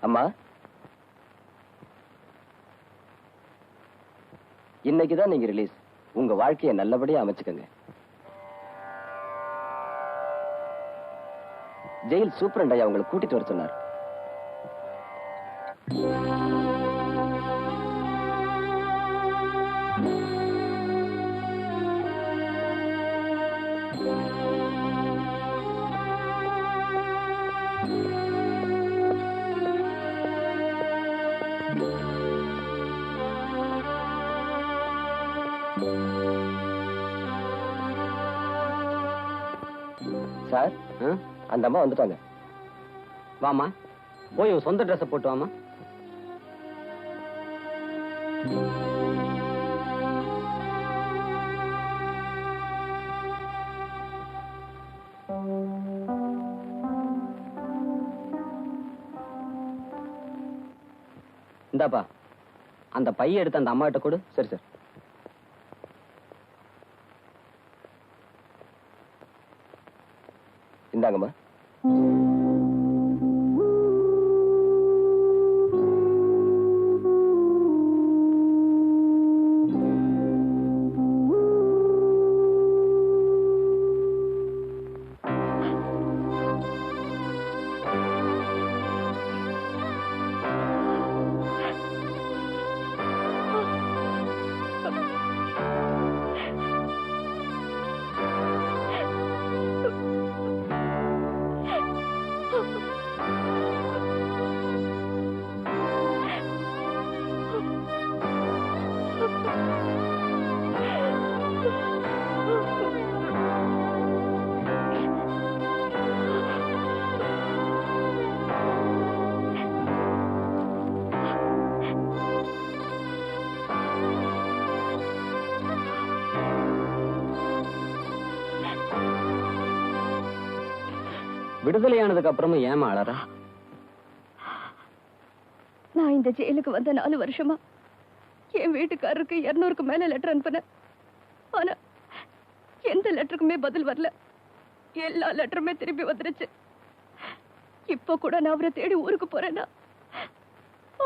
அம்மா, இன்னைக்குதான் நீங்க ரிலீஸ். உங்க வாழ்க்கையை நல்லபடியா அமைச்சுக்கங்க. ஜெயில் சூப்பரண்ட் ஐயா உங்களை கூட்டிட்டு வர சொன்னார். சார், அந்த அம்மா வந்துட்டாங்க. வாமா, போய் சொந்த ட்ரெஸ் போட்டு வாமா. இந்தாப்பா, அந்த பைய எடுத்து அந்த அம்மா கிட்ட கொடு. சரி சார். இந்தாங்கம்மா. விடுதலையானதுக்கு அப்புறமும் ஏமா அழற? நான் இந்த ஜெயிலுக்கு வந்த 4 வருஷமா என் வீட்டுக்காரருக்கு 200க்கு மேல லெட்டர் அனுப்பினேன். ஆனா எந்த லெட்டருக்குமே பதில் வரல. எல்லா லெட்டருமே திரும்பி வந்துருச்சு. இப்போ கூட நான் அவரை தேடி ஊருக்கு போறேன்னா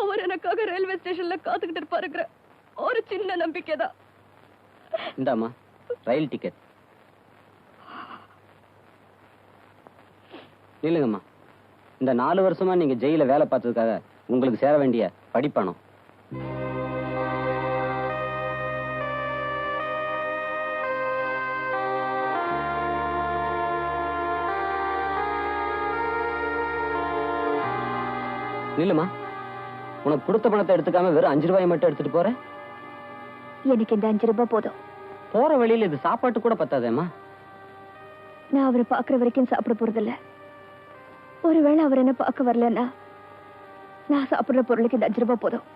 அவர் எனக்காக ரயில்வே ஸ்டேஷன்ல காத்துக்கிட்டு இருப்பாருங்கிற ஒரு சின்ன நம்பிக்கை தான். இந்தாமா ரயில் டிக்கெட். இல்லைங்கம்மா, இந்த 4 வருஷமா நீங்க ஜெயில வேலை பார்த்ததுக்காக உங்களுக்கு சேர வேண்டிய படிப்பணம். இல்லம்மா, உனக்கு கொடுத்த பணத்தை எடுத்துக்காம வெறும் 5 ரூபாய் மட்டும் எடுத்துட்டு போற. எனக்கு இந்த 5 ரூபாய் போதும். போற வழியில இது சாப்பாட்டு கூட பத்தாதேம்மா. நான் அவரை பாக்குற வரைக்கும் சாப்பிட போறதில்ல. ஒருவேளை அவர் என்ன பார்க்க வரலன்னா நான் சாப்பிடுற பொருளுக்கு இந்த 5 ரூபாய் போதும்.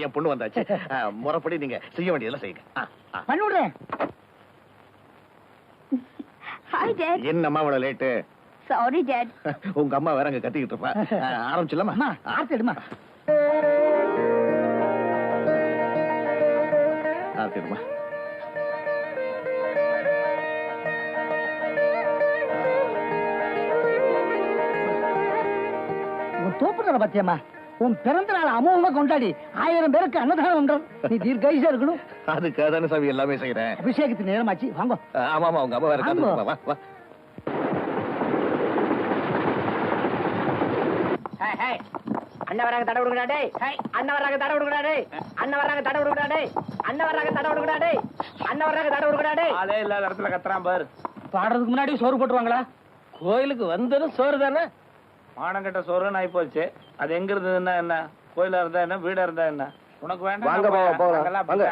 என் பொண்ணு வந்தாச்சு. முறைப்படி நீங்க செய்ய வேண்டியதெல்லாம் செய்யுங்க. பண்ணிவிடுறேன். Hi dad. என்னம்மா இவ்வளவு லேட்டு? Sorry dot. உங்க அம்மா வேற அங்க கத்திக்கிட்டு இருப்பா. ஆரம்பிச்சிடலாமா? ஆர்த்தி எடுமா. ஆர்த்தி எடுமா. தோப்புற பத்தியம்மா உன் பிறந்த நாள் அமோகமா கொண்டாடி 1000 பேருக்கு அன்னதானம் பண்றோம். நீ தீர்க்காயுசா இருக்கணும். அதுக்காக தானே சாமி எல்லாமே செய்யறேன். அபிஷேகத்துக்கு நேரமாச்சு, வாங்க. ஆமா ஆமா, உங்க அம்மா வேற காத்துட்டு வா வா. அண்ணன் வராங்க தடை விடுங்கடா டேய். அண்ணன் வராங்க தடை விடுங்கடா டேய். அண்ணன் வராங்க தடை விடுங்கடா டேய். அண்ணன் வராங்க தடை விடுங்கடா டேய். அண்ணன் வராங்க தடை விடுங்கடா டேய். அதே இல்லாத இடத்துல கத்துறான் பாரு. பாடுறதுக்கு முன்னாடி சோறு போட்டுருவாங்களா? கோயிலுக்கு வந்ததும் சோறு தானே. மானங்கட்ட சோறுன்னு ஆகி போச்சு. அது எங்க இருந்ததுன்னா என்ன? கோயிலா இருந்தா என்ன, வீடா இருந்தா என்ன? உனக்கு வேண்டாம். வாங்க பாவா, போகலாம். வாங்க.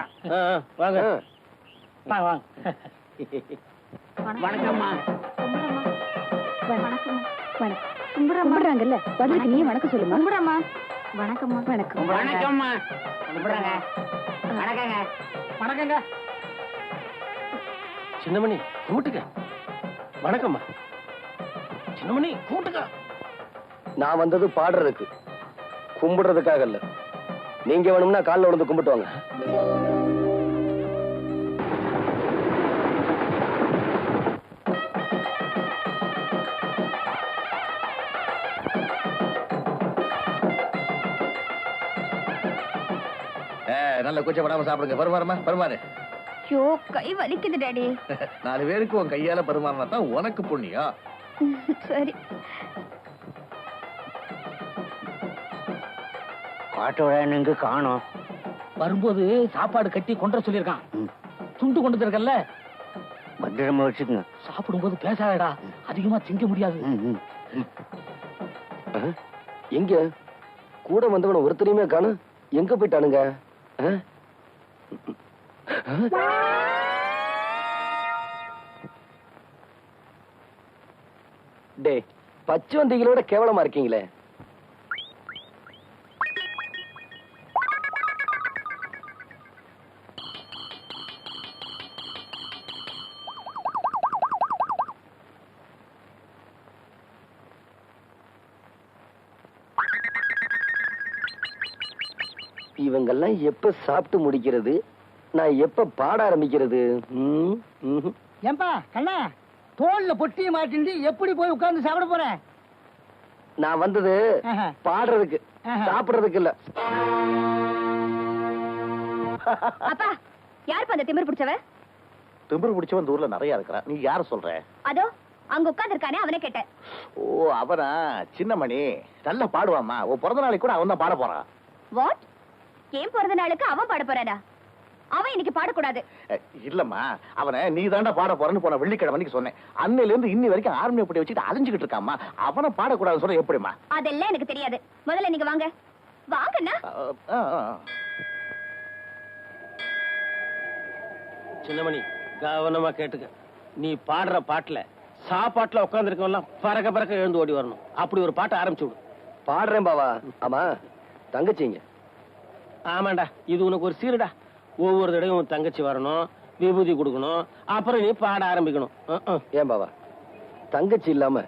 வாங்க. வாங்க. வணக்கம்மா. கும்பிடுறாங்கல்ல, பதிலுக்கு நீ வணக்கம் சொல்லுமா. கும்பிடாமா. வணக்கம்மா. வணக்கம். வணக்கம்மா. கும்பிடுறாங்க. வணக்கங்க. வணக்கங்க. சின்னமணி கூட்டுக்க. வணக்கம்மா. சின்னமணி கூட்டுக்க. நான் வந்தது பாடுறதுக்கு, கும்பிடுறதுக்காக இல்ல. நீங்க வேணும்னா காலில் விழுந்து கும்பிட்டு வாங்க. நல்ல கூச்சப்படாம சாப்பிடுங்க. பருமாறுமா, பருமாறு. ஐயோ, கை வலிக்குது டாடி. 4 பேருக்கு உன் கையால பருமாறினா தான் உனக்கு புண்ணியம். சரி. பாட்டு காணோம். வரும்போது சாப்பாடு கட்டி கொண்டு சொல்லியிருக்கான். துண்டு கொண்டு இருக்கல்ல, பத்திரமா வச்சுக்கோங்க. சாப்பிடும்போது பேசாதடா, அதிகமா திங்க முடியாது. எங்க கூட வந்தவன ஒருத்தரையுமே காணும். எங்க போயிட்டானுங்க? டே, பச்சை வந்திகளோட கேவலமா இருக்கீங்களே. இவங்கெல்லாம் எப்ப சாப்பிட்டு முடிக்கிறது, நான் எப்ப பாட ஆரம்பிக்கிறது? ஏன்பா கண்ணா, தோல்ல பொட்டியை மாட்டிண்டு எப்படி போய் உட்கார்ந்து சாப்பிட போறேன்? நான் வந்தது பாடுறதுக்கு, சாப்பிடுறதுக்கு இல்ல. அப்பா, யாருப்பா அந்த திமிர் பிடிச்சவ? திமிரு பிடிச்சவன் இந்த ஊர்ல நிறைய இருக்கிறான். நீ யார சொல்ற? அதோ அங்க உட்கார்ந்து இருக்கானே, அவனே கேட்டேன். ஓ, அவனா? சின்னமணி நல்லா பாடுவாமா. உன் பிறந்த நாளைக்கு கூட அவன் தான் பாட போறான். வாட்? ஏன் பிறந்த நாளுக்கு அவன் பாட போறானா? அவன் இன்னைக்கு பாடக்கூடாது. இல்லம்மா, அவனை நீ தாண்டா பாட போறன்னு போன வெள்ளிக்கிழமைக்கு சொன்னேன். அன்னையில இருந்து இன்னி வரைக்கும் ஆர்மியை போட்டு வச்சுட்டு அலைஞ்சுக்கிட்டு இருக்காமா. அவனை பாடக்கூடாதுன்னு சொல்ல எப்படிமா? அதெல்லாம் எனக்கு தெரியாது. முதல்ல நீங்க வாங்க. வாங்கண்ணா. சின்னமணி கவனமா கேட்டுக்க. நீ பாடுற பாட்டுல சாப்பாட்டுல உட்கார்ந்து இருக்கவெல்லாம் பறக்க பறக்க எழுந்து ஓடி வரணும். அப்படி ஒரு பாட்டை ஆரம்பிச்சு விடு. பாடுறேன் பாவா. ஆமா, தங்கச்சிங்க. ஆமாண்டா, இது உனக்கு ஒரு சீருடா. ஒவ்வொரு தடவையும் உன் தங்கச்சி வரணும், விபூதி கொடுக்கணும், அப்புறம் நீ பாட ஆரம்பிக்கணும். ஏன் பாவா, தங்கச்சி இல்லாம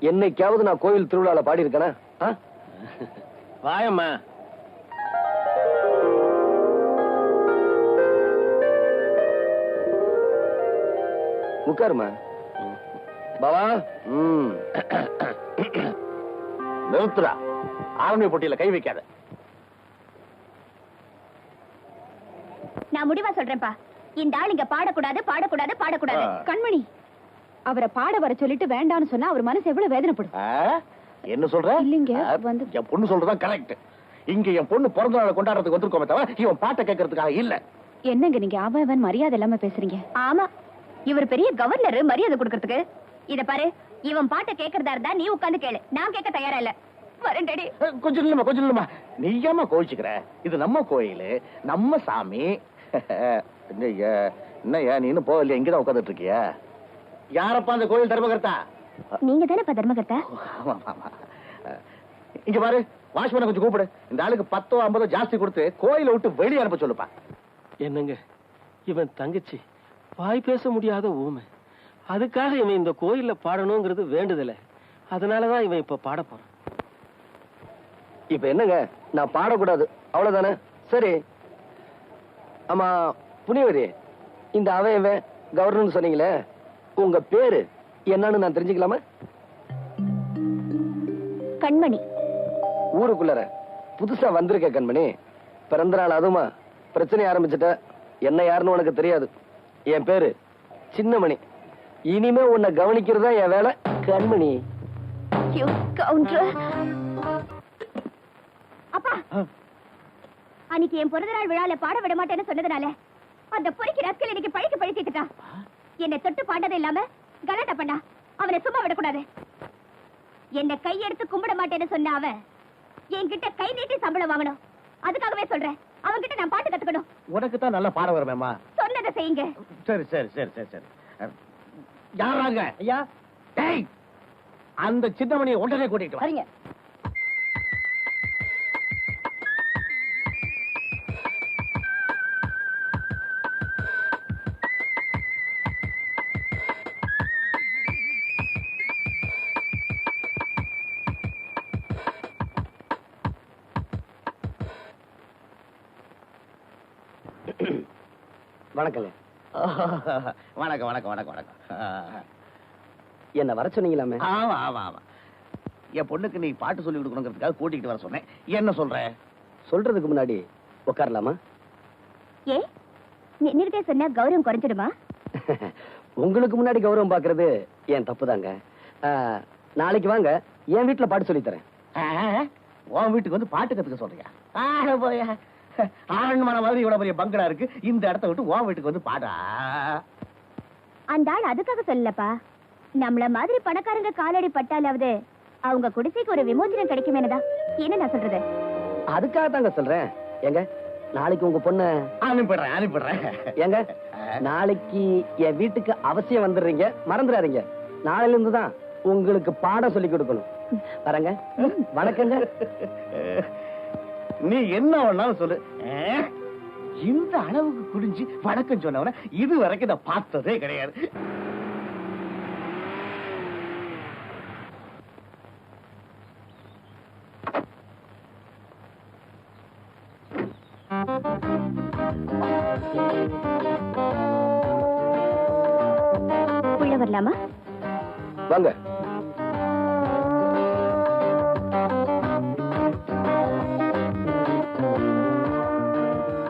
என்னைக்காவது நான் கோயில் திருவிழால பாடி இருக்கேனா? வாயம்மா. உட்காருமா பாவா. நிறுத்துறா. ஆர்மி போட்டியில கை வைக்காத. நான் முடிவா சொல்றேன்ப்பா, இந்த ஆள் இங்க பாடக்கூடாது, பாடக்கூடாது, பாடக்கூடாது. கண்மணி, அவரை பாட வர சொல்லிட்டு வேண்டான்னு சொன்னா அவர் மனசு எவ்வளவு வேதனைப்படும். என்ன சொல்ற? இல்லைங்க, வந்து என் பொண்ணு சொல்றதான் கரெக்ட். இங்க என் பொண்ணு பிறந்த நாளை கொண்டாடுறதுக்கு வந்திருக்கோமே தவிர இவன் பாட்டை கேட்கறதுக்காக இல்ல. என்னங்க நீங்க அவன் மரியாதை இல்லாம பேசுறீங்க? ஆமா, இவர் பெரிய கவர்னர், மரியாதை கொடுக்கறதுக்கு. இத பாரு, இவன் பாட்டை கேட்கறதா இருந்தா நீ உட்கார்ந்து கேளு. நான் கேட்க தயாரா இல்ல. வரேன் டாடி. கொஞ்சம் இல்லம்மா, கொஞ்சம் இல்லம்மா. நீ ஏமா கோவிச்சுக்கிற? இது நம்ம கோயில், நம்ம சாமி. என்னய்யா நீ இன்னும் போகலையா? இங்கதான் உட்காந்துட்டு இருக்கியா? யாரப்பா அந்த கோயில் தர்மகர்த்தா? நீங்க தானே தர்மகர்த்தா? இங்க பாரு, வாட்ச்மேனை கொஞ்சம் கூப்பிடு. இந்த ஆளுக்கு 10 50 ஜாஸ்தி கொடுத்து கோயிலை விட்டு வெளியே அனுப்ப சொல்லுப்பா. என்னங்க, இவன் தங்கச்சி வாய் பேச முடியாத ஊமை. அதுக்காக இவன் இந்த கோயில்ல பாடணுங்கிறது வேண்டுதல. அதனாலதான் இவன் இப்ப பாட போறான். இப்ப என்னங்க, நான் பாடக்கூடாது அவ்வளவுதானே? சரி. ஆமா புனிவரி, இந்த அவன் கவர்னர் சொன்னீங்களே, உங்க பேரு என்னன்னு நான் தெரிஞ்சுக்கலாமா? கண்மணி. ஊருக்குள்ளற புதுசா வந்திருக்க கண்மணி. பிறந்த நாள் அதுமா பிரச்சனை ஆரம்பிச்சுட்ட. என்ன யாருன்னு உனக்கு தெரியாது. என் பேரு சின்னமணி. இனிமே உன்னை கவனிக்கிறதா என் வேலை கண்மணி. அப்பா, அன்னைக்கு என் பிறந்த நாள் விழால பாட விட மாட்டேன்னு சொன்னதுனால அந்த பொறுக்கி ரஸ்கல் இன்னைக்கு பழித்துட்டான். என்னை தொட்டு பாண்டது இல்லாம கலாட்டா பண்ணா. அவனை சும்மா விடக்கூடாது. என்னை கையெடுத்து கும்பிட மாட்டேன்னு சொன்ன அவன் என்கிட்ட கை நீட்டி சம்பளம் வாங்கணும். அதுக்காகவே சொல்றேன், அவன்கிட்ட நான் பாட்டு கத்துக்கணும். உனக்கு தான் நல்லா பாட வருமேம்மா. சொன்னதை செய்யுங்க. சரி சரி சரி சரி சரி. யாராங்க ஐயா? டேய், அந்த சின்னமணியை உடனே கூட்டிட்டு வா. சரிங்க. வணக்கங்க. வணக்கம் வணக்கம் வணக்கம் வணக்கம். என்ன வர சொன்னீங்களாமே? ஆமா ஆமா ஆமா. என் பொண்ணுக்கு நீ பாட்டு சொல்லி கொடுக்கணுங்கிறதுக்காக கூட்டிகிட்டு வர சொன்னேன். என்ன சொல்ற? சொல்றதுக்கு முன்னாடி உட்காரலாமா? ஏ, நின்னுட்டே சொன்னா கௌரவம் குறைஞ்சிடுமா? உங்களுக்கு முன்னாடி கௌரவம் பாக்குறது என் தப்புதாங்க. நாளைக்கு வாங்க, என் வீட்டுல பாட்டு சொல்லி தரேன். உன் வீட்டுக்கு வந்து பாட்டு கத்துக்க சொல்றியா? போயா, ஆரண்மான மாதிரி இவ்வளவு பெரிய பங்களா இருக்கு. இந்த இடத்த விட்டு உன் வீட்டுக்கு வந்து பாடா. அந்த ஆள் அதுக்காக சொல்லலப்பா. நம்மள மாதிரி பணக்காரங்க காலடி பட்டாலாவது அவங்க குடிசைக்கு ஒரு விமோசனம் கிடைக்குமேனதான். என்ன நான் சொல்றது? அதுக்காக தாங்க சொல்றேன். ஏங்க, நாளைக்கு உங்க பொண்ணு அனுப்பிடுறேன். ஏங்க, நாளைக்கு என் வீட்டுக்கு அவசியம் வந்துடுறீங்க, மறந்துடாதீங்க. நாளையில இருந்து தான் உங்களுக்கு பாடம் சொல்லி கொடுக்கணும். வரங்க. வணக்கங்க. நீ என்ன வேணாலும் சொல்லு. இந்த அளவுக்கு குடிஞ்சு வணக்கம் சொன்னவன இது வரைக்கும் நான் பார்த்ததே கிடையாது. உள்ள வரலாமா? வாங்க.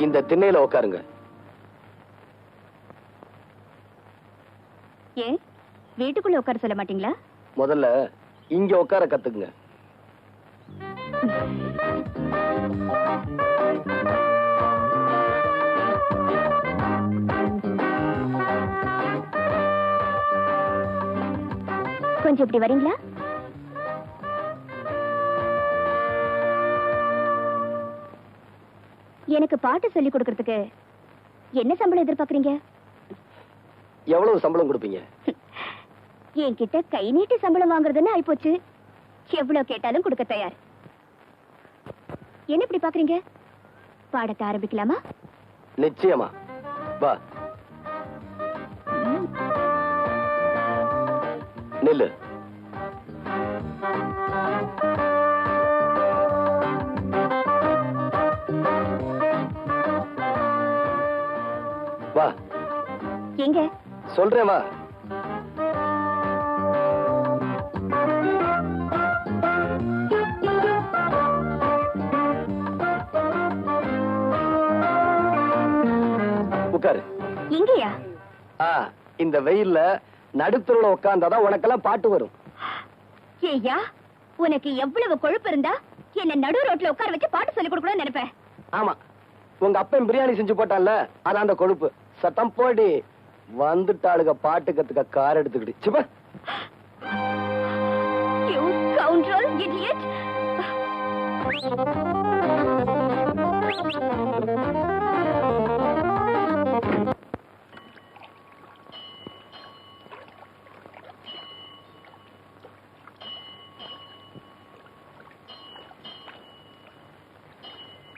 இந்த திண்ணையில உட்காருங்க. ஏன் வீட்டுக்குள்ள உட்கார சொல்ல மாட்டீங்களா? முதல்ல இங்க உட்கார கத்துக்குங்க. கொஞ்சம் இப்படி வரீங்களா? எனக்கு பாட்டு சொல்லி கொடுக்கறதுக்கு என்ன சம்பளம் எதிர்பார்க்கறீங்க? எவ்வளவு சம்பளம் கொடுப்பீங்க? என்கிட்ட கை நீட்டி சம்பளம் வாங்குறதுன்னு ஆயிப்போச்சு. எவ்வளவு கேட்டாலும் கொடுக்க தயார். என்ன இப்படி பாக்குறீங்க? பாடத்தை ஆரம்பிக்கலாமா? நிச்சயமா. வா, நில்லு. வா. எங்க? சொல்றேன், வா. உட்காரு. எங்கயா? இந்த வெயில்ல நடுத்தருல உட்கார்ந்தாதான் உனக்கெல்லாம் பாட்டு வரும். ஏய்யா, உனக்கு எவ்வளவு கொழுப்பு இருந்தா என்ன நடு ரோட்ல உட்கார வச்சு பாட்டு சொல்லி கொடுக்கணும்னு நினைப்பேன். ஆமா, உங்க அப்பன் பிரியாணி செஞ்சு போட்டான்ல, அதான் அந்த கொழுப்பு. சத்தம் போடி. வந்துட்டாளுக பாட்டு கத்துக்க கார் எடுத்துக்கிட்டு. சிப்பா. You scoundrel, idiot!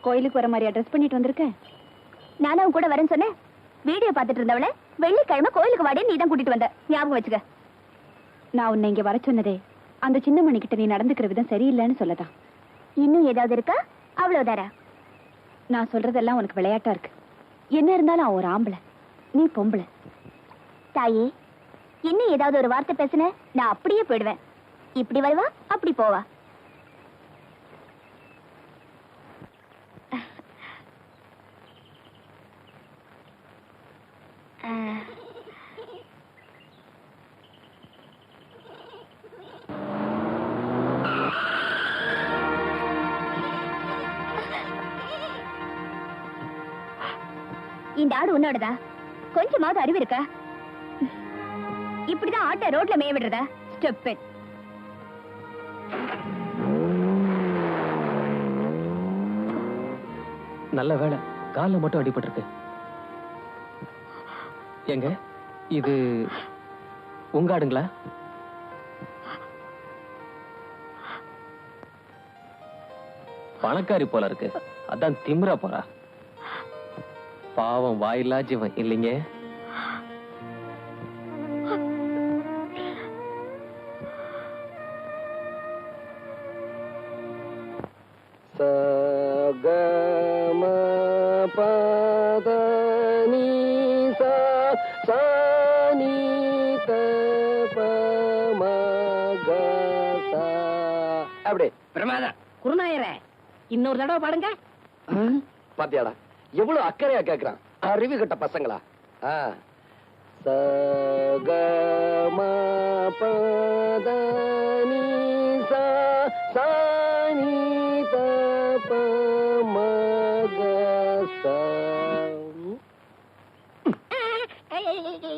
கோயிலுக்கு வர மாதிரி ட்ரெஸ் பண்ணிட்டு வந்திருக்கேன். நானும் கூட வரேன்னு சொன்னேன். வீடியோ பார்த்துட்டு இருந்தவள வெள்ளிக்கிழமை கோயிலுக்கு வாடே நீ தான் கூட்டிட்டு வந்த. ஞாபகம் வச்சுக்க. நான் உன்னை இங்க வர சொன்னதே அந்த சின்ன மணிக்கிட்ட நீ நடந்துக்கிற விதம் சரியில்லைன்னு சொல்லதான். இன்னும் ஏதாவது இருக்கா? அவ்வளவுதாரா? நான் சொல்றதெல்லாம் உனக்கு விளையாட்டா இருக்கு. என்ன இருந்தாலும் அவன் ஒரு ஆம்பளை, நீ பொம்பளை. தாயே, இன்னும் ஏதாவது ஒரு வார்த்தை பேசுன நான் அப்படியே போயிடுவேன். இப்படி வருவா, அப்படி போவா. இந்த ஆடு உன்னோடதா? கொஞ்சமாவது அறிவு இருக்கா? இப்படிதான் ஆட்டை ரோட்ல மேய விடுறதா? ஸ்டூபிட். நல்ல வேலை, கால்ல மட்டும் அடிபட்டிருக்கு. எங்க இது உங்க ஆடுங்களா? பணக்காரி போல இருக்கு, அதான் திமிரா போறா. பாவம் வாயில்லா ஜீவன் இல்லைங்க. அப்படி பிரமாதம். குருநாயரே, இன்னொரு தடவை பாடுங்க. பாத்தியாடா எவ்வளவு அக்கறையா கேக்குறான். அறிவு கட்ட பசங்களா.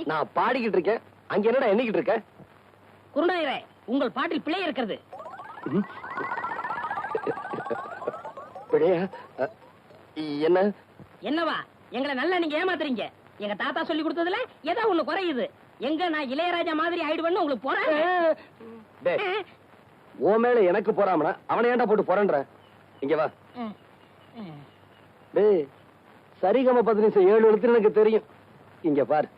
நான் பாடிக்கிட்டு இருக்கேன், அங்க என்னடா எண்ணிக்கிட்டு இருக்க? குருநாயரே, உங்கள் பாட்டில் பிழை இருக்கிறது. பிழையா? என்ன என்னவா? எங்களை நல்லா நீங்க ஏமாத்துறீங்க. எங்க தாத்தா சொல்லி கொடுத்ததுல ஏதோ ஒண்ணு குறையுது. எங்க நான் இளையராஜா மாதிரி ஆயிடுவேன்னு உங்களுக்கு போறேன். ஓ மேல எனக்கு போறாமனா அவனை ஏன்டா போட்டு போறேன்ற? இங்க வா. டேய், சரிகம 15 7 எழுத்து எனக்கு தெரியும். இங்க பாரு,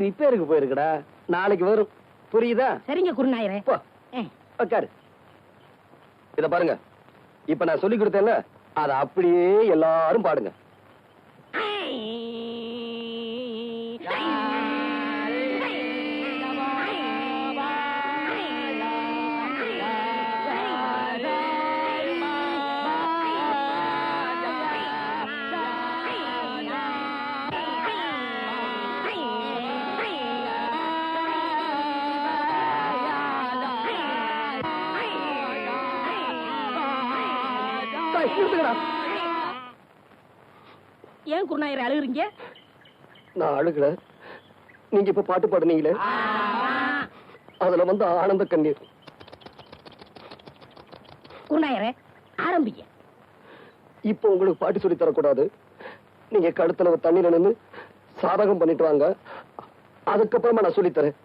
ரிப்பேருக்கு போயிருக்குடா, நாளைக்கு வரும். புரியுதா? சரிங்க குருநாயரே. உட்காரு. இத பாருங்க, இப்ப நான் சொல்லி கொடுத்தேன்ல, அத அப்படியே எல்லாரும் பாடுங்க. ஏன் குருநாயரை அழுகுறீங்க? நான் அழுகல, நீங்க இப்ப பாட்டு பாடுனீங்களே, அதுல வந்து ஆனந்த கண்ணீர். குருநாயரே, ஆரம்பிங்க. இப்ப உங்களுக்கு பாட்டு சொல்லி தரக்கூடாது. நீங்க கழுத்துல தண்ணியில நின்னு சாதகம் பண்ணிட்டு வாங்க, அதுக்கப்புறமா நான் சொல்லித்தரேன்.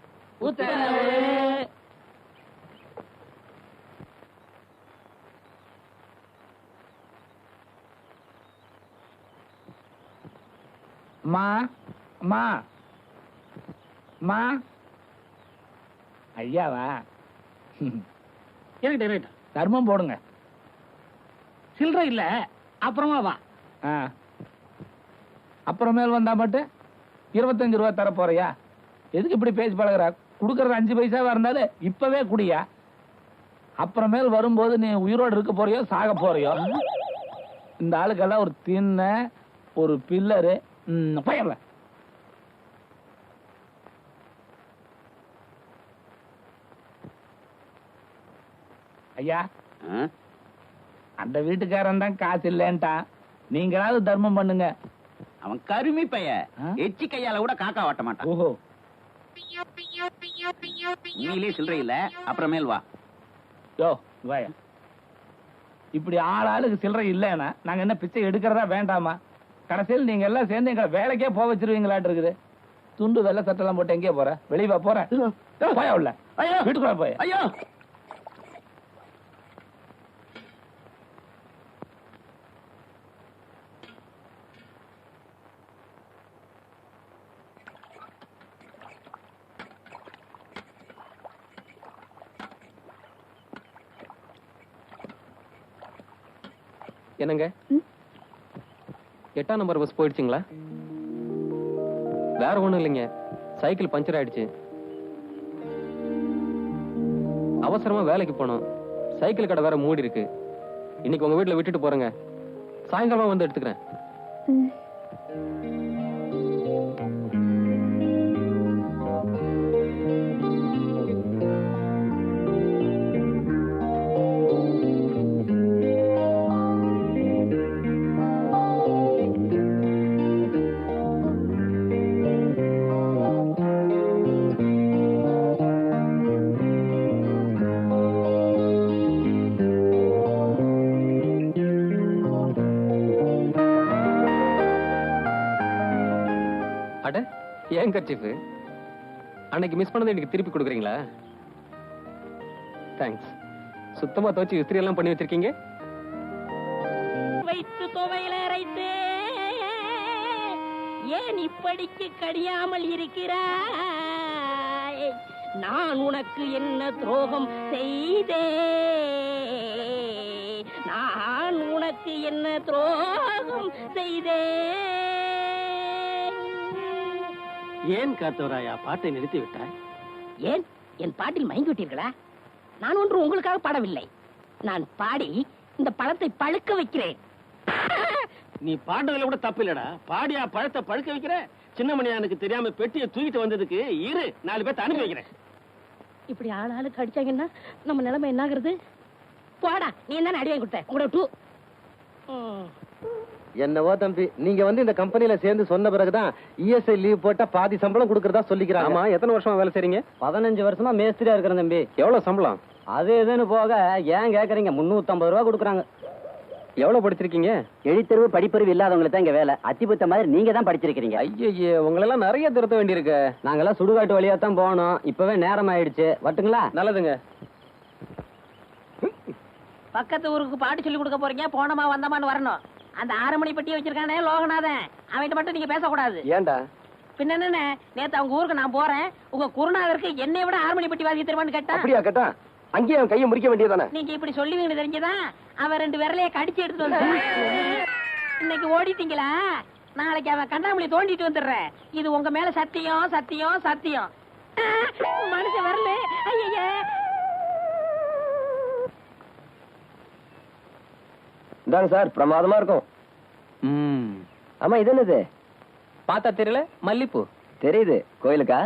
மா மா மா ஐயாவா? எனக்கு தர்மம் போடுங்க. சில்லறை இல்ல, அப்புறமா வா. அப்புறமேல் வந்தா மட்டும் 25 ரூபா தர போறியா? எதுக்கு இப்படி பேசி பழகுறா? குடுக்கறது 5 பைசாவா இருந்தாலும் இப்பவே குடியா. அப்புறமேல் வரும்போது நீ உயிரோடு இருக்க போறியோ சாக போறியோ? இந்த ஆளுக்கெல்லாம் ஒரு தின்ன ஒரு பில்லரு பயம்ல. ஐயா, அந்த வீட்டுக்காரன் தான் காசு இல்லன்ட்டான், நீங்களாவது தர்மம் பண்ணுங்க. அவன் கருமி பைய, எச்சி கையால கூட காக்கா வாட்ட மாட்டான். ஓஹோ, நீலே சில்லறை இல்ல, அப்புறமேல் வா. யோ வாயா. இப்படி ஆளுக்கு சில்லறை இல்லைன்னா நாங்க என்ன பிச்சை எடுக்கிறதா வேண்டாமா? கடைசியில் நீங்க எல்லாம் சேர்ந்து எங்களை வேலைக்கே போக வச்சிருவீங்களாட்டு இருக்குது. துண்டு வெள்ளை சட்டெல்லாம் போட்டு எங்கே போற? வெளியே போறேன். போயா உள்ள, வீட்டுக்குள்ள போய். ஐயோ, என்னங்க 8ஆம் நம்பர் பஸ் போயிடுச்சுங்களா? வேற ஒண்ணும் இல்லைங்க, சைக்கிள் பஞ்சர் ஆயிடுச்சு. அவசரமா வேலைக்கு போனோம், சைக்கிள் கடை வேற மூடி இருக்கு. இன்னைக்கு உங்க வீட்டுல விட்டுட்டு போறேங்க, சாயங்காலமா வந்து எடுத்துக்கிறேன். ஏன் கர்ச்சீஃப் அன்னைக்கு மிஸ் பண்ணதை எனக்கு திருப்பி கொடுக்குறீங்களா? தேங்க்ஸ். சுத்தமா துவச்சு இஸ்திரி எல்லாம் பண்ணி வச்சிருக்கீங்க. வைத்து துவையில அரைத்து ஏன் இப்படிக்கு கடியாமல் இருக்கிறாய்? நான் உனக்கு என்ன துரோகம் செய்தேன்? நான் உனக்கு என்ன துரோகம் செய்தேன்? ஏன் காத்தவராயா பாட்டை நிறுத்தி விட்டாய்? ஏன் என் பாட்டில் மயங்கி விட்டீர்களா? நான் ஒன்று உங்களுக்காக பாடவில்லை. நான் பாடி இந்த பழத்தை பழுக்க வைக்கிறேன். நீ பாடுறதுல கூட தப்பு இல்லடா. பாடியா பழத்தை பழுக்க வைக்கிற? சின்னமணியானுக்கு தெரியாம பெட்டியை தூக்கிட்டு வந்ததுக்கு இரு 4 பேர்த்த அனுப்பி வைக்கிறேன். இப்படி ஆளுக்கு அடிச்சாங்கன்னா நம்ம நிலைமை என்ன ஆகுறது? போடா, நீ என்ன அடி வாங்கி கொடுத்த? உங்களோட டூ. என்னவோ தம்பி, நீங்க வந்து இந்த கம்பெனில சேர்ந்து சொன்ன பிறகுதான் இஎஸ்ஐ லீவ் போட்டா பாதி சம்பளம் கொடுக்கறதா சொல்லிக்கிறாங்க. ஆமா, எத்தனை வருஷமா வேலை செய்றீங்க? 15 வருஷமா மேஸ்திரியா இருக்கிறேன் தம்பி. எவ்வளவு சம்பளம்? அது எதுன்னு போக ஏன் கேக்குறீங்க? 350 ரூபா கொடுக்குறாங்க. எவ்வளவு படிச்சிருக்கீங்க? எழுத்தறிவு படிப்பறிவு இல்லாதவங்களுக்கு தான் இங்க வேலை. அத்திபுத்த மாதிரி நீங்க தான் படிச்சிருக்கீங்க. ஐயே, உங்களெல்லாம் நிறைய திருத்த வேண்டியிருக்கு. நாங்கெல்லாம் சுடுகாட்டு வழியா தான் போகணும். இப்பவே நேரம் ஆயிடுச்சு. வட்டுங்களா? நல்லதுங்க. பக்கத்து ஊருக்கு பாட்டு சொல்லி கொடுக்க போறீங்க. போனமா வந்தமான்னு வரணும். அந்த 6 மணி பெட்டியை வச்சிருக்கானே லோகநாதன், அவன்கிட்ட மட்டும் நீங்க பேசக்கூடாது. ஏன்டா? பின்ன என்ன, நேத்து அவங்க ஊருக்கு நான் போறேன். உங்க குருநாதருக்கு என்னை விட 6 மணி பெட்டி வாசி தருவான்னு கேட்டா. அப்படியா கேட்டா? அங்கேயே அவன் கையை முறிக்க வேண்டியதானே? நீங்க இப்படி சொல்லுவீங்கன்னு தெரிஞ்சுதான் அவன் 2 விரலைய கடிச்சு எடுத்துட்டு வந்தான். இன்னைக்கு ஓடிட்டீங்களா? நாளைக்கு அவன் கண்ணாமூலி தோண்டிட்டு வந்துடுறேன். இது உங்க மேல சத்தியம், சத்தியம், சத்தியம். மனுஷன் வரல. ஐயா, இதாங்க சார், பிரமாதமா இருக்கும். ஆமா, இது என்னது? பார்த்தா தெரியல? மல்லிப்பூ. தெரியுது. கோயிலுக்கா?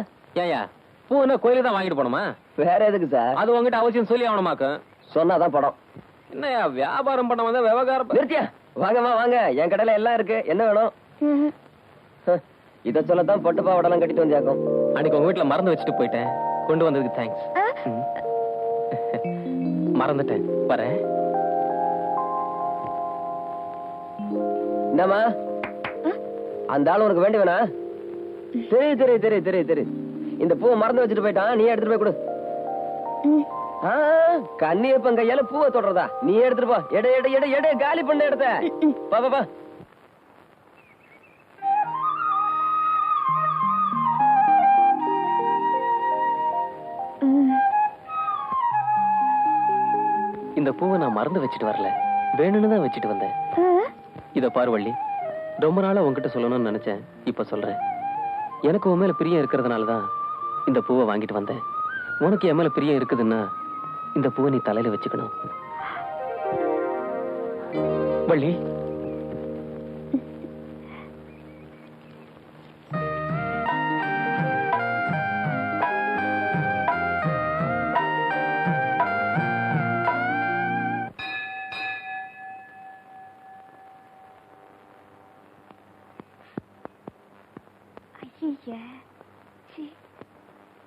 ஏயா, பூனா கோயிலுக்கு தான் வாங்கிட்டு போணுமா? வேற எதுக்கு சார்? அது உங்ககிட்ட அவசியம் சொல்லி ஆகணுமாக்கும். சொன்னாதான் படம். என்னையா வியாபாரம் பண்ண வந்தா விவகாரம் நிறுத்தியா? வாங்கம்மா வாங்க, என் கடையில எல்லாம் இருக்கு. என்ன வேணும்? இத சொல்லத்தான் பட்டு பாவடெல்லாம் கட்டிட்டு வந்தியாக்கும். அன்னைக்கு உங்க வீட்டுல மறந்து வச்சுட்டு போயிட்டேன். கொண்டு வந்ததுக்கு தேங்க்ஸ். மறந்துட்டேன், வரேன். என்னம்மா அந்த ஆள் உனக்கு வேண்டி வேணா? தெரியுது. இந்த பூவை மறந்து வச்சுட்டு போயிட்டான். நீ எடுத்துட்டு போய் கொடு. கண்ணியப்பன் கையால பூவை தொடறதா? நீ எடுத்துட்டு போ. எடு காலி பண்ண இடத்த. பா. இந்த பூவை நான் மறந்து வச்சுட்டு வரல, வேணும்னு தான் வச்சுட்டு வந்தேன். இத பாரு வள்ளி, ரொம்ப நாளா உன்கிட்ட சொல்லணும்னு நினைச்சேன். இப்ப சொல்றேன். எனக்கு உன் மேல பிரியம் இருக்கிறதுனாலதான் இந்த பூவை வாங்கிட்டு வந்தேன். உனக்கு என் மேல பிரியம் இருக்குதுன்னா இந்த பூவை நீ தலையில வச்சுக்கணும். Valli,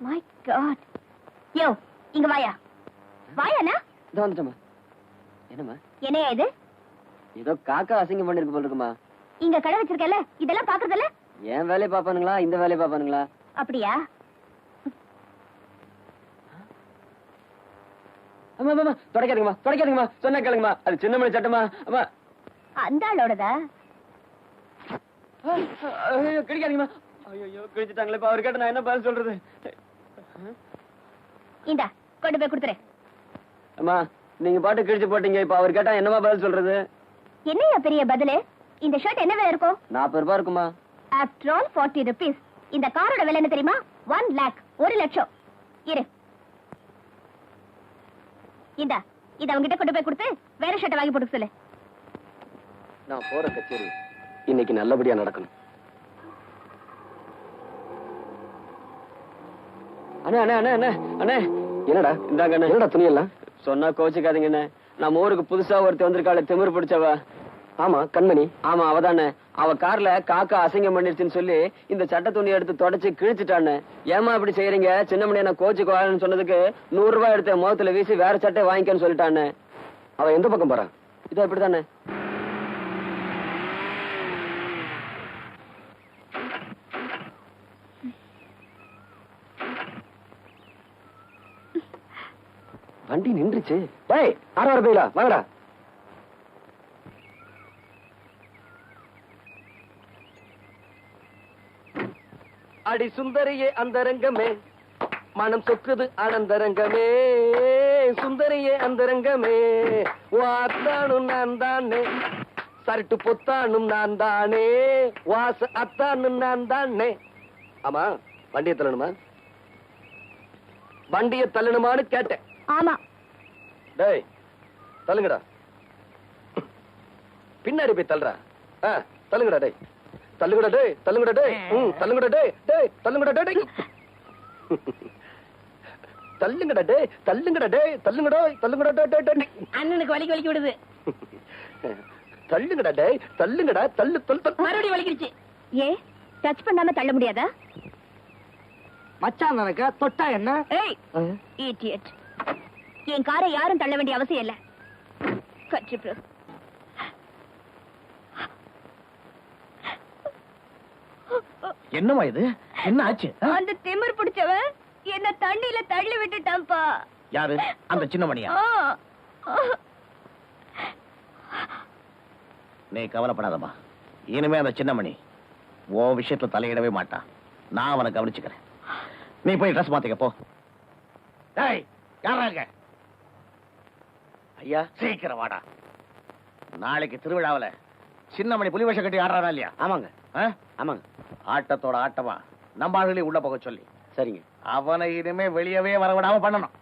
My God. யோ, இங்க வாயா. வாயாண்ணா? இதோ வந்துட்டேம்மா. என்னம்மா? என்னையா இது? ஏதோ காக்கா அசிங்கம் பண்ணிருக்கு போல இருக்குமா. இங்க கடை வச்சிருக்கல, இதெல்லாம் பாக்குறதுல? என் வேலையை பாப்பானுங்களா இந்த வேலையை பாப்பானுங்களா? அப்படியா? அம்மா தொடக்காதீங்கம்மா. சொன்ன கேளுங்கம்மா. அது சின்னமணி சட்டமா? அம்மா, அந்த ஆளோடதா? கிடைக்காதீங்கம்மா. ஐயோ, கிழிச்சிட்டாங்களே. இப்ப அவர் கேட்ட நான் என்ன பதில் சொல்றது? இந்தா, கொண்டு போய் கொடுத்துரு. அம்மா, நீங்க பாட்டு கிழிச்சு போட்டீங்க. இப்ப அவர் கேட்டா என்னமா பதில் சொல்றது? என்னையா பெரிய பதிலு? இந்த ஷர்ட் என்ன விலை இருக்கும்? 40 ரூபாய் இருக்குமா? After all 40 rupees. இந்த காரோட விலை என்ன தெரியுமா? 1 lakh. 1 லட்சம். இரு. இந்தா, இத அவங்கிட்ட கொண்டு போய் கொடுத்து வேற ஷர்ட் வாங்கி போட்டு சொல்லு. நான் போற கச்சேரி இன்னைக்கு நல்லபடியா நடக்கணும். அண்ணே, என்னடா இந்தாங்க அண்ணே. என்னடா துணி எல்லாம்? சொன்னா கோச்சுக்காதீங்க அண்ணே. நம்ம ஊருக்கு புதுசா ஒருத்தி வந்திருக்காளே, திமிரு பிடிச்சவ. ஆமா, கண்மணி. ஆமா, அவதானே. அவ கார்ல காக்கா அசிங்கம் பண்ணிருச்சுன்னு சொல்லி இந்த சட்ட துணி எடுத்து தொடச்சு கிழிச்சிட்டான்னு. ஏமா இப்படி செய்யறீங்க? சின்னமணி நான் கோச்சுக்குவான்னு சொன்னதுக்கு 100 ரூபாய் எடுத்த முகத்துல வீசி வேற சட்டை வாங்கிக்கன்னு சொல்லிட்டான்னு. அவ எந்த பக்கம் போறான்? இதோ இப்படித்தானே. வண்டி நின்றுச்சு. டேய், ஆறாறு போயிலா வாங்கடா. அடி சுந்தரியே அந்தரங்கமே, மனம் சொக்குது ஆனந்தரங்கமே, சுந்தரியே அந்தரங்கமே, வாத்தானும் நான் தானே, சரட்டு பொத்தானும் நான் தானே, வாச அத்தானும் நான் தானே. ஆமா, வண்டியை தள்ளணுமா? வண்டியை தள்ளணுமான்னு கேட்டேன். ஆமா. டேய், தள்ளுங்கடா. பின்னாடி போய் தள்ளுறா. தள்ளுங்கடா டேய், தள்ளுங்கடா டேய், தள்ளுங்கடா டேய், தள்ளுங்கடா டேய், டேய் தள்ளுங்கடா டேய், தள்ளுங்கடா டேய், தள்ளுங்கடா டேய், தள்ளுங்கடா, தள்ளுங்கடா டேய் டேய். அண்ணனுக்கு வலிக்கு வலிக்கு விடுது. தள்ளுங்கடா டேய், தள்ளுங்கடா, தள்ளு தள்ளு. மறுபடியும் வலிக்கிடுச்சு. ஏ டச் பண்ணாம தள்ள முடியாதா? மச்சான் நினைக்க தொட்டா என்ன? ஏய் இடியட். என் காரை யாரும் தள்ள வேண்டிய அவசியம் இல்ல. கட்சி ப்ரோ. என்னமா இது? என்ன ஆச்சு? அந்த திமிர் பிடிச்சவன் என்ன தண்ணியில தள்ளி விட்டுட்டான்ப்பா. யாரு? அந்த சின்னமணியா? நீ கவலைப்படாதம்மா. இனிமே அந்த சின்னமணி ஓ விஷயத்துல தலையிடவே மாட்டான். நான் அவனை கவனிச்சுக்கிறேன். நீ போய் ட்ரெஸ் மாத்திக்க போ. டேய், யாராங்க? ஐயா, சீக்கிரம் வாடா. நாளைக்கு திருவிழாவில் சின்னமணி புலி வேஷம் கட்டி ஆடுறானா இல்லையா? ஆமாங்க. ஆமாங்க. ஆட்டத்தோட ஆட்டமா நம்ம ஆளுகளே உள்ள போக சொல்லி. சரிங்க. அவனை இனிமே வெளியவே வரவிடாம பண்ணணும்.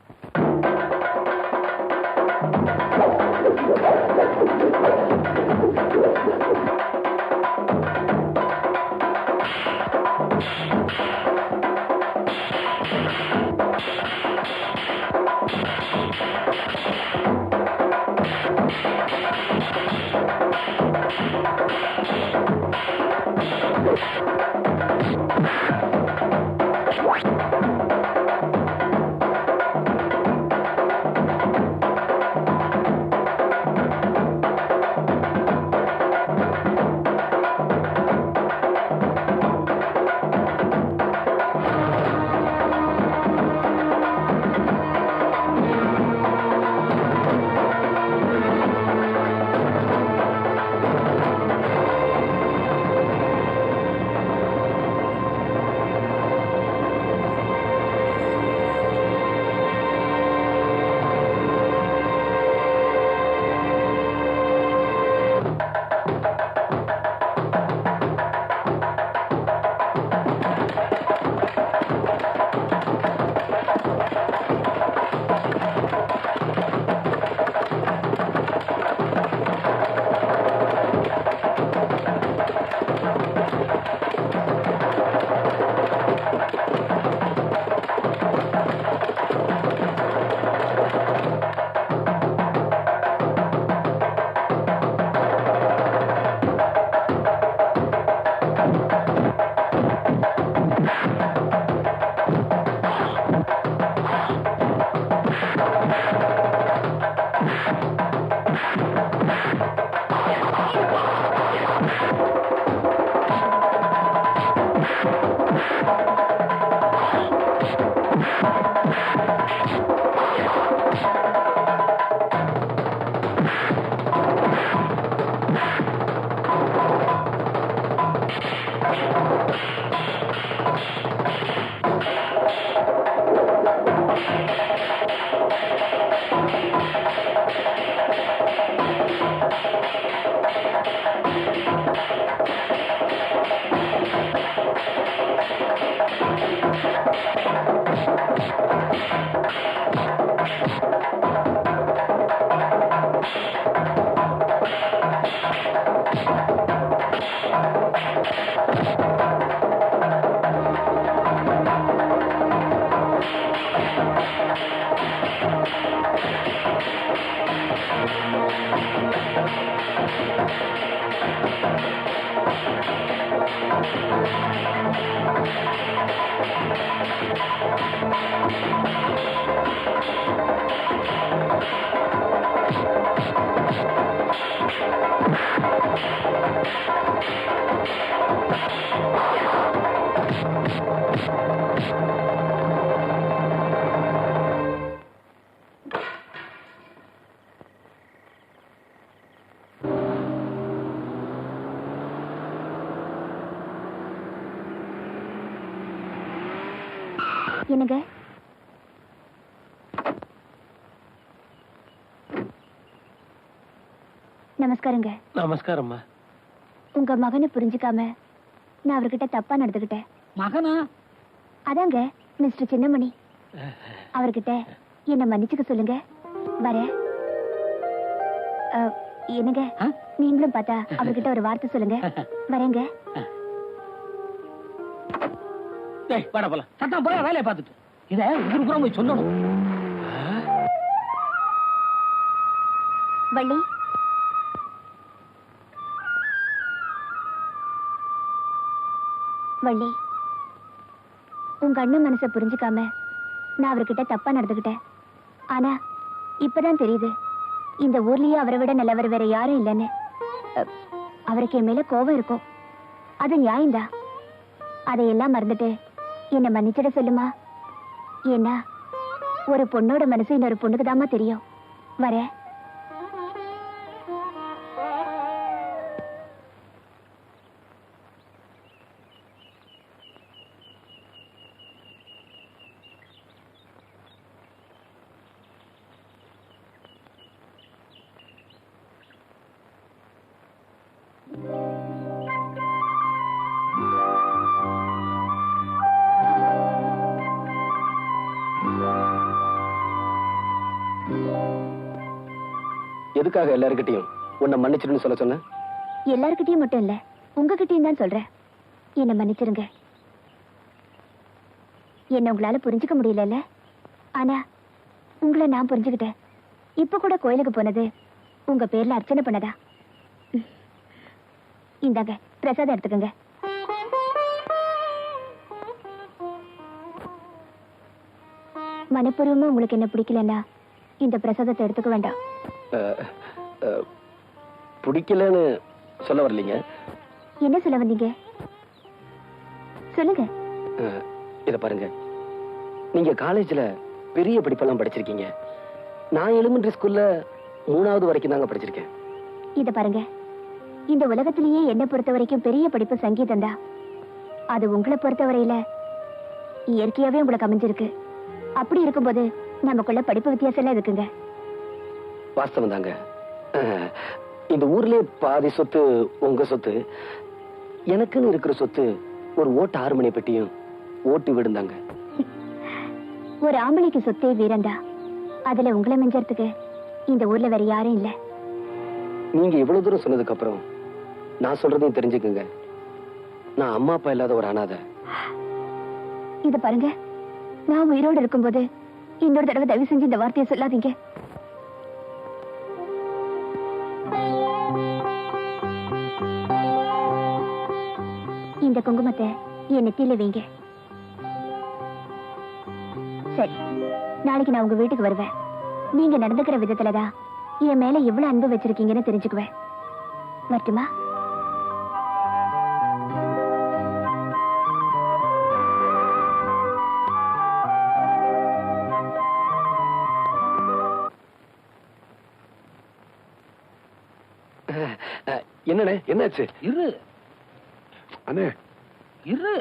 என்னங்க? நமஸ்காரங்க. நமஸ்காரம்மா. உங்க மகனை புரிஞ்சுக்காம நான் அவர்கிட்ட தப்பா நடந்துகிட்டேன். மகனா? அதாங்க மிஸ்டர் சின்னமணி. அவர்கிட்ட என்ன மன்னிச்சுக்க சொல்லுங்க. வரேன். என்னங்க நீங்களும் பார்த்தா அவர்கிட்ட ஒரு வார்த்தை சொல்லுங்க. வரேங்க. வாடா போலாம். சட்டம் போல வேலையை பார்த்துட்டு இதை ஊருக்குறம் போய் சொல்லணும். வள்ளி, வள்ளி, உங்க அண்ணன் மனசை புரிஞ்சுக்காம நான் அவர்கிட்ட தப்பா நடந்துகிட்டேன். ஆனா இப்பதான் தெரியுது இந்த ஊர்லயே அவரை விட நல்லவர் வேற யாரும் இல்லைன்னு. அவருக்கு என் மேல கோபம் இருக்கும், அது நியாயம்தான். அதையெல்லாம் மறந்துட்டு என்ன மன்னிச்சிட சொல்லுமா. ஏன்னா ஒரு பொண்ணோட மனசு இன்னொரு பொண்ணுக்கு தாமா தெரியும். வரேன். எதுக்காக எல்லாருக்கிட்டையும் உன்னை மன்னிச்சிடுன்னு சொல்ல சொன்ன? எல்லாருக்கிட்டையும் மட்டும் இல்ல, உங்ககிட்டயும் தான் சொல்றேன். என்ன மன்னிச்சிருங்க. என்ன உங்களால புரிஞ்சுக்க முடியல, ஆனா உங்களை நான் புரிஞ்சுக்கிட்டேன். இப்ப கூட கோயிலுக்கு போனது உங்க பேர்ல அர்ச்சனை பண்ணதா. இந்தாங்க பிரசாதம் எடுத்துக்கங்க. மனப்பூர்வமா உங்களுக்கு என்ன பிடிக்கலன்னா இந்த பிரசாதத்தை எடுத்துக்க வேண்டாம். பிடிக்கலன்னு சொல்ல வரலீங்க. என்ன சொல்ல வந்தீங்க சொல்லுங்க. இத பாருங்க, நீங்க காலேஜ்ல பெரிய படிப்பெல்லாம் படிச்சிருக்கீங்க. நான் எலிமெண்டரி ஸ்கூல்ல 3வது வரைக்கும் தாங்க படிச்சிருக்கேன். இத பாருங்க, இந்த உலகத்திலேயே என்ன பொறுத்த வரைக்கும் பெரிய படிப்பு சங்கீதம் தான். அது உங்களை பொறுத்தவரையில இயற்கையாவே உங்களுக்கு அமைஞ்சிருக்கு. அப்படி இருக்கும்போது நமக்குள்ள படிப்பு வித்தியாசம் எல்லாம் இருக்குங்க. வாஸ்தவம் தாங்க. இந்த ஊர்லயே பாதி சொத்து உங்க சொத்து, எனக்குன்னு இருக்கிற சொத்து ஒரு ஓட்டு 6 மணி பெட்டியும் ஓட்டு விடுந்தாங்க. ஒரு ஆம்பளைக்கு சொத்தே வீரண்டா. அதுல உங்களை மிஞ்சறதுக்கு இந்த ஊர்ல வேற யாரும் இல்ல. நீங்க இவ்வளவு தூரம் சொன்னதுக்கு அப்புறம் நான் சொல்றதையும் தெரிஞ்சுக்குங்க. நான் அம்மா அப்பா இல்லாத ஒரு அனாதை. இது பாருங்க, நான் உயிரோடு இருக்கும்போது இன்னொரு தடவை தயவு செஞ்சு இந்த வார்த்தையை சொல்லாதீங்க. இந்த குங்குமத்தை என் நெத்தியில வைங்க. சரி, நாளைக்கு நான் உங்க வீட்டுக்கு வருவேன். நீங்க நடந்துக்கிற விதத்துலதான் என் மேல எவ்வளவு அன்பு வச்சிருக்கீங்கன்னு தெரிஞ்சுக்குவேன். வரட்டுமா? என்னண்ணே, என்னாச்சு? இரு அண்ணே, இரு.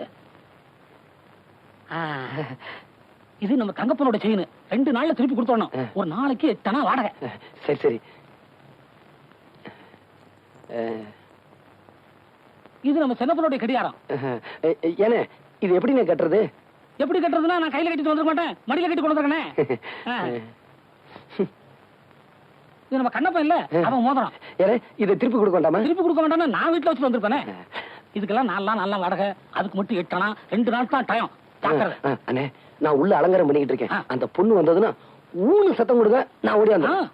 இது நம்ம தங்கப்பனோட செயின். 2 நாள்ல திருப்பி கொடுத்தோம். ஒரு நாளைக்கு 8 வாடகை. சரி சரி. இது நம்ம சின்னப்பனோட கடியாரம். ஏனே, இது எப்படி நான் கட்டுறது? எப்படி கட்டுறதுன்னா, நான் கையில கட்டிட்டு வந்துட மாட்டேன், மடியில கட்டி கொண்டு வந்துருக்கேன். இது நம்ம கண்ணப்பன் இல்ல, அவன் மோதிரம். ஏனே, இதை திருப்பி கொடுக்க வேண்டாமா? திருப்பி கொடுக்க வேண்டாம்னா நான் வீட்டுல வச்சுட்டு வந்திருப்பேனே. இதுக்கெல்லாம் 4 நாள் வாடகை, அதுக்கு மட்டும் 8 2 நாள் தான் டைம். அண்ணே, நான் உள்ள அலங்காரம் பண்ணிக்கிட்டு இருக்கேன். அந்த பொண்ணு வந்ததுன்னா ஊனு சத்தம் கொடுங்க, நான் ஓடி வந்தேன்.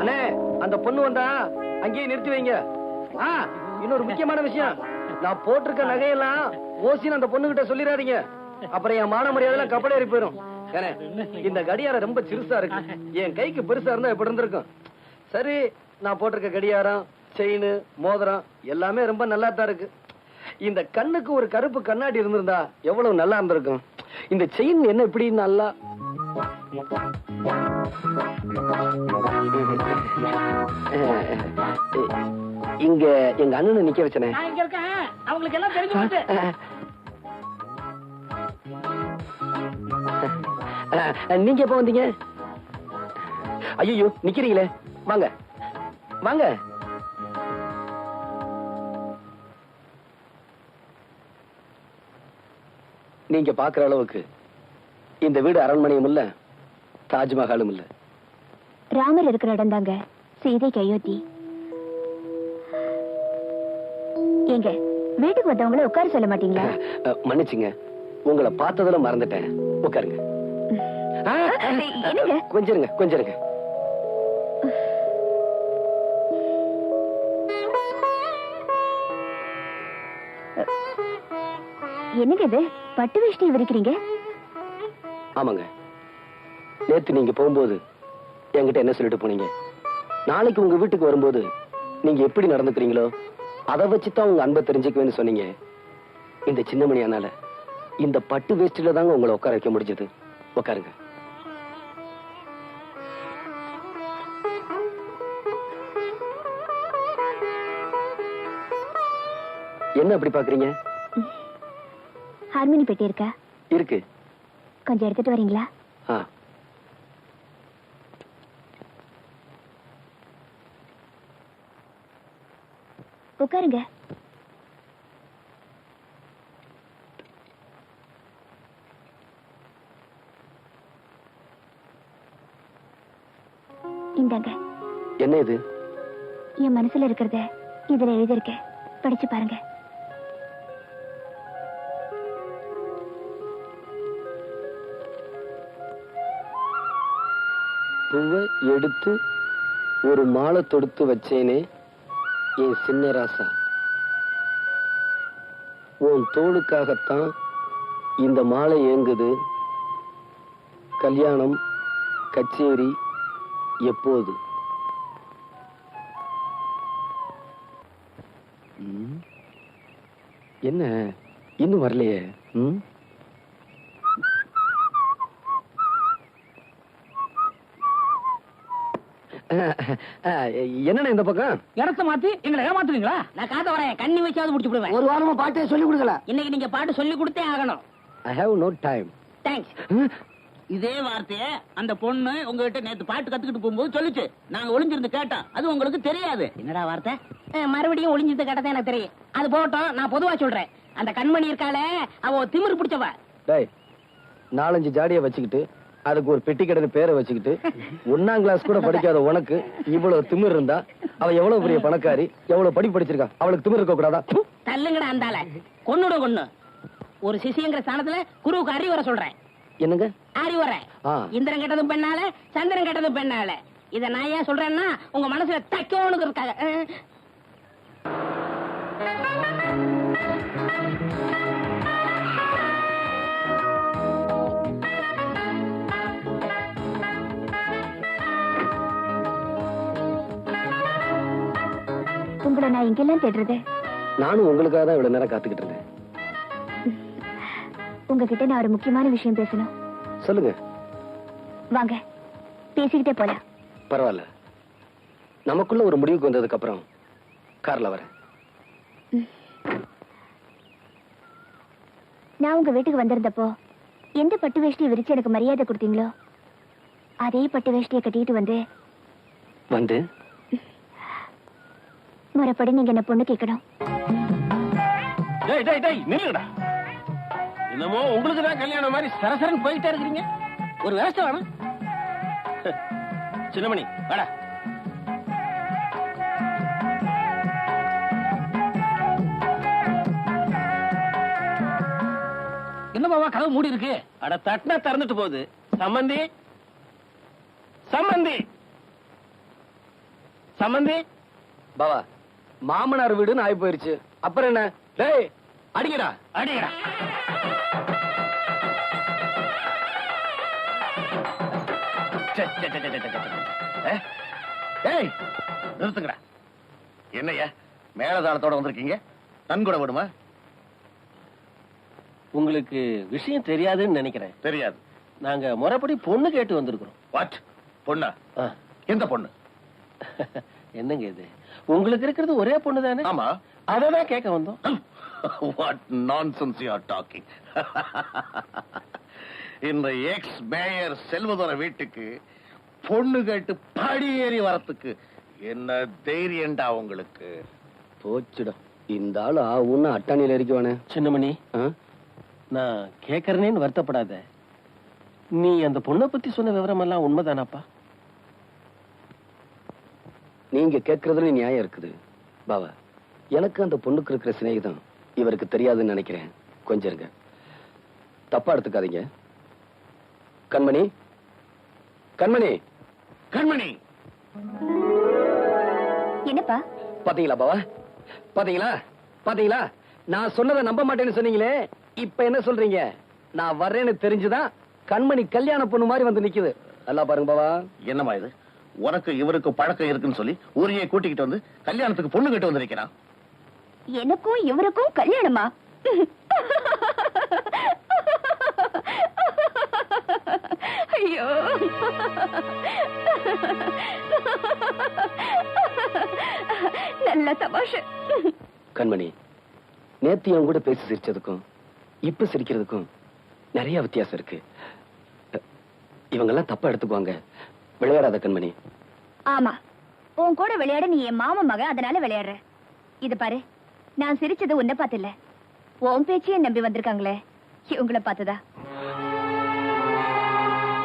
அண்ணே, அந்த பொண்ணு வந்தா அங்கேயே நிறுத்தி வைங்க. இன்னொரு முக்கியமான விஷயம், நான் போட்டிருக்க நகையெல்லாம் ஓசின்னு அந்த பொண்ணு கிட்ட சொல்லிடாதீங்க. அப்புறம் என் மான மரியாதை கப்பலேறி போயிடும். ஏனே, இந்த கடியாரம் ரொம்ப சிறுசா இருக்கு. என் கைக்கு பெருசா இருந்தா எப்படி இருந்திருக்கும். சரி, நான் போட்டிருக்க கடியாரம், செயின், மோதிரம் எல்லாமே ரொம்ப நல்லா தான் இருக்கு. இந்த கண்ணுக்கு ஒரு கருப்பு கண்ணாடி இருந்திருந்தா எவ்வளவு நல்லா இருந்திருக்கும். இந்த செயின் என்ன இப்படி நல்லா இங்க எங்க அண்ணனை நிக்க வச்சனே. நான் இங்க இருக்கேன், அவங்களுக்கு எல்லாம் தெரிஞ்சு போச்சு. நீங்க எப்ப வந்தீங்க? ஐயோ நிக்கிறீங்களே, வாங்க வாங்க. நீங்க பாக்குற அளவுக்கு இந்த வீடு அரண்மனையும் இல்ல, தாஜ்மஹாலும் இல்ல. ராமர் இருக்கிற இடம் தாங்க சீதைக்கு அயோத்தி. ஏங்க வீட்டுக்கு வந்தவங்கள உட்கார சொல்ல மாட்டீங்களா? மன்னிச்சுங்க, உங்களை பார்த்ததுல மறந்துட்டேன். உட்காருங்க. கொஞ்சம் இருங்க, கொஞ்சம் இருங்க. என்னங்க இது பட்டு வேஷ்டி விரிக்கிறீங்க? ஆமாங்க, நேத்து நீங்க போகும்போது என்கிட்ட என்ன சொல்லிட்டு போனீங்க? நாளைக்கு உங்க வீட்டுக்கு வரும்போது நீங்க எப்படி நடந்துக்கிறீங்களோ அதை வச்சுதான் உங்க அன்பை தெரிஞ்சுக்குவேன்னு சொன்னீங்க. இந்த சின்ன மணியானால இந்த பட்டு வேஷ்டில தாங்க உங்களை உட்கார வைக்க முடிஞ்சது. உட்காருங்க. என்ன அப்படி பாக்குறீங்க? ஹார்மோனி பெட்டி இருக்கா? இருக்கு. கொஞ்சம் எடுத்துட்டு வரீங்களா? உட்காருங்க. இந்தாங்க. என்ன இது? என் மனசுல இருக்கிறத இதுல எழுதிருக்கேன், படிச்சு பாருங்க. பூவை எடுத்து ஒரு மாலை தொடுத்து வச்சேனே என் சின்ன ராசா, உன் தோளுக்காகத்தான் இந்த மாலை ஏங்குது. கல்யாணம் கச்சேரி எப்போது? என்ன இன்னும் வரலையே? என்னண்ணா இந்த பக்கம் இடத்த மாத்தி எங்களை ஏமாத்துவீங்களா? நான் காத்த வரேன், கண்ணி வச்சாவது முடிச்சு விடுவேன். ஒரு வாரமா பாட்டே சொல்லி கொடுக்கல. இன்னைக்கு நீங்க பாட்டு சொல்லி கொடுத்தே ஆகணும். I have no time. Thanks. இதே வார்த்தைய அந்த பொண்ணு உங்ககிட்ட நேத்து பாட்டு கத்துக்கிட்டு போகும்போது சொல்லிச்சு. நாங்க ஒளிஞ்சிருந்து கேட்டோம், அது உங்களுக்கு தெரியாது. என்னடா வார்த்தை? மறுபடியும் ஒளிஞ்சிருந்து கேட்டதே எனக்கு தெரியும். அது போட்டோம், நான் பொதுவா சொல்றேன். அந்த கண்மணி இருக்காளே, அவ திமிரு பிடிச்சவ. டேய், 4-5 ஜாடியை வச்சுக்கிட்டு அதுக்கு ஒரு பெட்டி கடைன்னு பேரை வச்சுக்கிட்டு 1ஆம் கிளாஸ் கூட படிக்காத உனக்கு இவ்வளவு திமிர் இருந்தா அவ எவ்வளவு பெரிய பணக்காரி, எவ்வளவு படி படிச்சிருக்கா, அவளுக்கு திமிர் இருக்க கூடாதா? தள்ளுங்கடா அந்தால. கொன்னு ஒரு சிசிங்கிற ஸ்தானத்துல குருவுக்கு அறிவுரை சொல்றேன். என்னங்க அறிவுரை? இந்திரன் கெட்டதும் பெண்ணால, சந்திரன் கெட்டதும் பெண்ணால. இத நான் ஏன் சொல்றேன்னா உங்க மனசுல தைக்கோனுக்கு இருக்காங்க. உங்களை நான் எங்கெல்லாம் தேடுறது? நானும் உங்களுக்காக தான் இவ்வளவு நேரம் காத்துக்கிட்டு இருந்தேன். உங்ககிட்ட நான் ஒரு முக்கியமான விஷயம் பேசணும். சொல்லுங்க. வாங்க பேசிக்கிட்டே போலாம். பரவாயில்ல, நமக்குள்ள ஒரு முடிவுக்கு வந்ததுக்கு அப்புறம் கார்ல வரேன். நான் உங்க வீட்டுக்கு வந்திருந்தப்போ எந்த பட்டு வேஷ்டியை விரிச்சு எனக்கு மரியாதை கொடுத்தீங்களோ அதே பட்டு வேஷ்டியை கட்டிட்டு வந்து முறைப்படி நீங்க என்ன பொண்ணு கேட்கணும். நில்லுடா. என்னமோ உங்களுக்கு தான் கல்யாணம் மாதிரி சரசரன் போயிட்டே இருக்கிறீங்க. ஒரு வேஸ்ட் வேணும். சின்னமணி வாடா. என்ன பாவா கதவு மூடி இருக்கு? அட தட்டினா திறந்துட்டு போகுது. சம்பந்தி சம்பந்தி சம்பந்தி. பாவா, மாமனார் வீடுன்னு ஆகி போயிருச்சு. அப்புறம் என்ன? டேய் அடிங்கடா அடிங்கடா. நிறுத்துங்கடா. என்னையா மேலதாளத்தோட வந்திருக்கீங்க? நன்கொடை விடுமா? உங்களுக்கு விஷயம் தெரியாதுன்னு நினைக்கிறேன். தெரியாது. நாங்க முறைப்படி பொண்ணு கேட்டு வந்திருக்கிறோம். வாட்? பொண்ணா? எந்த பொண்ணு? என்னங்க இது, உங்களுக்கு இருக்கிறது ஒரே பொண்ணு தானே? ஆமா. அததான் கேட்க வந்தோம். What nonsense you are talking. இந்த எக்ஸ் மேயர் செல்வதோர வீட்டுக்கு பொண்ணு கேட்டு படியேறி வரத்துக்கு என்ன தைரியண்டா உங்களுக்கு? போச்சுடா, இந்த ஆளு ஆவுன்னு அட்டாணியில இருக்குவானே. சின்னமணி, நான் கேட்கறேன்னு வருத்தப்படாத. நீ அந்த பொண்ணை பத்தி சொன்ன விவரம் எல்லாம் உண்மைதானாப்பா? நீங்க கேட்கறதுல நியாயம் இருக்குது பாவா. எனக்கு அந்த பொண்ணுக்கு இருக்கிற சிநேகிதம் இவருக்கு தெரியாதுன்னு நினைக்கிறேன். கொஞ்சம் இருங்க, தப்பா எடுத்துக்காதீங்க. கண்மணி, கண்மணி, கண்மணி, என்னப்பா? பாத்தீங்களா பாவா, பாத்தீங்களா பாத்தீங்களா? நான் சொன்னதை நம்ப மாட்டேன்னு சொன்னீங்களே, இப்ப என்ன சொல்றீங்க? நான் வர்றேன்னு தெரிஞ்சுதான் கண்மணி கல்யாண பொண்ணு மாதிரி வந்து நிக்குது. நல்லா பாருங்க பாவா. என்னமா இது? உனக்கு இவருக்கு பழக்கம் இருக்குன்னு சொல்லி ஊரையே கூட்டிக்கிட்டு வந்து கல்யாணத்துக்கு பொண்ணு கேட்டு வந்து நிக்கிறான். எனக்கும் இவருக்கும் கல்யாணமா? ஐயோ, நல்ல தமாஷை. கண்மணி, நேத்து என் கூட பேசி சிரிச்சதுக்கும் இப்ப சிரிக்கிறதுக்கும் நிறைய வித்தியாசம் இருக்கு. இவங்கெல்லாம் தப்பா எடுத்துக்குவாங்க. விளையாடாத கண்மணி. ஆமா, உன் கூட விளையாட நீ என் மாமா மக, அதனால விளையாடுற. இது பாரு, நான் சிரிச்சது உன்னை பார்த்து இல்ல, உன் பேச்சையே நம்பி வந்திருக்காங்களே இவங்களை பார்த்துதா.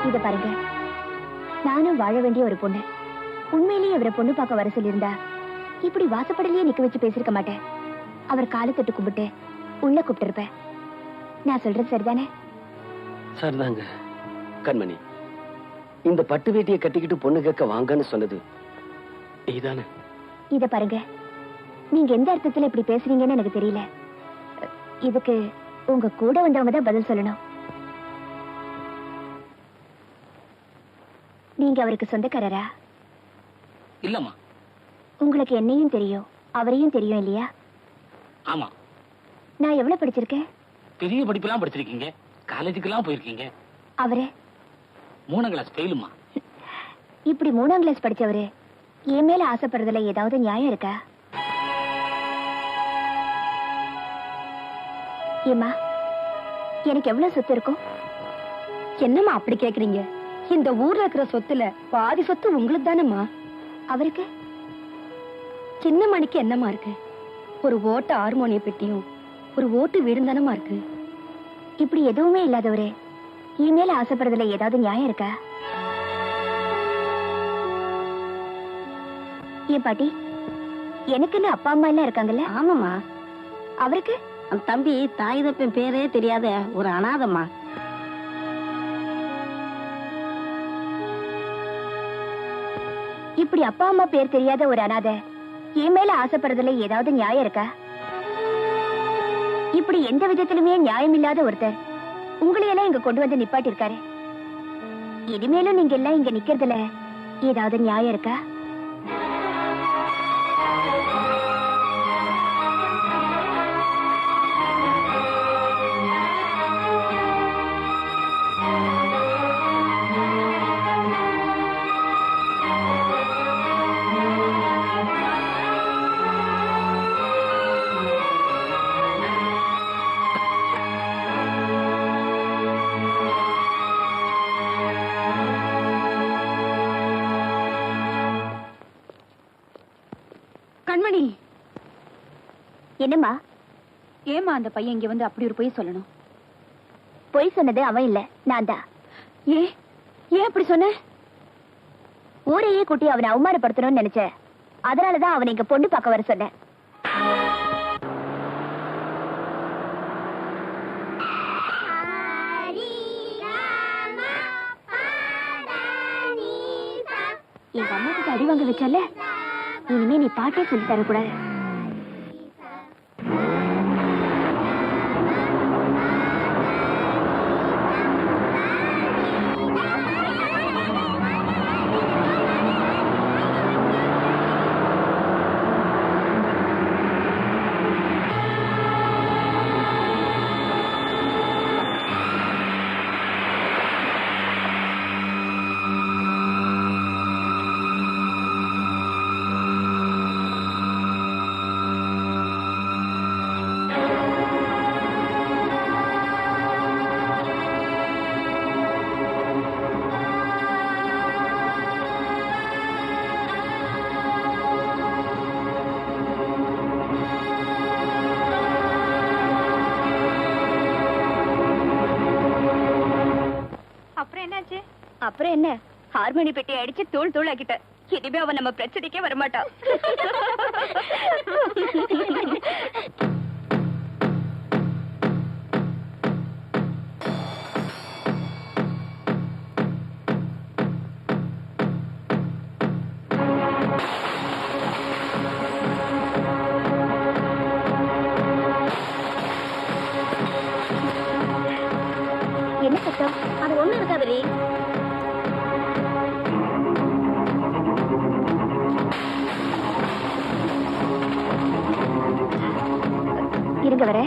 இத பாருங்க, நானும் வாழ வேண்டிய ஒரு பொண்ணு. உண்மையிலேயே அவரை பொண்ணு பார்க்க வர சொல்லியிருந்தா இப்படி வாசப்படலையே நிக்க வச்சு பேசிருக்க மாட்டேன். அவர் காலை தொட்டு கும்பிட்டு உள்ள கூப்பிட்டு இருப்பேன். நான் சொல்றது சரிதானே? சரிதாங்க. கண்மணி, இந்த பட்டு வேட்டியை கட்டிக்கிட்டு பொண்ணு கேட்க வாங்கன்னு சொன்னது நீதானே? இத பாருங்க, நீங்க எந்த அர்த்தத்துல இப்படி பேசுறீங்கன்னு எனக்கு தெரியல. இதுக்கு உங்க கூட வந்தவங்க தான் பதில் சொல்லணும். நீங்க அவருக்கு சொந்தக்காரரா? இல்லம்மா. உங்களுக்கு என்னையும் தெரியும், அவரையும் தெரியும் இல்லையா? ஆமா. நான் எவ்வளவு படிச்சிருக்கேன்? பெரிய படிப்பெல்லாம் படிச்சிருக்கீங்க, காலேஜுக்கெல்லாம் போயிருக்கீங்க. அவரே 3ஆம் கிளாஸ் ஃபெயிலுமா. இப்படி 3ஆம் கிளாஸ் படிச்சவரு என் மேல ஆசைப்படுறதுல ஏதாவது நியாயம் இருக்கா? ஏமா, எனக்கு எவ்வளவு சொத்து இருக்கும்? என்னம்மா அப்படி கேக்குறீங்க? இந்த ஊர்ல இருக்கிற சொத்துல பாதி சொத்து உங்களுக்கு தானேம்மா. அவருக்கு? சின்ன மணிக்கு என்னமா இருக்கு? ஒரு ஓட்ட ஹார்மோனிய பெட்டியும் ஒரு ஓட்டு வீடும் தானமா இருக்கு. இப்படி எதுவுமே இல்லாதவரே என் மேல ஆசைப்படுறதுல ஏதாவது நியாயம் இருக்கா? ஏன் பாட்டி, எனக்குன்னு அப்பா அம்மா எல்லாம் இருக்காங்கல்ல? ஆமாமா. அவருக்கு? அந்த தம்பி தாய் தப்பன் பேரே தெரியாத ஒரு அனாதம்மா. இப்படி அப்பா அம்மா பேர் தெரியாத ஒரு அனாதை என் மேல ஆசைப்படுறதுல ஏதாவது நியாயம் இருக்கா? இப்படி எந்த விதத்திலுமே நியாயம் இல்லாத ஒருத்தர் உங்களையெல்லாம் இங்க கொண்டு வந்து நிப்பாட்டி இருக்காரு. இனிமேலும் நீங்க எல்லாம் இங்க நிக்கிறதுல ஏதாவது நியாயம் இருக்கா? கண்மணி, என்னம்மா? ஏமா அந்த பையன் இங்க வந்து அப்படி ஒரு பொய் சொல்லணும்? பொய் சொன்னது அவன் இல்ல, நான் தான். ஏன் அப்படி சொன்ன? ஊரையே கூட்டி அவனை அவமானப்படுத்தணும்னு நினைச்சேன். அதனாலதான் அவனை இங்க பொண்ணு பார்க்க வர சொன்னேன். எங்க அம்மா கிட்ட அடி வாங்க வச்சல, இனிமே நீ பாட்டே சொல்லி தரக்கூடாது. அப்புறம் என்னாச்சு? அப்புறம் என்ன, ஹார்மோனி பெட்டி அடிச்சு தூள் தூள் ஆக்கிட்ட. இனிமே அவன் நம்ம பிரச்சனைக்கே வரமாட்டான். என்ன சத்தம்? அது ஒண்ணு இருக்காதுரி. இருங்க வர.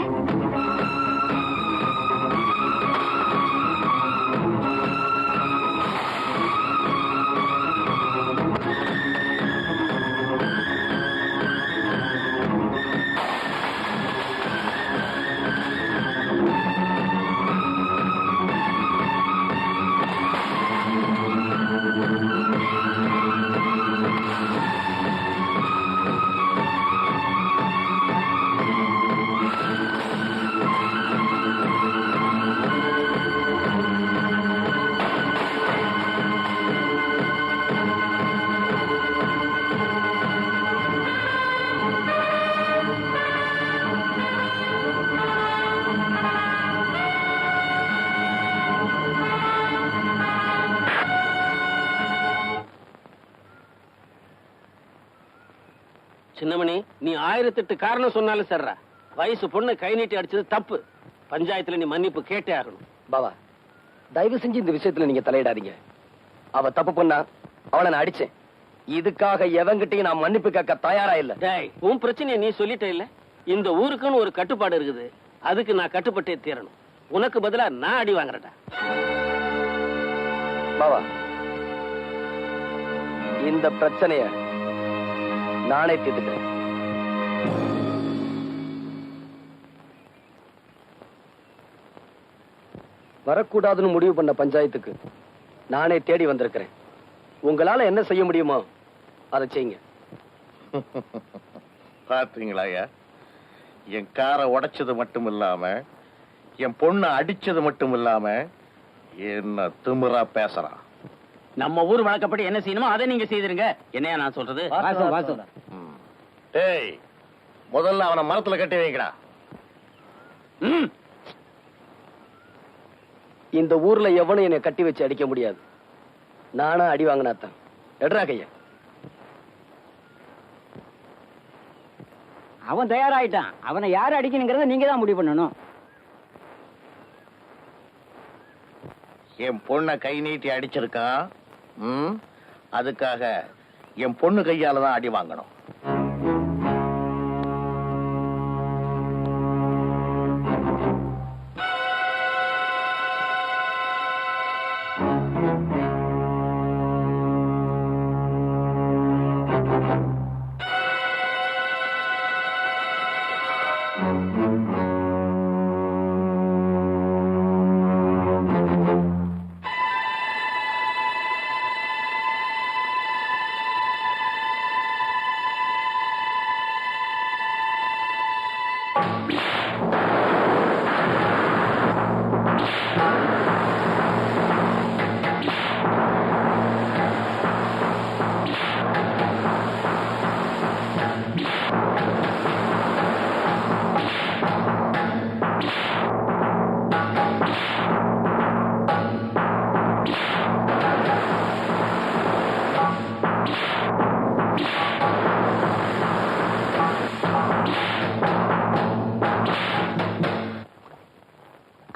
சின்னமணி, நீ 1008 காரணம் சொன்னாலும் சரிடா. வயசு பொண்ணு கை நீட்டி அடிச்சது தப்பு. பஞ்சாயத்துல நீ மன்னிப்பு கேட்டே ஆகணும். பாவா, தயவு செஞ்சு இந்த விஷயத்துல நீங்க தலையிடாதீங்க. அவ தப்பு பண்ணா, அவளை நான் அடிச்சேன். இதுக்காக எவங்கிட்டையும் நான் மன்னிப்பு கேட்க தயாரா இல்ல. டேய், உன் பிரச்சனையை நீ சொல்லிட்டே இல்ல. இந்த ஊருக்குன்னு ஒரு கட்டுப்பாடு இருக்குது. அதுக்கு நான் கட்டுப்பட்டே தீரணும். உனக்கு பதிலா நான் அடி வாங்குறேன்டா. பாவா, இந்த பிரச்சனைய நானே தீர்த்துக்கிறேன். வரக்கூடாதுன்னு முடிவு பண்ண பஞ்சாயத்துக்கு நானே தேடி வந்திருக்கிறேன். உங்களால என்ன செய்ய முடியுமோ அதை செய்யுங்க. பாத்தீங்களா ஐயா, என் காரை உடைச்சது மட்டும் இல்லாம என் பொண்ணை அடிச்சது மட்டும் இல்லாம என்ன திமிரா பேசுறான். நம்ம ஊர் வழக்கப்படி என்ன செய்யணுமோ அதை நீங்க செய்திருங்க. என்னையா நான் சொல்றது? டேய், முதல்ல அவனை மரத்துல கட்டி வைக்கடா. இந்த ஊர்ல எவனும் என்னை கட்டி வச்சு அடிக்க முடியாது. நானா அடி வாங்கினாத்தான். எடுறா கைய. அவன் தயாராயிட்டான். அவனை யாரு அடிக்கணுங்கிறத நீங்க தான் முடிவு பண்ணணும். என் பொண்ணை கை நீட்டி அடிச்சிருக்கான். அதுக்காக என் பொண்ணு கையால தான் அடி வாங்கணும்.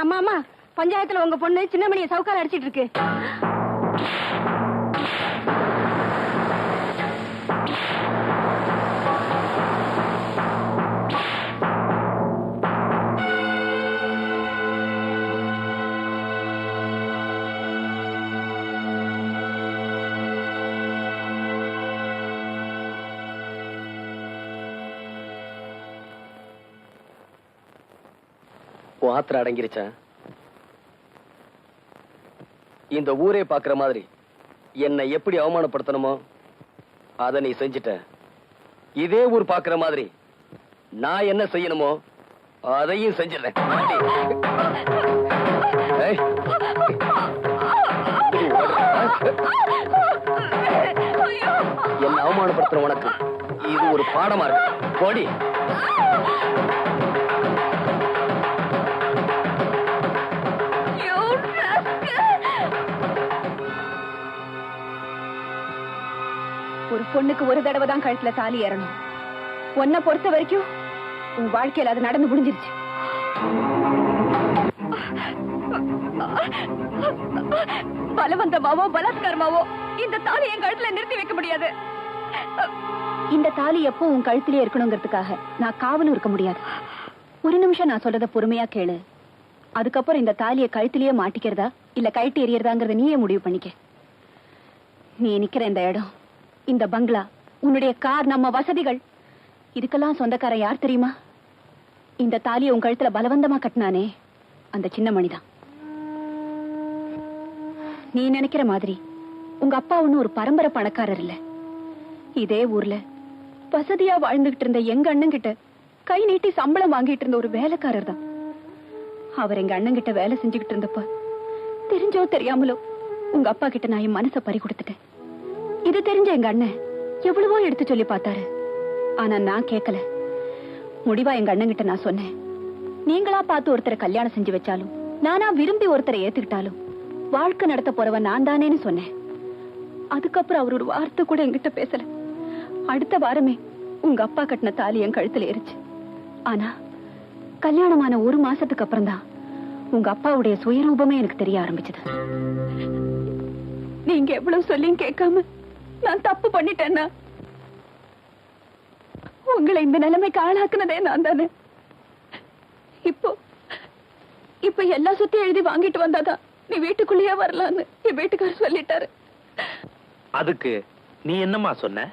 அம்மா அம்மா, பஞ்சாயத்துல உங்க பொண்ணு சின்னமணியை சவுக்கால அடிச்சிட்டு இருக்கு. ஆத்திர அடங்கிருச்சா? இந்த ஊரே பாக்குற மாதிரி என்னை எப்படி அவமானப்படுத்தணுமோ அதை நீ செஞ்சிட்ட. இதே ஊர் பாக்குற மாதிரி நான் என்ன செய்யணுமோ அதையும் செஞ்சிடறேன். என்ன அவமானப்படுத்துற உனக்கு இது ஒரு பாடமா இருக்கு. போடி. ஒரு பொண்ணுக்கு ஒரு தடவை தான் கழுத்துல தாலி ஏறணும். உன்னை பொறுத்த வரைக்கும் உன் வாழ்க்கையில அது நடந்து முடிஞ்சிருச்சு. பலவந்தமாவோ பலாத்காரமாவோ இந்த தாலி என் கழுத்துல நிறுத்தி வைக்க முடியாது. இந்த தாலி எப்போ உன் கழுத்திலே இருக்கணுங்கிறதுக்காக நான் காவலும் இருக்க முடியாது. ஒரு நிமிஷம் நான் சொல்றத பொறுமையா கேளு. அதுக்கப்புறம் இந்த தாலியை கழுத்திலேயே மாட்டிக்கிறதா இல்ல கழட்டி எறியறதாங்கிறத நீயே முடிவு பண்ணிக்க. நீ நிக்கிற இந்த இடம், இந்த பங்களா, உன்னுடைய கார், நம்ம வசதிகள், இதுக்கெல்லாம் சொந்தக்காரன் யார் தெரியுமா? இந்த தாலியை உன் கழுத்துல பலவந்தமா கட்டினானே அந்த சின்ன மணிதான். நீ நினைக்கிற மாதிரி உங்க அப்பா ஒன்னும் ஒரு பரம்பரை பணக்காரர் இல்ல. இதே ஊர்ல வசதியா வாழ்ந்துகிட்டு இருந்த எங்க அண்ணன் கிட்ட கை நீட்டி சம்பளம் வாங்கிட்டு இருந்த ஒரு வேலைக்காரர் தான். அவர் எங்க அண்ணன் கிட்ட வேலை செஞ்சுக்கிட்டு இருந்தப்ப தெரிஞ்சோ தெரியாமலோ உங்க அப்பா கிட்ட நான் என் மனசை பறி கொடுத்துட்டேன். இது தெரிஞ்ச எங்க அண்ணன் எவ்வளவோ எடுத்து சொல்லி பார்த்தாரு. ஆனா நான் கேட்கல. முடிவா எங்க அண்ணன் கிட்ட நான் சொன்னேன், நீங்களா பார்த்து ஒருத்தரை கல்யாணம் செஞ்சு வச்சாலும், நானா விரும்பி ஒருத்தரை ஏத்துக்கிட்டாலும் வாழ்க்கை நடத்த போறவன் நான் தானேன்னு சொன்னேன். அதுக்கப்புறம் அவர் ஒரு வார்த்தை கூட என்கிட்ட பேசல. அடுத்த வாரமே உங்க அப்பா கட்டின தாலி என் கழுத்துல ஏறிச்சு. ஆனா கல்யாணமான ஒரு மாசத்துக்கு அப்புறம் தான் உங்க அப்பாவுடைய சுயரூபமே எனக்கு தெரிய ஆரம்பிச்சது. நீங்க எவ்வளவு சொல்லியும் கேட்காம நான் தப்பு பண்ணிட்டேன்னா உங்களை இந்த நிலைமைக்கு ஆளாக்குனதே நான் தானே. இப்போ எல்லா சொத்தையும் எழுதி வாங்கிட்டு வந்தாதான் நீ வீட்டுக்குள்ளேயே வரலான்னு என் வீட்டுக்காரர் சொல்லிட்டாரு. அதுக்கு நீ என்னம்மா சொன்ன?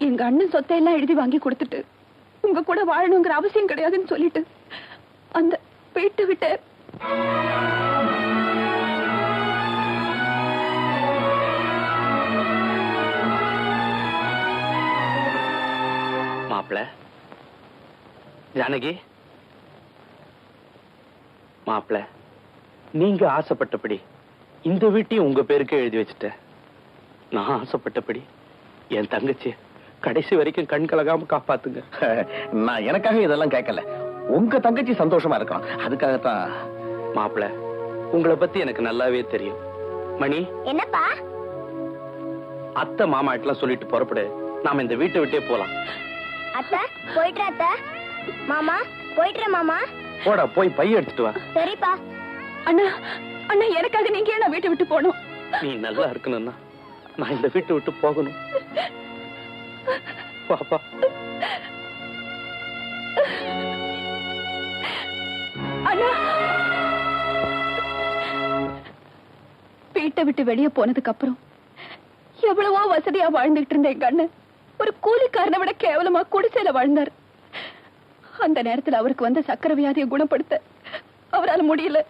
எங்க அண்ணன் சொத்தை எல்லாம் எழுதி வாங்கி கொடுத்துட்டு உங்க கூட வாழணுங்கிற அவசியம் கிடையாதுன்னு சொல்லிட்டு அந்த வீட்டை விட்டு மாப்பிள ஜானகி, மாப்பிள நீங்க ஆசைப்பட்டபடி இந்த வீட்டையும் உங்க பேருக்கு எழுதி வச்சுட்ட. நான் ஆசைப்பட்டபடி என் தங்கச்சி கடைசி வரைக்கும் கண் கலகாம காப்பாத்துங்க. நான் எனக்காக இதெல்லாம் கேட்கல, உங்க தங்கச்சி சந்தோஷமா இருக்கான் அதுக்காகத்தான். மாப்பிள உங்களை பத்தி எனக்கு நல்லாவே தெரியும். மணி, என்னப்பா? அத்தை மாமாட்டெல்லாம் சொல்லிட்டு புறப்படு, நாம இந்த வீட்டை விட்டே போலாம். அத்தை போயிட்டு அத்தை. மாமா போயிட்டு மாமா. போடா, போய் பைய எடுத்துட்டு வா. சரிப்பா. அண்ணா அண்ணா, எனக்காக நீங்க ஏன் வீட்டை விட்டு போகணும்? நீ நல்லா இருக்கணும்னா நான் இந்த வீட்டை விட்டு போகணும். பாப்பா அண்ணா, வீட்டை விட்டு வெளியே போனதுக்கு அப்புறம் எவ்வளவோ வசதியா வாழ்ந்துகிட்டு இருந்த எங்க அண்ணன் ஒரு கூலிக்காரனை விட கேவலமா குடிசையில வாழ்ந்தார். அந்த நேரத்தில் அவருக்கு வந்த சக்கரை வியாதியை குணப்படுத்த அவரால் முடியல.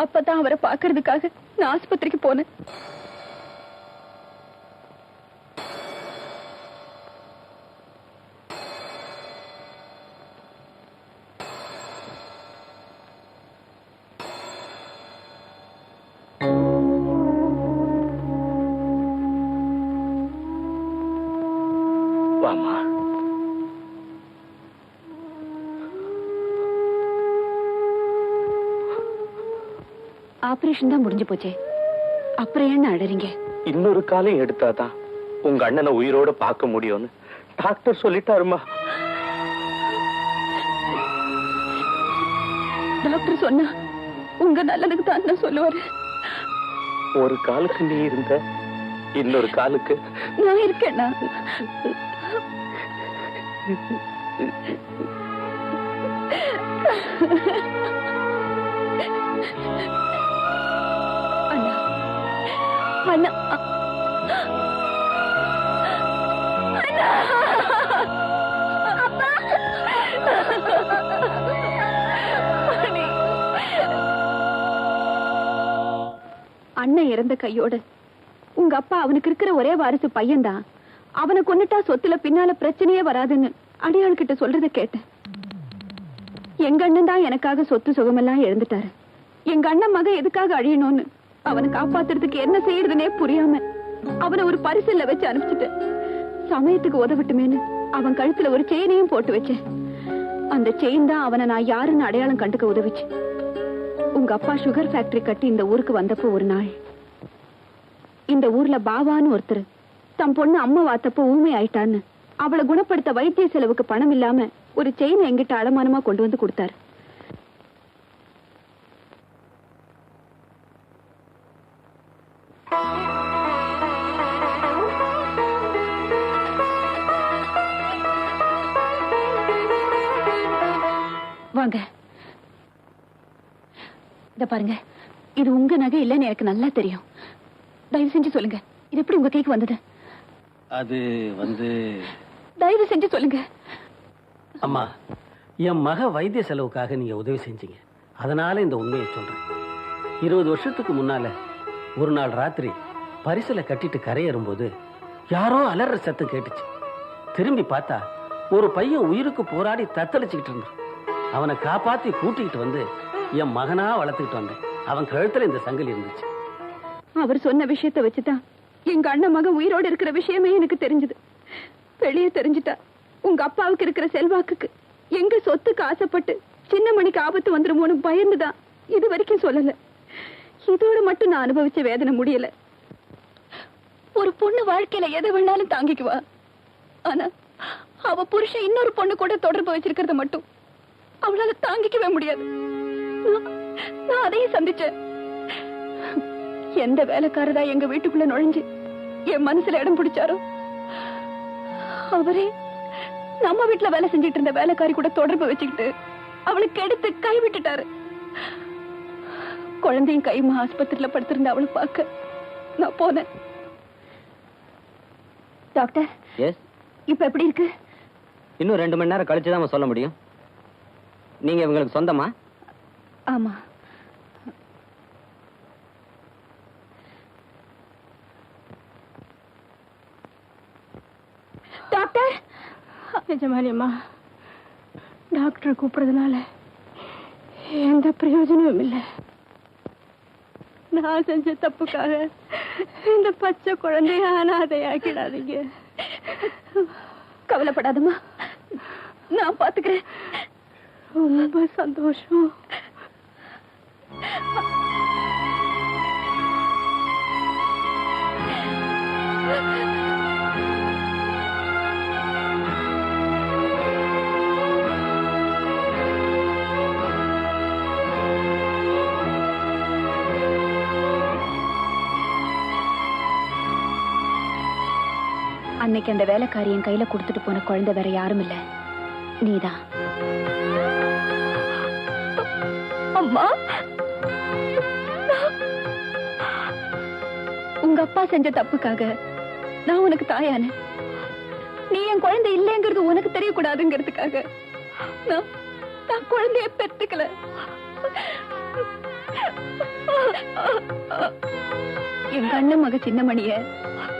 அப்பதான் அவரை பாக்குறதுக்காக நான் ஆஸ்பத்திரிக்கு போனேன். வாமா. ஆபரேஷன் தான் முடிஞ்சு போச்சே, அப்புறம் என்ன அழறீங்க? இன்னொரு காலம் எடுத்தாதான் உங்க அண்ணனை உயிரோட பார்க்க முடியும்னு டாக்டர் சொல்லிட்டாருமா. டாக்டர் சொன்னா உங்க நல்லதுக்கு தான் அண்ணன் சொல்லுவாரு. ஒரு காலுக்கு நீ இருந்த, இன்னொரு காலுக்கு நான் இருக்கேன்னா. அண்ணா அண்ணா அண்ணா, அப்பா. அண்ணன் இறந்த கையோட உங்க அப்பா அவனுக்கு இருக்கிற ஒரே வாரிசு பையன்தான், அவனை கொன்னுட்டா சொத்துல பின்னால பிரச்சனையே வராதுன்னு அடியாள் கிட்ட சொல்றத கேட்டேன். எங்க அண்ணன் தான் எனக்காக சொத்து சுகமெல்லாம் இழந்துட்டாரு. எங்க அண்ணன் மகன் எதுக்காக அழியணும்னு அவனை காப்பாத்துறதுக்கு என்ன செய்யறதுனே புரியாம அவனை ஒரு பரிசல்ல வச்சு அனுப்பிச்சிட்டேன். சமயத்துக்கு உதவட்டுமேன்னு அவன் கழுத்துல ஒரு செயினையும் போட்டு வச்சேன். அந்த செயின் தான் அவனை நான் யாருன்னு அடையாளம் கண்டுக்க உதவிச்சு. உங்க அப்பா சுகர் ஃபேக்டரி கட்டி இந்த ஊருக்கு வந்தப்போ ஒரு நாள் இந்த ஊர்ல பாவான்னு ஒருத்தர் தம் பொண்ணு அம்மா வாத்தப்போ ஊமை ஆயிட்டான்னு அவளை குணப்படுத்த வைத்திய செலவுக்கு பணம் இல்லாம ஒரு செயின் எங்கிட்ட அடமானமா கொண்டு வந்து கொடுத்தாரு. வாங்க, இத பாருங்க. இது உங்க நகை இல்லைன்னு எனக்கு நல்லா தெரியும். தயவு செஞ்சு சொல்லுங்க, இது எப்படி உங்க கைக்கு வந்தது? அது தயவு செஞ்சு சொல்லுங்க. அம்மா, என் மக வைத்திய செலவுக்காக நீங்க உதவி செஞ்சீங்க. அதனால இந்த உண்மையை சொல்றேன். 20 வருஷத்துக்கு முன்னால ஒரு நாள் ராத்திரி பரிசலை கட்டிட்டு கரையேறும்போது யாரோ அலற சத்தம் கேட்டுச்சு. திரும்பி பார்த்தா ஒரு பையன் உயிருக்கு போராடி தத்தளிச்சுக்கிட்டு இருந்தான். அவனை காப்பாத்தி கூட்டிகிட்டு வந்து என் மகனா வளர்த்துக்கிட்டு வந்தேன். அவன் கழுத்துல இந்த சங்கிலி இருந்துச்சு. அவர் சொன்ன விஷயத்தை வச்சுதான் எங்க அண்ணன் மகன் உயிரோடு இருக்கிற விஷயமே எனக்கு தெரிஞ்சது. வெளியே தெரிஞ்சுட்டா உங்க அப்பாவுக்கு இருக்கிற செல்வாக்குக்கு எங்க சொத்துக்கு ஆசைப்பட்டு சின்ன மணிக்கு ஆபத்து வந்துருமோன்னு பயந்துதான் இது வரைக்கும் சொல்லல. இதோட மட்டும் நான் அனுபவிச்ச வேதனை முடியல. ஒரு பொண்ணு வாழ்க்கையில எதை வேணாலும் தாங்கிக்குவா. ஆனா அவ புருஷன் இன்னொரு பொண்ணு கூட தொடர்பு வச்சிருக்கிறத மட்டும் அவளால தாங்கிக்கவே முடியாது. நான் அதையும் சந்திச்சேன். எந்த வேலைக்காரதா எங்க வீட்டுக்குள்ள நுழைஞ்சு என் மனசுல இடம் பிடிச்சாரோ அவரே நம்ம வீட்டுல வேலை செஞ்சிட்டு இருந்த வேலைக்காரி கூட தொடர்பு வச்சுக்கிட்டு அவளுக்கு எடுத்து கை விட்டுட்டாரு. குழந்தையும் கைமா ஆஸ்பத்திரியில படுத்திருந்த அவளை பார்க்க நான் போனேன். டாக்டர், இப்ப எப்படி இருக்கு? இன்னும் 2 மணி நேரம் கழிச்சுதான் சொல்ல முடியும். நீங்க இவங்களுக்கு சொந்தமா? ஆமா. டாக்டர், நிஜமானி அம்மா, டாக்டர் கூப்பிடுறதுனால எந்த பிரயோஜனமும் இல்லை. நான் செஞ்ச தப்புக்காக இந்த பச்சை குழந்தைய அனாதையாக்கிடாதீங்க. கவலைப்படாதம்மா, நான் பாத்துக்கிறேன். ரொம்ப சந்தோஷம். அன்னைக்கு அந்த வேலைக்காரி என் கையில கொடுத்துட்டு போன குழந்தை வேற யாரும் இல்ல, நீதான். அம்மா, உங்க அப்பா செஞ்ச தப்புக்காக நான் உனக்கு தாயான, நீ என் குழந்தை இல்லைங்கிறது உனக்கு தெரியக்கூடாதுங்கிறதுக்காக நான் குழந்தைய பெத்துக்கல. எங்க அண்ணன் மக சின்னமணிய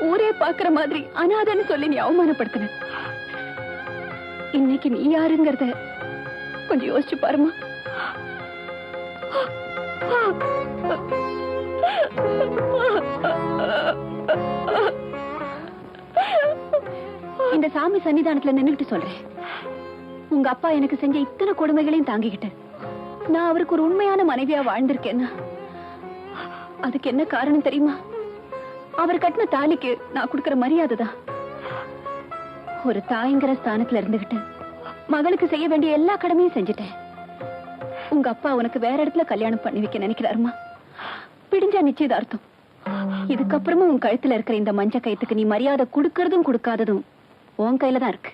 ஊரே பாக்குற மாதிரி அனாதைன்னு சொல்லி நீ அவமானப்படுத்தின. இன்னைக்கு நீ யாருங்கிறத கொஞ்சம் யோசிச்சு பாருமா. இந்த சாமி சன்னிதானத்துல நின்னுட்டு சொல்றேன், உங்க அப்பா எனக்கு செஞ்ச இத்தனை கொடுமைகளையும் தாங்கிக்கிட்டு நான் அவருக்கு ஒரு உண்மையான மனைவியா வாழ்ந்திருக்கேன்னா அதுக்கு என்ன காரணம் தெரியுமா? அவர் கட்டின தாலிக்கு நான் கொடுக்கிற மரியாதை தான். ஒரு தாய்ங்கிற ஸ்தானத்துல இருந்துகிட்டு மகளுக்கு செய்ய வேண்டிய எல்லா கடமையும் செஞ்சுட்டேன். உங்க அப்பா உனக்கு வேற இடத்துல கல்யாணம் பண்ணி வைக்க நினைக்கிறாருமா? பிடிஞ்சா நிச்சயதார்த்தம். இதுக்கப்புறமும் உன் கழுத்துல இருக்கிற இந்த மஞ்ச கயித்துக்கு நீ மரியாதை கொடுக்கறதும் கொடுக்காததும் உன் கையில தான் இருக்கு.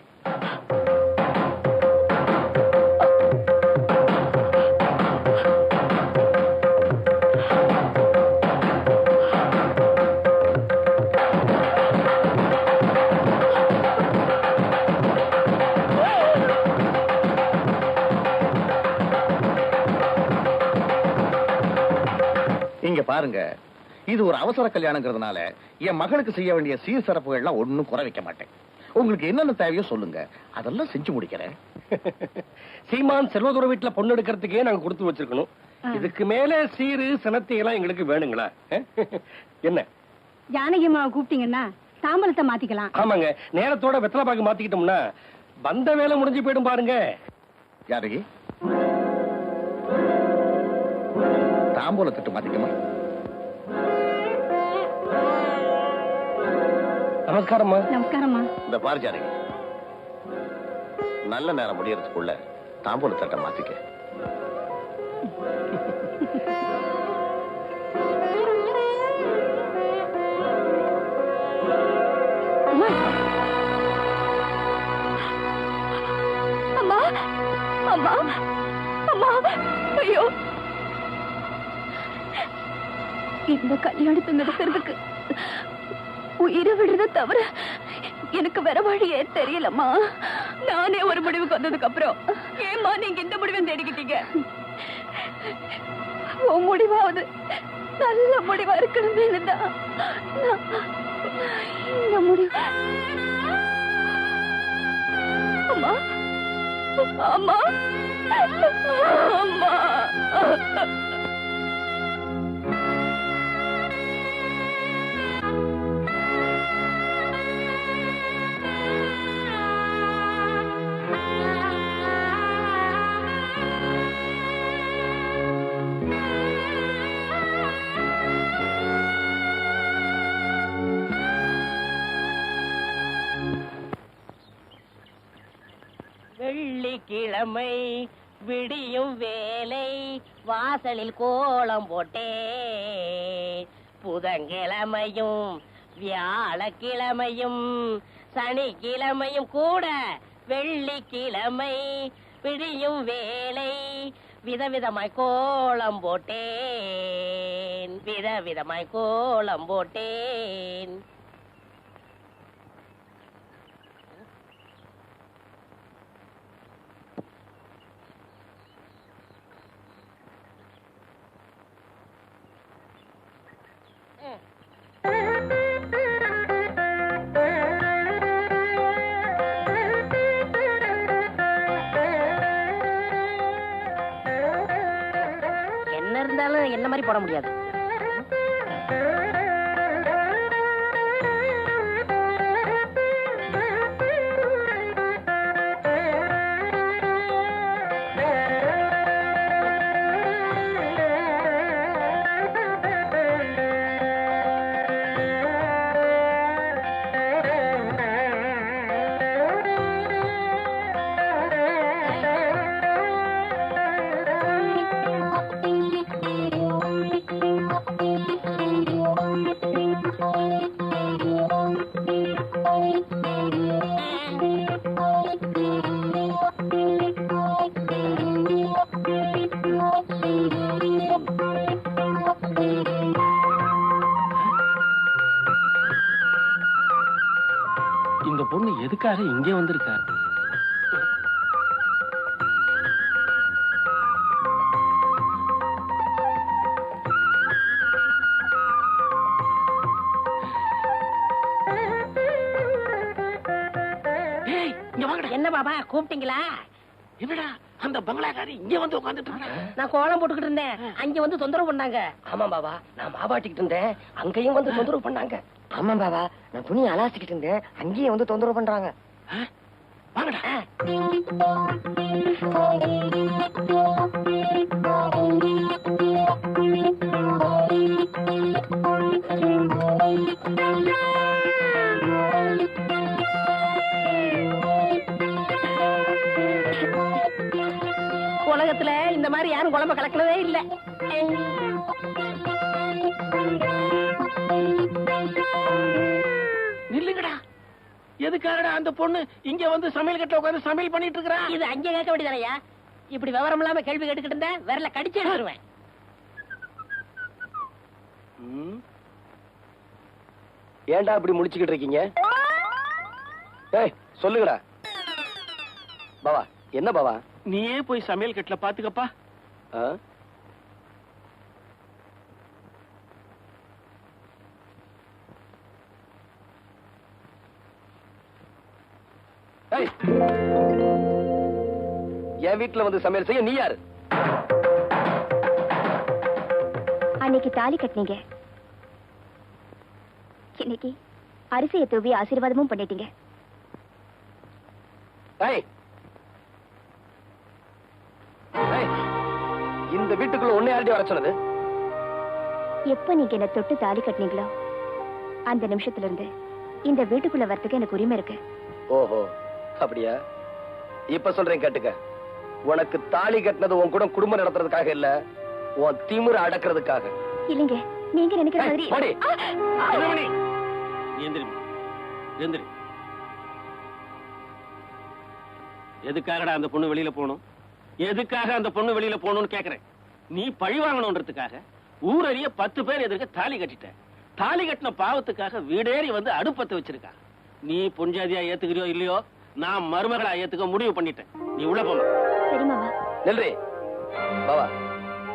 இங்க பாருங்க, இது ஒரு அவசர கல்யாணங்கிறதுனால என் மகளுக்கு செய்ய வேண்டிய சீர் சிறப்புகள் எல்லாம் ஒண்ணும் குறை வைக்க மாட்டேன். உங்களுக்கு என்னென்ன தேவையோ சொல்லுங்க, அதெல்லாம் செஞ்சு முடிக்கிறேன். சீமான் செல்வதுரை வீட்டுல பொண்ணு எடுக்கிறதுக்கே நாங்க கொடுத்து வச்சிருக்கணும். இதுக்கு மேல சீரு சினத்தி எல்லாம் எங்களுக்கு வேணுங்களா? என்ன ஜானகி அம்மாவை கூப்பிட்டீங்கன்னா தாம்பலத்தை மாத்திக்கலாம். ஆமாங்க, நேரத்தோட வெத்தலை பாக்கு மாத்திக்கிட்டோம்னா வந்த வேலை முடிஞ்சு போயிடும் பாருங்க. யாருக்கு தாம்பூல தட்டு மாத்திக்கமா? நமஸ்காரம்மா. நமஸ்காரம்மா. இந்த பாரு ஜானகி, நல்ல நேரம் முடியறதுக்குள்ள தாம்பூல தட்டை மாத்திக்க. அம்மா அம்மா அம்மா, ஐயோ, இந்த கல்யாணத்தை நடத்துறதுக்கு உயிரை விடுறத தவிர எனக்கு வேற வழியே தெரியலம்மா. நானே ஒரு முடிவுக்கு வந்ததுக்கு அப்புறம் ஏம்மா நீங்க இந்த முடிவை தேடிக்கிட்டீங்க? உன் முடிவாவது நல்ல முடிவா இருக்கணுமே தான் இந்த முடிவு. அம்மா அம்மா அம்மா, வெள்ளிக்கிழமை விடியும் வேலை வாசலில் கோலம் போட்டே, புதன்கிழமையும் வியாழக்கிழமையும் சனிக்கிழமையும் கூட வெள்ளிக்கிழமை விடியும் வேலை விதவிதமாய் கோலம் போட்டேன், விதவிதமாய் கோலம் போட்டேன். என்ன இருந்தாலும் என்ன மாதிரி போட முடியாது. இந்த பொண்ணு எதுக்காக இங்கே வந்திருக்கா? என்ன பாபா கூப்பிட்டீங்களா? என்னடா அந்த பங்களாக்காரி இங்க வந்து உட்கார்ந்துட்டு இருக்கா? நான் கோலம் போட்டுக்கிட்டு இருந்தேன், அங்க வந்து தொந்தரவு பண்ணாங்க. ஆமா பாபா, நான் மாவாட்டிக்கிட்டு இருந்தேன், அங்கேயும் வந்து தொந்தரவு பண்ணாங்க. ஆமா பாபா, நான் துணி அலாசிக்கிட்டு இருந்தேன், அங்கேயும் வந்து தொந்தரவு பண்றாங்க. வாங்கடா. உலகத்துல இந்த மாதிரி யாரும் குழம்பு கலக்கவே இல்லை. நில்லுங்கடா. எதுக்காகடா அந்த பொண்ணு இங்க வந்து சமையல் கட்ட உட்கார்ந்து சமையல் பண்ணிட்டு இருக்கா? இது அங்க கேட்க வேண்டியதானயா? இப்படி விவரம் இல்லாம கேள்வி கேட்டுக்கிட்டு இருந்தா விரல கடிச்சு எடுத்துருவேன். ஏன்டா இப்படி முடிச்சுக்கிட்டு இருக்கீங்க? ஏய் சொல்லுங்கடா. பாவா, என்ன பாவா? நீயே போய் சமையல் கட்டல பாத்துக்கப்பா. என் வீட்டுல வந்து சமையல் செய்ய நீ யாரு? அன்னைக்கு தாலி கட்டினீங்க, இன்னைக்கு அரிசியை தூவி ஆசீர்வாதமும் பண்ணிட்டீங்க. ஏய், ஏய், இந்த வீட்டுக்குள்ள உன்னை யார்டி வர சொன்னது? எப்ப நீங்க என்ன தொட்டு தாலி கட்டினீங்களோ அந்த நிமிஷத்துல இருந்து இந்த வீட்டுக்குள்ள வரதுக்கு எனக்கு உரிமை இருக்கு. ஓஹோ, அப்படியா? இப்ப சொல்றேன் கேட்டுக்க. உனக்கு தாலி கட்டினது உன் கூட குடும்பம் நடத்துறதுக்காக இல்ல, உன் திமிர அடக்குறதுக்காக. இல்லைங்க, நீங்க நினைக்கிற மாதிரி. போடி. எதுக்காகடா அந்த பொண்ணு வெளியில போகணும்? எதுக்காக அந்த பொண்ணு வெளியில போகணும்னு கேக்குறேன். நீ பழி வாங்கணும்ன்றதுக்காக ஊரறிய 10 பேர் எதிர்க்க தாலி கட்டிட்ட. தாலி கட்டின பாவத்துக்காக வீடேறி வந்து அடுப்பத்தை வச்சிருக்கா. நீ பொஞ்சாதியா ஏத்துக்கிறியோ இல்லையோ, நான் மருமகளா ஏத்துக்க முடிவு பண்ணிட்டேன். நீ உள்ள போமா. சரி மாமா. நெல்றி பாவா,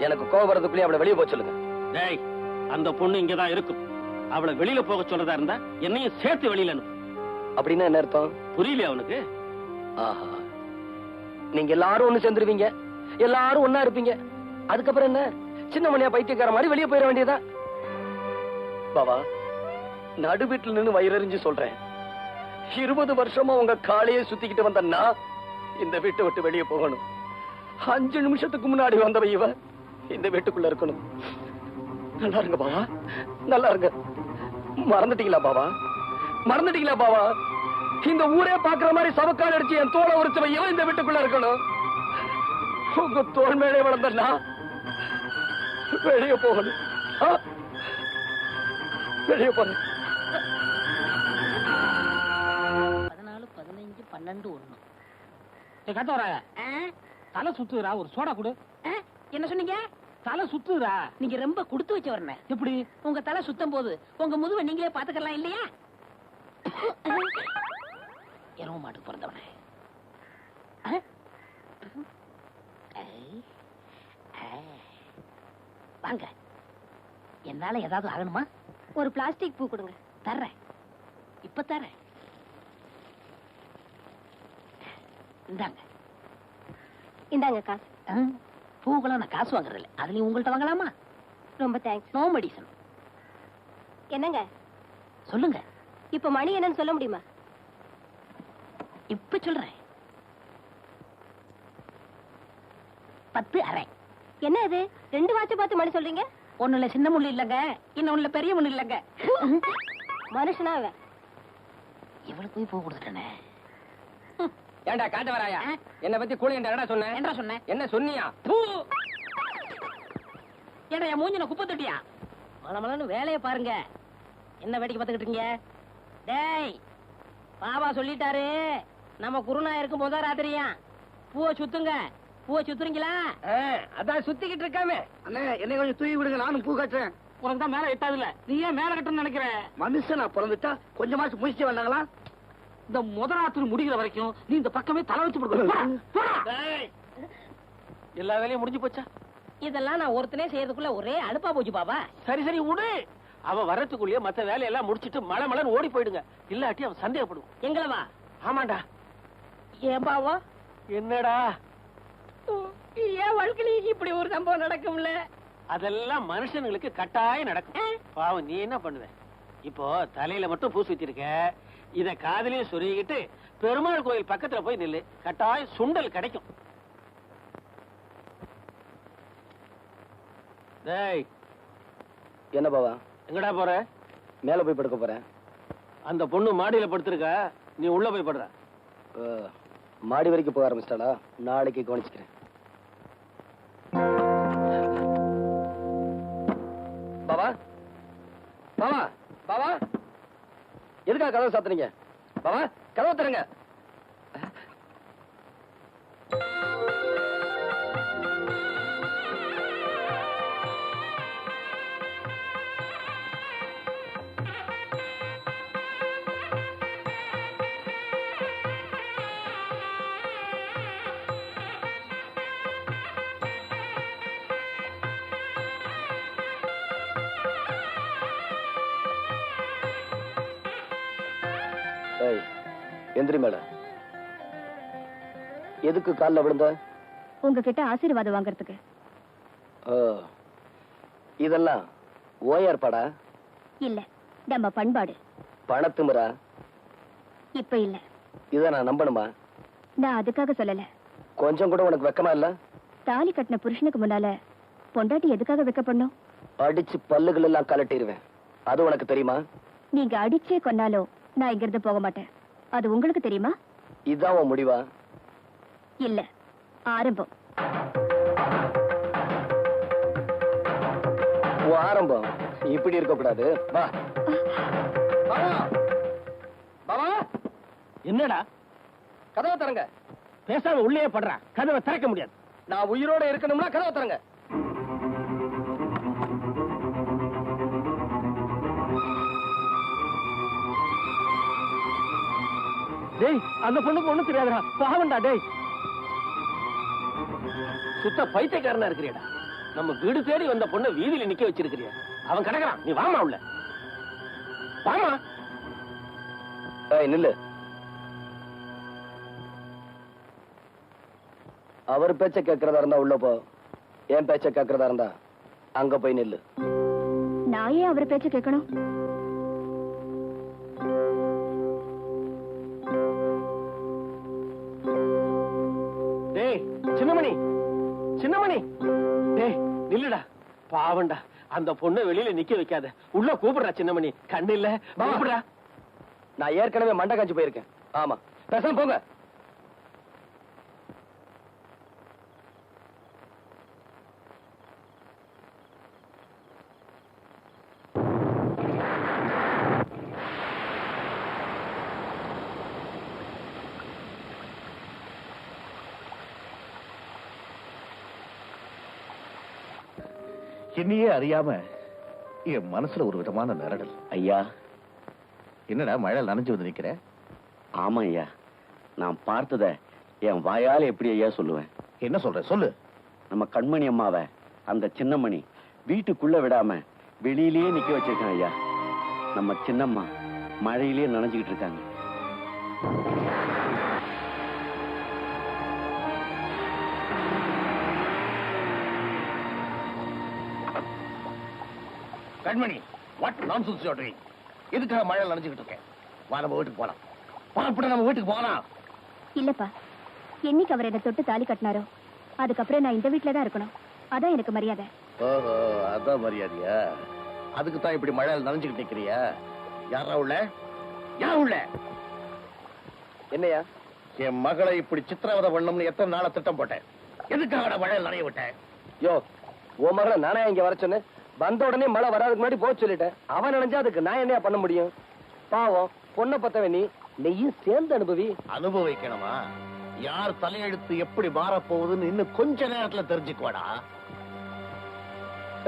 எனக்கு கோவம் வரதுக்குள்ளே அவளை வெளியே போக சொல்லுங்க. டேய், அந்த பொண்ணு இங்கதான் இருக்கும். அவளை வெளியில போக சொல்றதா இருந்தா என்னையும் சேர்த்து வெளியில அனுப்பு. அப்படின்னா என்ன அர்த்தம்? புரியலையா அவனுக்கு? ஆஹா, நீங்க எல்லாரும் ஒண்ணு சேர்ந்துருவீங்க, எல்லாரும் ஒன்னா இருப்பீங்க. அதுக்கப்புறம் என்ன, சின்ன மணியா பைத்தியக்கார மாதிரி வெளியே போயிட வேண்டியதான். பாவா, நடு வீட்டுல நின்னு வயிறறிஞ்சு சொல்றேன், 20 வருஷமா உங்க காலையே சுத்திக்கிட்டு வந்தன்னா இந்த வீட்டை விட்டு வெளியே போகணும். 5 நிமிஷத்துக்கு முன்னாடி வந்தவ இவ இந்த வீட்டுக்குள்ள இருக்கணும். நல்லா இருங்க பாவா, நல்லா இருங்க. மறந்துட்டீங்களா பாவா? மறந்துட்டீங்களா பாவா? இந்த ஊரே பாக்குற மாதிரி சவக்கால் அடிச்சு என் தோலை உரிச்சவ இவன் இந்த வீட்டுக்குள்ள இருக்கணும். உங்க தோல் மேலே வளர்ந்தா வெளியே போகணும். வெளியே போகணும். 14, 15, 12, 1. கத்தவராய தலை சுத்துறா, ஒரு சோடா கொடு. என்ன சொன்னீங்க? தலை சுத்துறா. நீங்க ரொம்ப கொடுத்து வச்சு வரணும். எப்படி? உங்க தலை சுத்தம் போது உங்க முதுவை நீங்களே பாத்துக்கலாம் இல்லையா? எருவ மாட்டுக்கு பிறந்தவனே. வாங்க, என்னால ஏதாவது ஆகணுமா? ஒரு பிளாஸ்டிக் பூ கொடுங்க. தர்றேன், இப்ப தர்றேன். இந்தாங்க. இந்தாங்க காசு. பூக்கெல்லாம் நான் காசு வாங்குறது இல்லை. அதுலயும் உங்கள்கிட்ட வாங்கலாமா? ரொம்ப தேங்க்ஸ். No medicine. என்னங்க சொல்லுங்க. இப்ப மணி என்னன்னு சொல்ல முடியுமா? இப்ப சொல்றேன். 10:30. என்ன இது 2 வாட்ச் பார்த்து மணி சொல்றீங்க? ஒண்ணுல சின்ன முள்ளு இல்லங்க, இன்னொன்னுல பெரிய முள்ளு இல்லங்க. மனுஷனா அவன்? இவளுக்கு போய் பூ கொடுத்துட்டேனே. ஏண்டா காட்ட வராயா? என்ன பத்தி கூலி என்ன சொன்ன? என்ன சொன்னேன்? என்ன சொன்னியா? ஏடா என் மூஞ்சின குப்பை தொட்டியா? மலமலன்னு வேலையை பாருங்க. என்ன வேடிக்கை பார்த்துக்கிட்டு இருக்கீங்க? டேய், பாபா சொல்லிட்டாரு, நம்ம குருநா இருக்கும் போதா ராத்திரியா பூவை சுத்துங்க. பூவை சுத்துறீங்களா? அதான் சுத்திக்கிட்டு இருக்காமே. அண்ணே, என்னை கொஞ்சம் தூக்கி விடுங்க, நானும் பூ கட்டுறேன். உனக்கு தான் மேல எட்டாது இல்ல, நீ ஏன் மேல கட்டணும்னு நினைக்கிற? மனுஷனா பிறந்துட்டா கொஞ்சமாச்சு முயற்சி வந்தாங்களா? இந்த முதலாத்திரி முடிகிற வரைக்கும் நீ இந்த பக்கமே தலை வச்சு கொடுக்கணும். எல்லா வேலையும் முடிஞ்சு போச்சா? இதெல்லாம் நான் ஒருத்தனே செய்யறதுக்குள்ள ஒரே அலுப்பா போச்சு பாபா. சரி சரி விடு. அவன் வரத்துக்குள்ளேயே மத்த வேலையெல்லாம் முடிச்சிட்டு மலமலன்னு ஓடி போயிடுங்க. இல்லாட்டி அவன் சந்தேகப்படுவான். எங்களவா? ஆமாண்டா. ஏன் பாவா? என்னடா ஏன் வாழ்க்கையில இப்படி ஒரு சம்பவம் நடக்கும்ல? அதெல்லாம் மனுஷனுங்களுக்கு கட்டாயம் நடக்கும். பாவம், நீ என்ன பண்ணுவ? இப்போ தலையில மட்டும் பூ சுத்திருக்க, இத காதலையும் சொருகிட்டு பெருமாள் கோயில் பக்கத்துல போய் நில்லு, கட்டாயம் சுண்டல் கிடைக்கும். டேய், என்ன பாவா? எங்கடா போற? மேல போய் படுக்க போறேன். அந்த பொண்ணு மாடியில படுத்திருக்க, நீ உள்ள போய் படுற. மாடி வரைக்கும் போக ஆரம்பிச்சிட்டாளா? நாளைக்கு கவனிச்சுக்கிறேன். பாவா, பாவா, பாவா, எதுக்காக கதவை சாத்துறீங்க? பாவா, கதவை தருங்க. எந்திரி மேல. எதுக்கு கால்ல விழுந்த? உங்ககிட்ட ஆசீர்வாதம் வாங்குறதுக்கு. இதெல்லாம் ஓ ஏற்பாடா? இல்ல, நம்ம பண்பாடு. பணத்துமுறா? இப்ப இல்ல. இத நான் நம்பணுமா? நான் அதுக்காக சொல்லல. கொஞ்சம் கூட உனக்கு வெக்கமா இல்ல? தாலி கட்டின புருஷனுக்கு முன்னால பொண்டாட்டி எதுக்காக வெக்கப்படணும்? அடிச்சு பல்லுகள் எல்லாம் கலட்டிடுவேன். அது உனக்கு தெரியுமா? நீங்க அடிச்சே கொன்னாலும் நான் இங்கிருந்து போக மாட்டேன். அது உங்களுக்கு தெரியுமா? இதான் உன் முடிவா? இல்ல, ஆரம்பம். உன் ஆரம்பம் இப்படி இருக்க கூடாது. வா. பாபா, என்னடா கதவை திறங்க. பேசாம உள்ளே படுறா, கதவை திறக்க முடியாது. நான் உயிரோட இருக்கணும்னா கதவை திறங்க. டேய், அந்த பொண்ணுக்கு ஒண்ணும் தெரியாதுடா, பாவண்டா. டேய், சுத்த பைத்தியக்காரனா இருக்கிறியடா. நம்ம வீடு தேடி வந்த பொண்ணை வீதியில நிக்க வச்சிருக்கிறியா? அவன் கிடக்குறான், நீ வாமா உள்ள வாமா. நில்லு. அவர் பேச்ச கேட்கறதா இருந்தா உள்ள போ. என் பேச்ச கேட்கறதா இருந்தா அங்க போய் நில்லு. நான் ஏன் அவர் பேச்ச கேட்கணும்? டேய் சின்னமணி, சின்னமணி, டேய் நில்லுடா, பாவண்டா. அந்த பொண்ணை வெளியில நிக்க வைக்காத, உள்ள கூப்பிடுறா. சின்னமணி, கண்ணு இல்ல, கூப்பிடுறா. நான் ஏற்கனவே மண்டை காஞ்சி போயிருக்கேன். ஆமா, பேசாம போங்க. என்னையே அறியாம என் மனசுல ஒரு விதமான நிரடல். ஐயா, என்னடா மழை நனைஞ்சு வந்து நிக்கிற? ஆமா ஐயா, நான் பார்த்தத என் வாயால எப்படி ஐயா சொல்லுவேன்? என்ன சொல்ற, சொல்லு. நம்ம கண்மணி அம்மாவை அந்த சின்னமணி வீட்டுக்குள்ள விடாம வெளியிலேயே நிக்க வச்சிருக்கான் ஐயா. நம்ம சின்னம்மா மழையிலேயே நனைஞ்சுக்கிட்டு இருக்காங்க. கண்மணி, what nonsense you are doing? எதுக்காக மழையில நனைஞ்சுக்கிட்டு இருக்கேன்? வா, நம்ம வீட்டுக்கு போலாம். பாப்பட நம்ம வீட்டுக்கு போலாம். இல்லப்பா, என்னைக்கு அவர் என்ன தொட்டு தாலி கட்டினாரோ அதுக்கப்புறம் நான் இந்த வீட்டுல தான் இருக்கணும். அதான் எனக்கு மரியாதை. ஓஹோ, அதான் மரியாதையா? அதுக்கு தான் இப்படி மழையில நனைஞ்சுக்கிட்டு நிக்கிறியா? யாரா உள்ள? யார் உள்ள? என்னையா? என் மகளை இப்படி சித்திரவதை பண்ணணும்னு எத்தனை நாள திட்டம் போட்டேன். எதுக்காக மழையில நனைய விட்டேன்? யோ, உன் மகளை நானே இங்க வர சொன்னேன். வந்த உடனே மழை வராதுக்கு முன்னாடி போக சொல்லிட்டேன். அவன் நினைஞ்சா அதுக்கு நான் என்னையா பண்ண முடியும்? பாவம், பொண்ணை பத்தவன் நீயும் சேர்ந்து அனுபவி. அனுபவிக்கணுமா? யார் தலையெழுத்து எப்படி மாறப்போகுதுன்னு இன்னும் கொஞ்ச நேரத்துல தெரிஞ்சுக்குவாடா.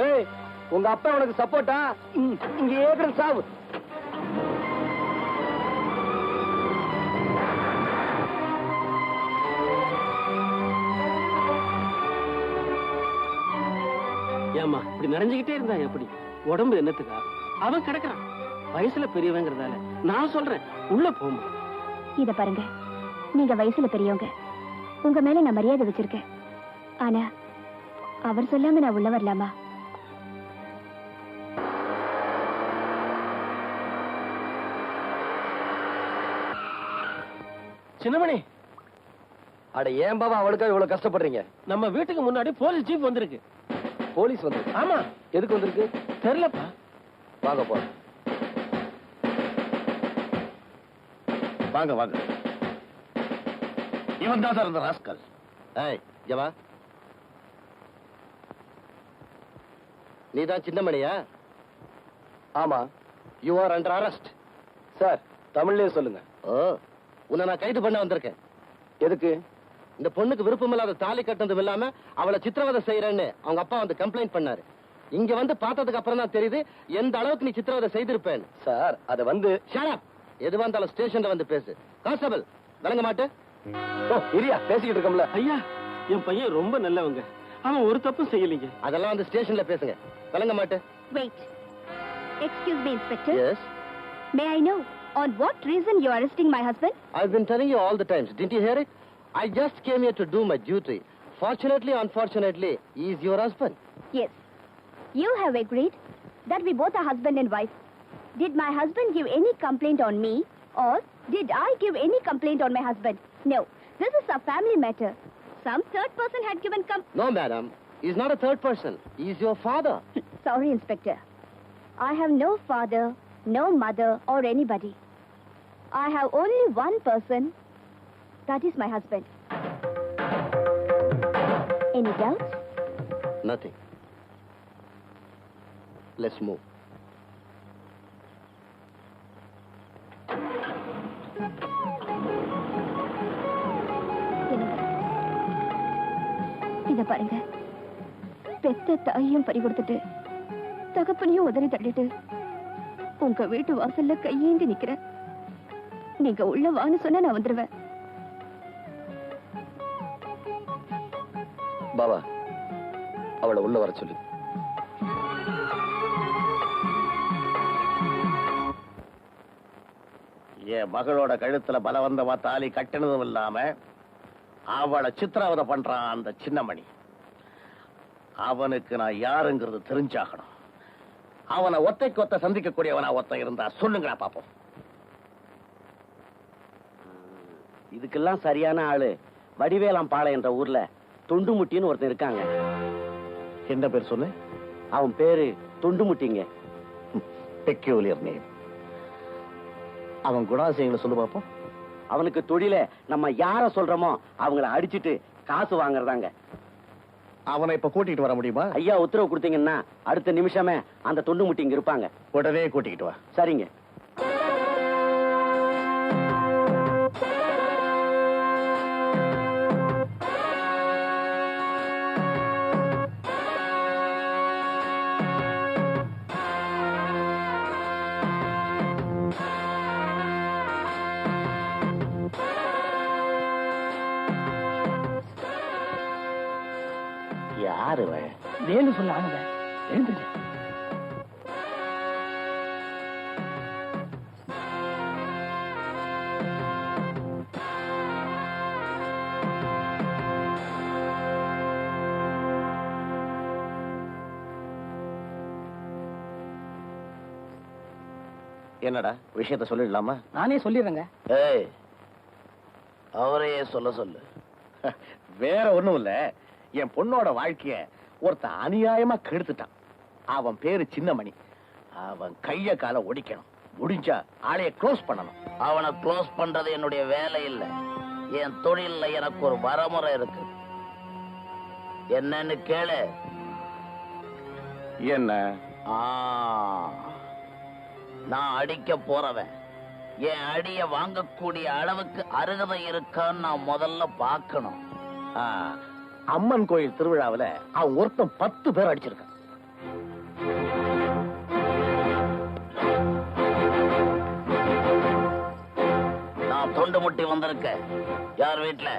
ஏய், உங்க அப்பா உனக்கு சப்போர்ட்டா? இங்க ஏகிற சாவு. ஏமா இப்படி நிறைஞ்சுக்கிட்டே இருந்தா எப்படி? உடம்பு என்னத்துக்கா? அவன் கிடக்குறான், வயசுல பெரியவங்கிறதால நான் சொல்றேன், உள்ள போமா. இத பாருங்க, நீங்க வயசுல பெரியவங்க, உங்க மேல நான் மரியாதை வச்சிருக்கேன். ஆனா அவர் சொல்லாம நான் உள்ள வரலாமா? சின்னமணி, அட ஏன் பாபா அவளுக்காக இவ்வளவு கஷ்டப்படுறீங்க? நம்ம வீட்டுக்கு முன்னாடி போலீஸ் ஜீப் வந்திருக்கு. போலீஸ் வந்து? ஆமா. எதுக்கு வந்திருக்கு தெரியலப்பா. வாங்க போ. வாங்க வாங்க. இவன் தான் சார் இந்த ராஸ்கல். ஏய், ஜவா, நீதான் சின்னமணியா? ஆமா. You are under arrest. Sir, தமிழ்லயே சொல்லுங்க. ஓ, உன்னை நான் கைது பண்ண வந்திருக்கேன். எதுக்கு? இந்த பொண்ணுக்கு விருப்பமில்லாத தாலி கட்டினதும் இல்லாம அவளை சித்திரவதை செய்யறேன்னு அவங்க அப்பா வந்து கம்ப்ளைண்ட் பண்ணாரு. இங்க வந்து பார்த்ததுக்கு அப்புறம் தான் தெரியுது எந்த அளவுக்கு நீ சித்திரவதை செய்திருப்பேன். சார், அது வந்து ஷட் அப். எது வந்தாலும் ஸ்டேஷன்ல வந்து பேசு. கான்ஸ்டபிள், விளங்க மாட்டே? ஓ, இரியா, பேசிக்கிட்டு இருக்கோம்ல. ஐயா, என் பையன் ரொம்ப நல்லவங்க, அவன் ஒரு தப்பும் செய்யலீங்க. அதெல்லாம் வந்து ஸ்டேஷன்ல பேசுங்க. விளங்க மாட்டே? Wait. Excuse me, Inspector. Yes. May I know on what reason you are arresting my husband? I've been telling you all the times. Didn't you hear it? I just came here to do my duty. Fortunately, unfortunately, he is your husband. Yes. You have agreed that we both are husband and wife. Did my husband give any complaint on me, or did I give any complaint on my husband? No, this is a family matter. Some third person had given No, madam. He's not a third person. He's your father. Sorry, Inspector. I have no father, no mother, or anybody. I have only one person. That is my husband. Any doubts? Nothing. Let's move. இத பாருங்க, பெத்த தாயையும் பறி கொடுத்துட்டு தகப்பனையும் உதறி தள்ளிட்டு உங்க வீட்டு வாசல்ல கையேந்தி நிக்கிறேன். நீங்க உள்ள வான்னு சொன்னா நான் வந்துருவேன். பாபா, அவளை உள்ள வர சொல்லு. என் மகளோட கழுத்துல பலவந்தமா தாலி கட்டினதும் இல்லாம அவளை சித்திரவதை பண்றான் அந்த சின்னமணி. அவனுக்கு நான் யாருங்கிறது தெரிஞ்சாகணும். அவனை ஒத்தைக்கு ஒத்த சந்திக்கக்கூடியவனா ஒருத்தன் இருந்தா சொல்லுங்களா பாப்போம். இதுக்கெல்லாம் சரியான ஆளு வடிவேலாம்பாளை என்ற ஊர்ல தொண்டுமுட்டின்னு ஒருத்தன் இருக்காங்க. என்ன பேர் சொல்லு? அவன் பேரு தொண்டுமுட்டிங்க. Peculiar name. அவன் குணாசியங்களை சொல்லு பாப்போம். அவனுக்கு தொழில நம்ம யார சொல்றோமோ அவங்கள அடிச்சிட்டு காசு வாங்குறதாங்க. அவனை இப்ப கூட்டிட்டு வர முடியுமா? ஐயா உத்தரவு கொடுத்தீங்கன்னா அடுத்த நிமிஷமே அந்த தொண்டுமுட்டி இங்க இருப்பாங்க. உடனே கூட்டிக்கிட்டு வா. சரிங்க. யாரு வேலு சொல்ல ஆனத எழுந்துங்க. என்னடா விஷயத்த சொல்லிடலாமா? நானே சொல்லிடுறேங்க. ஏய், அவரையே சொல்ல சொல்லு. வேற ஒண்ணும் இல்ல, என் பொண்ணோட வாழ்க்கைய ஒருத்தன் அநியாயமா கெடுத்துட்டான். அவன் பேரு சின்னமணி. அவன் கைய கால ஒடிக்கணும். முடிஞ்சா ஆளைய க்ளோஸ் பண்ணணும். அவனை க்ளோஸ் பண்றது என்னுடைய வேலை இல்ல. என் தொழில்ல எனக்கு ஒரு வரமுறை இருக்கு. என்னன்னு கேளு. என்ன? நான் அடிக்க போறவன் என் அடிய வாங்கக்கூடிய அளவுக்கு அருகதை இருக்கான்னு நான் முதல்ல பார்க்கணும். அம்மன் கோயில் திருவிழாவில் அவன் ஒருத்தன் 10 பேர் அடிச்சிருக்கான். நான் தொண்டு முட்டி வந்திருக்கேன். யார் வீட்டுல?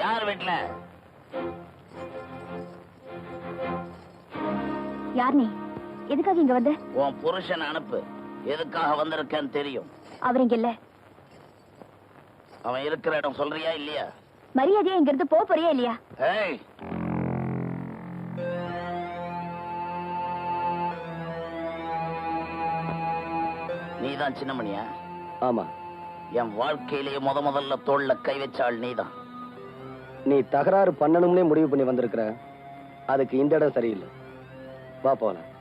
யார் வீட்டுல? யார் நீ? எதுக்காக இங்க வந்த? உன் புருஷன் அனுப்பு. எதுக்காக வந்திருக்கேன்னு தெரியும். அவர் இங்க இல்ல. அவன் இருக்கிற இடம் சொல்றியா இல்லையா? மரியாதையா இங்க இருந்து போறியா இல்லையா? ஏய், நீதான் சின்னமணியா? ஆமா. என் வாழ்க்கையிலேயே முதல்ல தோள்ல கை வச்சாள் நீதான். நீ தகராறு பண்ணணும்னே முடிவு பண்ணி வந்திருக்கிற. அதுக்கு இந்த இடம் சரியில்லை. வா போலாம்.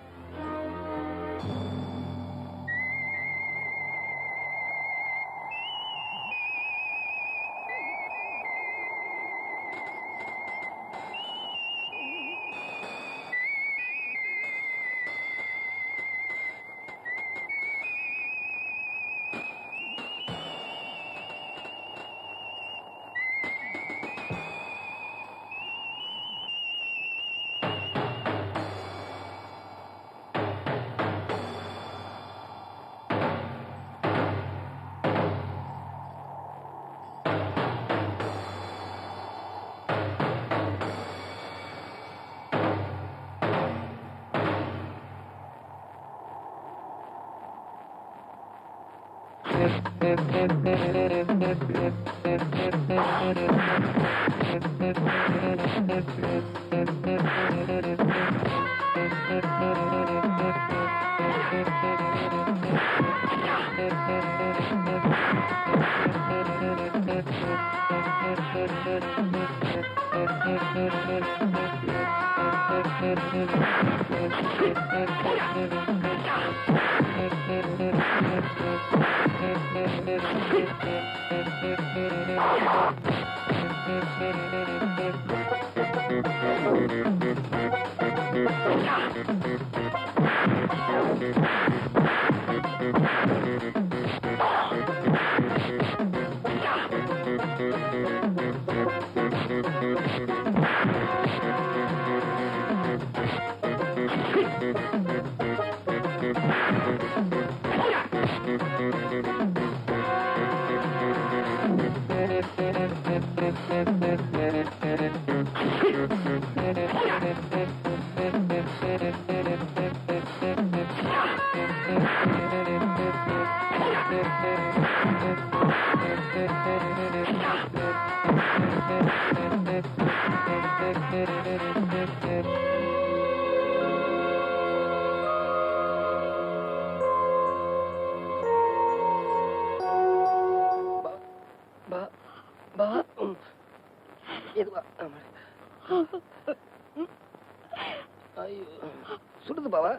சுடுது பாவா.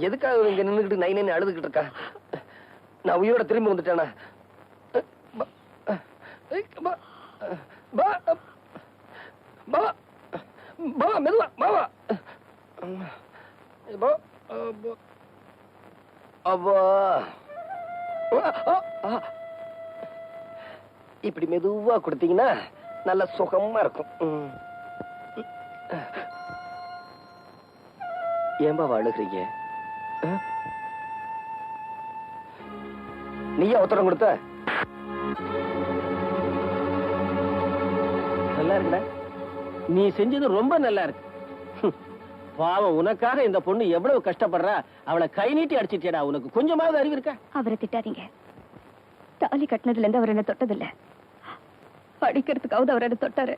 எதுக்காக இங்க நின்னுக்கிட்டு நை நைன்னு அழுதுகிட்டு இருக்கா? நான் உயிரோட திரும்பி வந்துட்டேனா? மெதுவா பாவா. இப்படி மெதுவா கொடுத்தீங்கன்னா நல்ல சுகமா இருக்கும். ஏன்பா அழுகிறீங்க? நீயா உத்தரம் கொடுத்த? நல்லா இருக்குடா. நீ செஞ்சது ரொம்ப நல்லா இருக்கு. பாவம், உனக்காக இந்த பொண்ணு எவ்வளவு கஷ்டப்படுறா. அவளை கை நீட்டி அடிச்சிட்டேடா. உனக்கு கொஞ்சமாவது அறிவு இருக்கா? அவரை திட்டாதீங்க. தாலி கட்டினதுல இருந்து அவர் என்ன தொட்டதில்ல. அடிக்கிறதுக்காவது அவர் என்ன தொட்டாரு.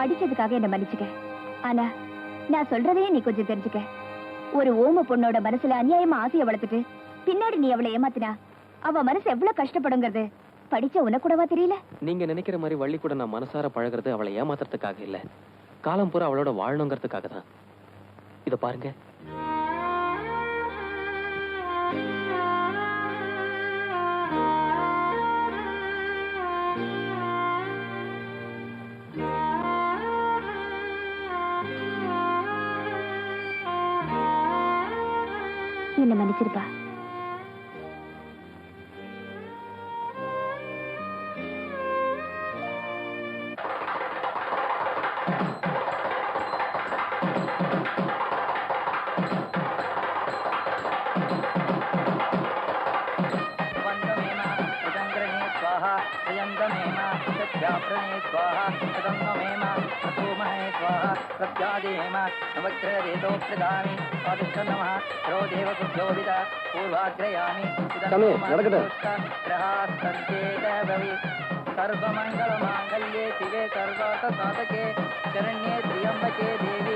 அடிச்சதுக்காக என்ன மன்னிச்சுக்க. ஆனா நான் சொல்றதையே நீ கொஞ்சம் தெரிஞ்சுக்க. ஒரு ஓம பொண்ணோட மனசுல அநியாயமா ஆசைய வளர்த்துட்டு பின்னாடி நீ அவளை ஏமாத்தினா அவ மனசு எவ்வளவு கஷ்டப்படுங்கிறது படிச்ச உனக்கு கூடவா தெரியல? நீங்க நினைக்கிற மாதிரி வள்ளி கூட நான் மனசார பழகிறது அவளை ஏமாத்துறதுக்காக இல்ல, காலம் பூரா அவளோட வாழணுங்கிறதுக்காக தான். இத பாருங்க. என்ன மன்னிச்சிருப்பா. सर्वमंगलमांगल्ये शिवे सर्वार्थसाधके शरण्ये त्र्यंबके देवी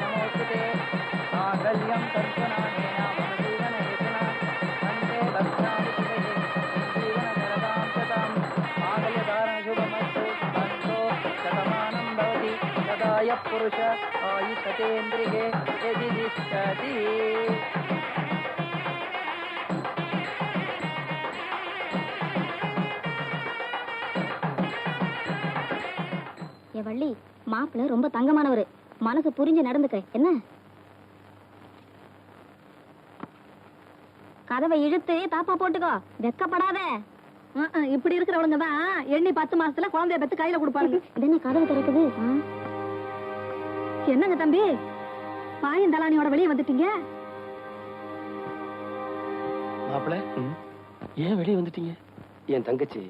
नमोस्तुते मांगल्यं तर्पणानेन मम जीवनहेतुना वन्दे भक्तानि शिवे जीवनशरदां शतां मांगल्यधारणशुभमस्तु अस्तु शतमानं भवति सदाय पुरुष आयुषतेन्द्रिये यदि तिष्ठति. வள்ளி, மாப்பிள்ள ரொம்ப தங்கமானவரு. மனசு புரிஞ்சு நடந்துக்க என்ன. கதவை இழுத்து தாப்பா போட்டுக்கோ, வெக்கப்படாத. இப்படி இருக்கிறவங்க தான் எண்ணி 10 மாசத்துல குழந்தைய பெத்து கையில கொடுப்பாங்க. என்ன கதவு திறக்குது? என்னங்க தம்பி, பாயும் தலானியோட வெளியே வந்துட்டீங்க? மாப்பிள்ள, ஏன் வெளியே வந்துட்டீங்க? என் தங்கச்சி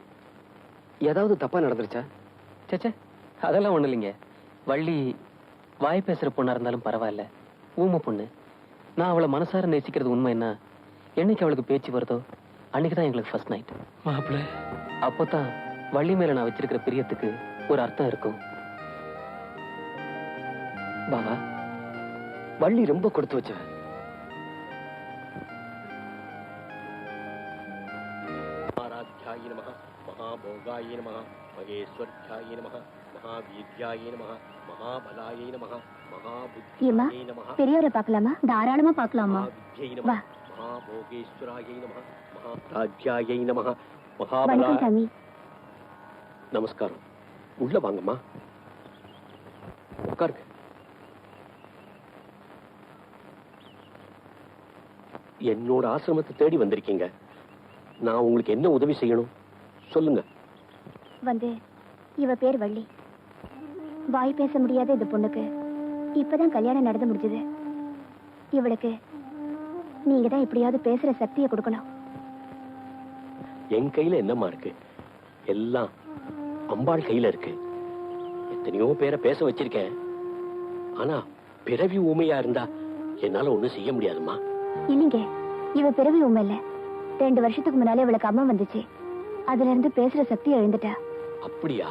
ஏதாவது தப்பா நடந்துருச்சா? சேச்சே, அதெல்லாம் ஒண்ணு இல்லைங்க. வள்ளி வாய் பேசுற பொண்ணா இருந்தாலும் பரவாயில்ல, ஊமை பொண்ணு. நான் அவளை மனசார நேசிக்கிறது உண்மை. என்ன என்னைக்கு அவளுக்கு பேச்சு வருதோ அன்னைக்குதான் எங்களுக்கு ஃபர்ஸ்ட் நைட். மாப்பிள்ள, அப்போதான் வள்ளி மேல நான் வச்சிருக்கிற பிரியத்துக்கு ஒரு அர்த்தம் இருக்கும். பாவா, வள்ளி ரொம்ப கொடுத்து வச்ச. ஆராத்யாய நமஹ, மகாபோகாய நமஹ, மகேஸ்வர்யாய நமஹ, மகாவீர்யாய நமஹ, மகாபலாய நமஹ, மகாபுத்தியாய நமஹ. பெரியவரை பார்க்கலாமா? தாராளமா பார்க்கலாமா? மகாவித்யை நமஹ, மகாபோகேஸ்வராய நமஹ, மகாராஜ்யாய நமஹ, மகாபலாய. சாமி. நமஸ்காரம். உள்ள வாங்கம்மா, உட்காருங்க. என்னோட ஆசிரமத்தை தேடி வந்திருக்கீங்க. நான் உங்களுக்கு என்ன உதவி செய்யணும் சொல்லுங்க. இவ பேர் வள்ளி. வாய் பேச முடியாத இந்த பொண்ணுக்கு இப்பதான் கல்யாணம் நடந்து முடிஞ்சது. இவளுக்கு நீங்க தான் எப்படியாவது பேசுற சக்தியை கொடுக்கணும். என் கையில என்னம்மா இருக்கு? எல்லாம் அம்பாள் கையில இருக்கு. எத்தனையோ பேரை பேச வச்சிருக்கேன். ஆனா பிறவி ஊமையா இருந்தா என்னால ஒண்ணும் செய்ய முடியாதுமா. இல்லைங்க, இவ பிறவி உண்மை இல்ல. 2 வருஷத்துக்கு முன்னாலே இவளுக்கு அம்மா வந்துச்சு. அதுல இருந்து பேசுற சக்தி எழுந்துட்டா. அப்படியா?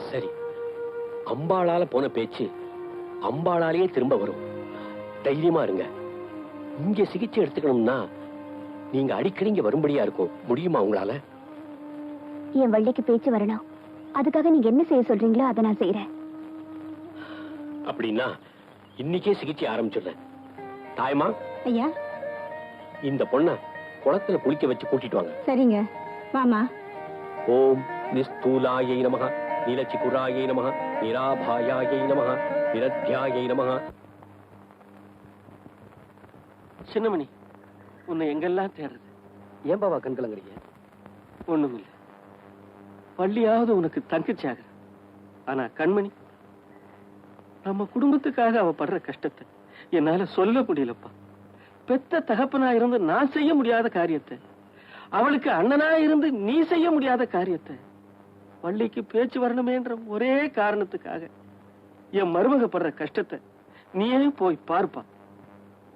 சரி, அம்பாளால போன பேச்சு அம்பாளாலேயே திரும்ப வரும். தைரியமா இருங்க. இங்க சிகிச்சை எடுத்துக்கணும்னா நீங்க அடிக்கடி இங்க வரும்படியா இருக்கும். முடியுமா உங்களால? என் வள்ளிக்கு பேச்சு வரணும். அதுக்காக நீங்க என்ன செய்ய சொல்றீங்களோ அதை நான் செய்யறேன். அப்படின்னா இன்னைக்கே சிகிச்சை ஆரம்பிச்சிடுறேன். தாயமா, ஐயா, இந்த பொண்ண குளத்துல குளிக்க வச்சு கூட்டிட்டு வாங்க. சரிங்க, வாமா. ஓம் நிஸ்தூலாயை நமஹ, நீலச்சிகுராயை நமஹ, நிராபாயாயை நமஹ, நிரத்யாயை நமஹ. சின்னமணி, உன்னை எங்கெல்லாம் தேடுறது? ஏன் பாவா கண் கலங்குறீங்க? ஒண்ணும் இல்லை. பள்ளியாவது உனக்கு தங்கச்சியாக. ஆனா கண்மணி, நம்ம குடும்பத்துக்காக அவ படுற கஷ்டத்தை என்னால சொல்ல முடியலப்பா. பெத்த தகப்பனா இருந்து நான் செய்ய முடியாத காரியத்தை, அவளுக்கு அண்ணனா இருந்து நீ செய்ய முடியாத காரியத்தை, வள்ளிக்கு பேச்சு வரணுமேன்ற ஒரே காரணத்துக்காக என் மருமக படுற கஷ்டத்தை நீயே போய் பார்ப்பா.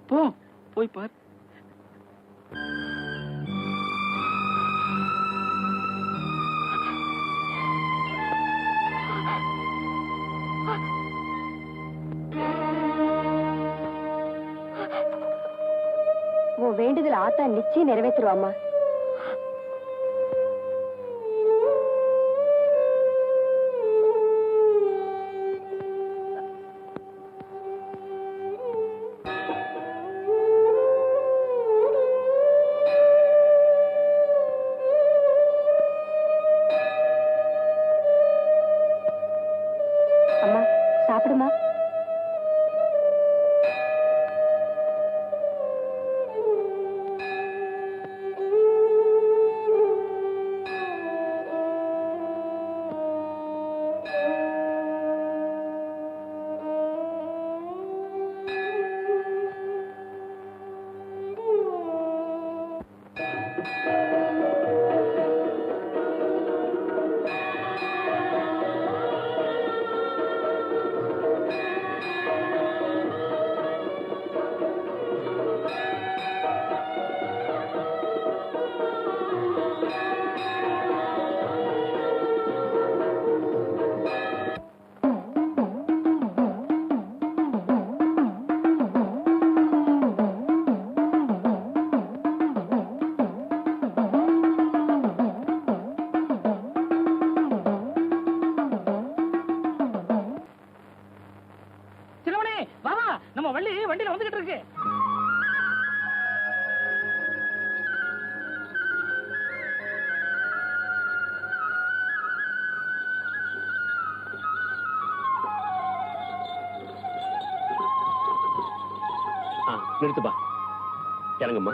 போ, போய் பார். உன் வேண்டுதல் ஆத்தா நிச்சயம் நிறைவேற்றுவாமா. அம்மா, சாப்பிடுமா. நம்ம வள்ளி வண்டியில வந்துகிட்டு இருக்கு. நிறுத்துப்பா. இறங்கம்மா.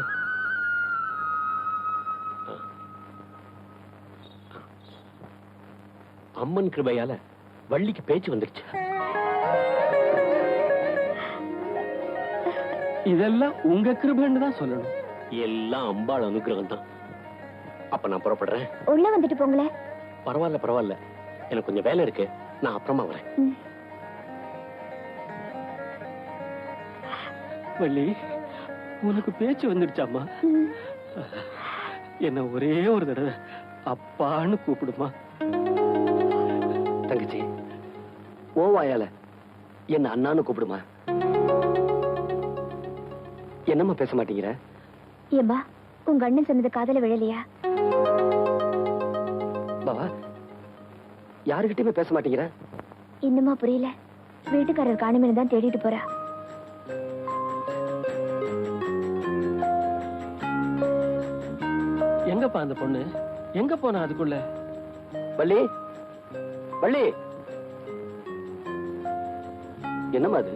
அம்மன் கிருபையால வள்ளிக்கு பேச்சு வந்துருச்சு. இதெல்லாம் உங்க கிருபைன்னு தான் சொல்லணும். எல்லாம் அம்பாள் அனுகிரகம் தான். அப்ப நான் புறப்படுறேன். உள்ள வந்துட்டு போங்களே. பரவாயில்ல பரவாயில்ல, எனக்கு கொஞ்சம் வேலை இருக்கு, நான் அப்புறமா வரேன். வள்ளி, உனக்கு பேச்சு வந்துடுச்சாம்மா? என்ன ஒரே ஒரு தடவை அப்பான்னு கூப்பிடுமா? தங்கச்சி, ஓவாயால என்ன அண்ணான்னு கூப்பிடுமா? என்னம்மா பேச மாட்டேங்கிற? ஏம்பா, உங்க அண்ணன் சொன்னது காதல விழலையா? பாவா, யாருகிட்டயுமே பேச மாட்டேங்கிற? இன்னுமா புரியல? வீட்டுக்காரர் காணுமேனு தான் தேடிட்டு போறா. எங்கப்பா அந்த பொண்ணு? எங்க போனா அதுக்குள்ள? வள்ளி, வள்ளி, என்னம்மா அது?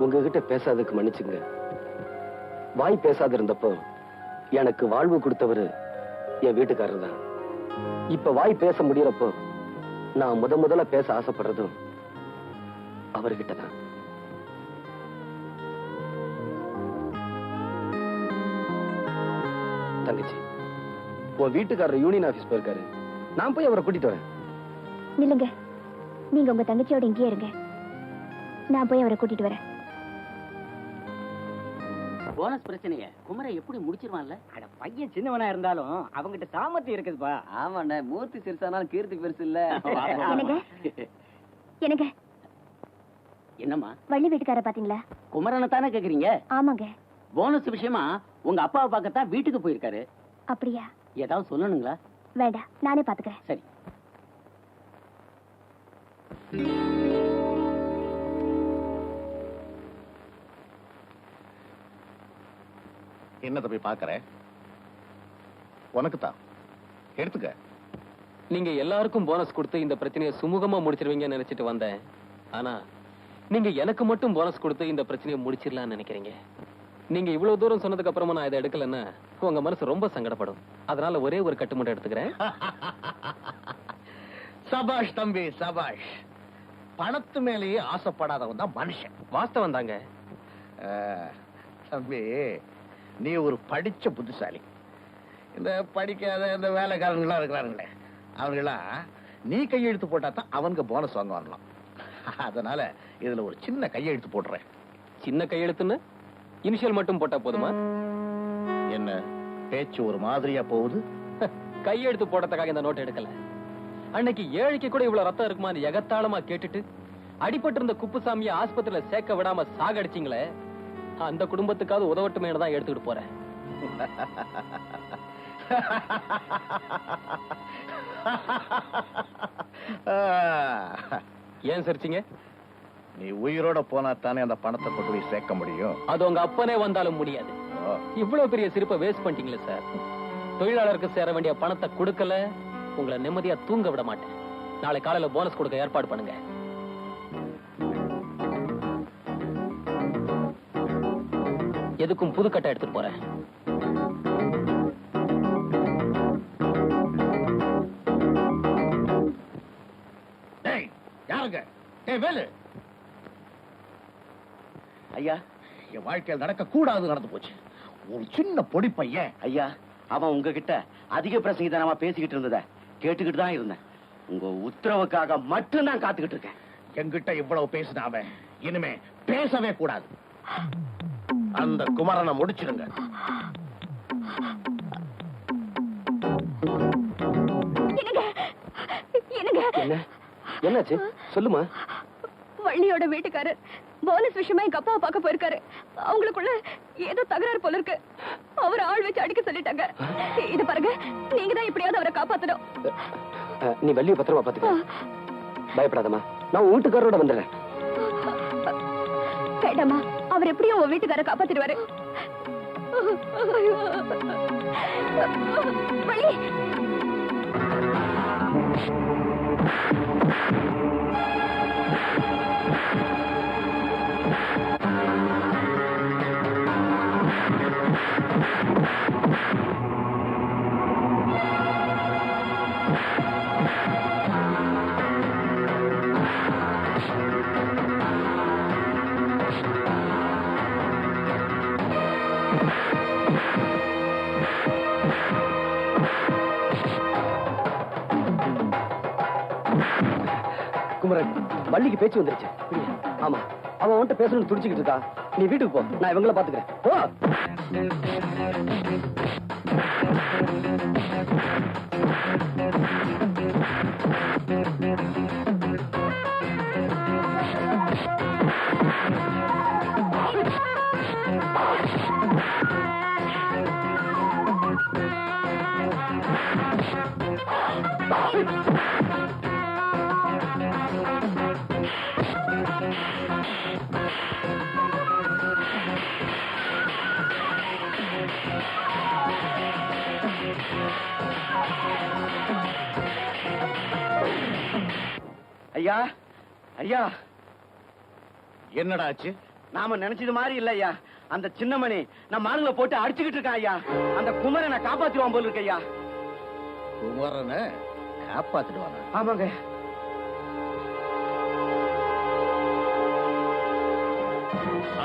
உங்ககிட்ட பேசாததுக்கு மன்னிச்சுங்க. வாய் பேசாத இருந்தப்போ எனக்கு வாழ்வு கொடுத்தவரு என் வீட்டுக்காரர் தான். இப்ப வாய் பேச முடியறப்போ நான் முதல்ல பேச ஆசைப்படுறதும் அவர்கிட்ட தான். தங்கச்சி, உன் வீட்டுக்காரர் யூனியன் ஆபீஸ் போயிருக்காரு. நான் போய் அவரை கூட்டிட்டு வரேன். நில்லுங்க, நீங்க உங்க தங்கச்சியோட இங்கேயே இருங்க, நான் போய் அவரை கூட்டிட்டு வரேன். போனஸ் பிரச்சனைய குமரை எப்படி முடிச்சிருவான்ல? அட, பையன் சின்னவனா இருந்தாலும் அவங்கிட்ட சாமர்த்தியம் இருக்குதுப்பா. ஆமாண்ணே, மூர்த்தி சிறுசானாலும் கீர்த்தி பெருசு இல்ல. எனக்கு எனக்கு என்னம்மா, வள்ளி வீட்டுக்கார பாத்தீங்களா? குமரனை தானே கேக்குறீங்க? ஆமாங்க. போனஸ் விஷயமா உங்க அப்பாவை பார்க்கத்தான் வீட்டுக்கு போயிருக்காரு. அப்படியா? ஏதாவது சொல்லணுங்களா? வேண்டாம், நானே பாத்துக்கிறேன். சரி. என்ன தம்பி பாக்குற? உனக்கு தான் எடுத்துக்க. நீங்க எல்லாருக்கும் போனஸ் கொடுத்து இந்த பிரச்சனையை சுமூகமா முடிச்சிருவீங்கன்னு நினைச்சிட்டு வந்தேன். ஆனா நீங்க எனக்கு மட்டும் போனஸ் கொடுத்து இந்த பிரச்சனையை முடிச்சிடலாம்னு நினைக்கிறீங்க. நீங்க இவ்வளவு தூரம் சொன்னதுக்கு அப்புறமா நான் இதை எடுக்கலன்னா உங்க மனசு ரொம்ப சங்கடப்படும். அதனால ஒரே ஒரு கட்டு மட்டும் எடுத்துக்கிறேன். சபாஷ் தம்பி, சபாஷ். பணத்து மேலேயே ஆசைப்படாதவன் தான் மனுஷன். வாஸ்தவம் தாங்க. தம்பி, நீ ஒரு படிச்ச புத்திசாலி. இந்த படிக்காத இந்த வேலைக்காரங்களா இருக்கிறாருங்களே, அவங்களாம் நீ கையெழுத்து போட்டா தான் அவங்க போனஸ் வாங்க வரலாம். அதனால இதுல ஒரு சின்ன கையெழுத்து போடுறேன். சின்ன கையெழுத்துன்னு இனிஷியல் மட்டும் போட்டா போதுமா? என்ன பேச்சு ஒரு மாதிரியா போகுது? கையெழுத்து போடுறதுக்காக இந்த நோட் எடுக்கல. அன்னைக்கு ஏழைக்கு கூட இவ்வளவு ரத்தம் இருக்குமான்னு எகத்தாளமா கேட்டுட்டு அடிபட்டு இருந்த குப்புசாமியை ஆஸ்பத்திரியில சேர்க்க விடாம சாகடிச்சிங்களே, அந்த குடும்பத்துக்காவது உதவட்டுமே தான் எடுத்துக்கிட்டு போறேன். ஏன் சிரிச்சீங்க? நீ உயிரோட போனா தானே அந்த பணத்தை கொண்டு போய் சேர்க்க முடியும். அது உங்க அப்பனே வந்தாலும் முடியாது. இவ்வளவு பெரிய சிரிப்பை வேஸ்ட் பண்ணிட்டீங்களே சார். தொழிலாளருக்கு சேர வேண்டிய பணத்தை கொடுக்கல, உங்களை நிம்மதியா தூங்க விட மாட்டேன். நாளை காலையில போனஸ் கொடுக்க ஏற்பாடு பண்ணுங்க. எதுக்கும் புதுக்கட்டை எடுத்துட்டு போறேன். யாருங்க? வேலு ஐயா, என் வாழ்க்கையில் நடக்க கூடாது நடந்து போச்சு. ஒரு சின்ன பொடி பையன். ஐயா, அவன் உங்ககிட்ட அதிக பிரசங்கிதனமா பேசிக்கிட்டு இருந்தத கேட்டுக்கிட்டு தான் இருந்தேன். உங்க உத்தரவுக்காக மட்டும் நான் காத்துக்கிட்டு இருக்கேன். என்கிட்ட இவ்வளவு பேசினாம இனிமே பேசவே கூடாது. அந்த குமரனை முடிச்சிருங்க. என்ன என்னாச்சு சொல்லுமா? வள்ளியோட வீட்டுக்காரர் போனஸ் விஷயமா எங்க அப்பாவை பார்க்க போயிருக்காரு. அவங்களுக்குள்ள ஏதோ தகராறு போல இருக்கு. அவர் ஆள் வச்சு அடிக்க சொல்லிட்டாங்க. இது பாருங்க, நீங்க தான் எப்படியாவது அவரை காப்பாத்தணும். நீ வள்ளியை பத்திரமா பாத்துக்க. பயப்படாதம்மா, நான் வீட்டுக்காரோட வந்துடுறேன். வேண்டாமா, அவர் எப்படியும் உன் வீட்டுக்கார காப்பாத்திடுவாரு. வள்ளி, வள்ளிக்கு பேச்சு வந்துருச்சு. ஆமா, அவன் உன்கிட்ட பேசணும்னு துடிச்சுக்கிட்டு இருக்கா. நீ வீட்டுக்கு போ, நான் இவங்கள பாத்துக்கிறேன். போ. ஐயா, ஐயா, என்னடா ஆச்சு? நாம நினைச்சது மாதிரி இல்ல ஐயா. அந்த சின்னமணி நம்ம ஆளுங்களை போட்டு அடிச்சுக்கிட்டு இருக்கான் ஐயா. அந்த குமரனை காப்பாத்துவான் போல இருக்கு ஐயா. குமரனை காப்பாத்திடுவானா? ஆமாங்க.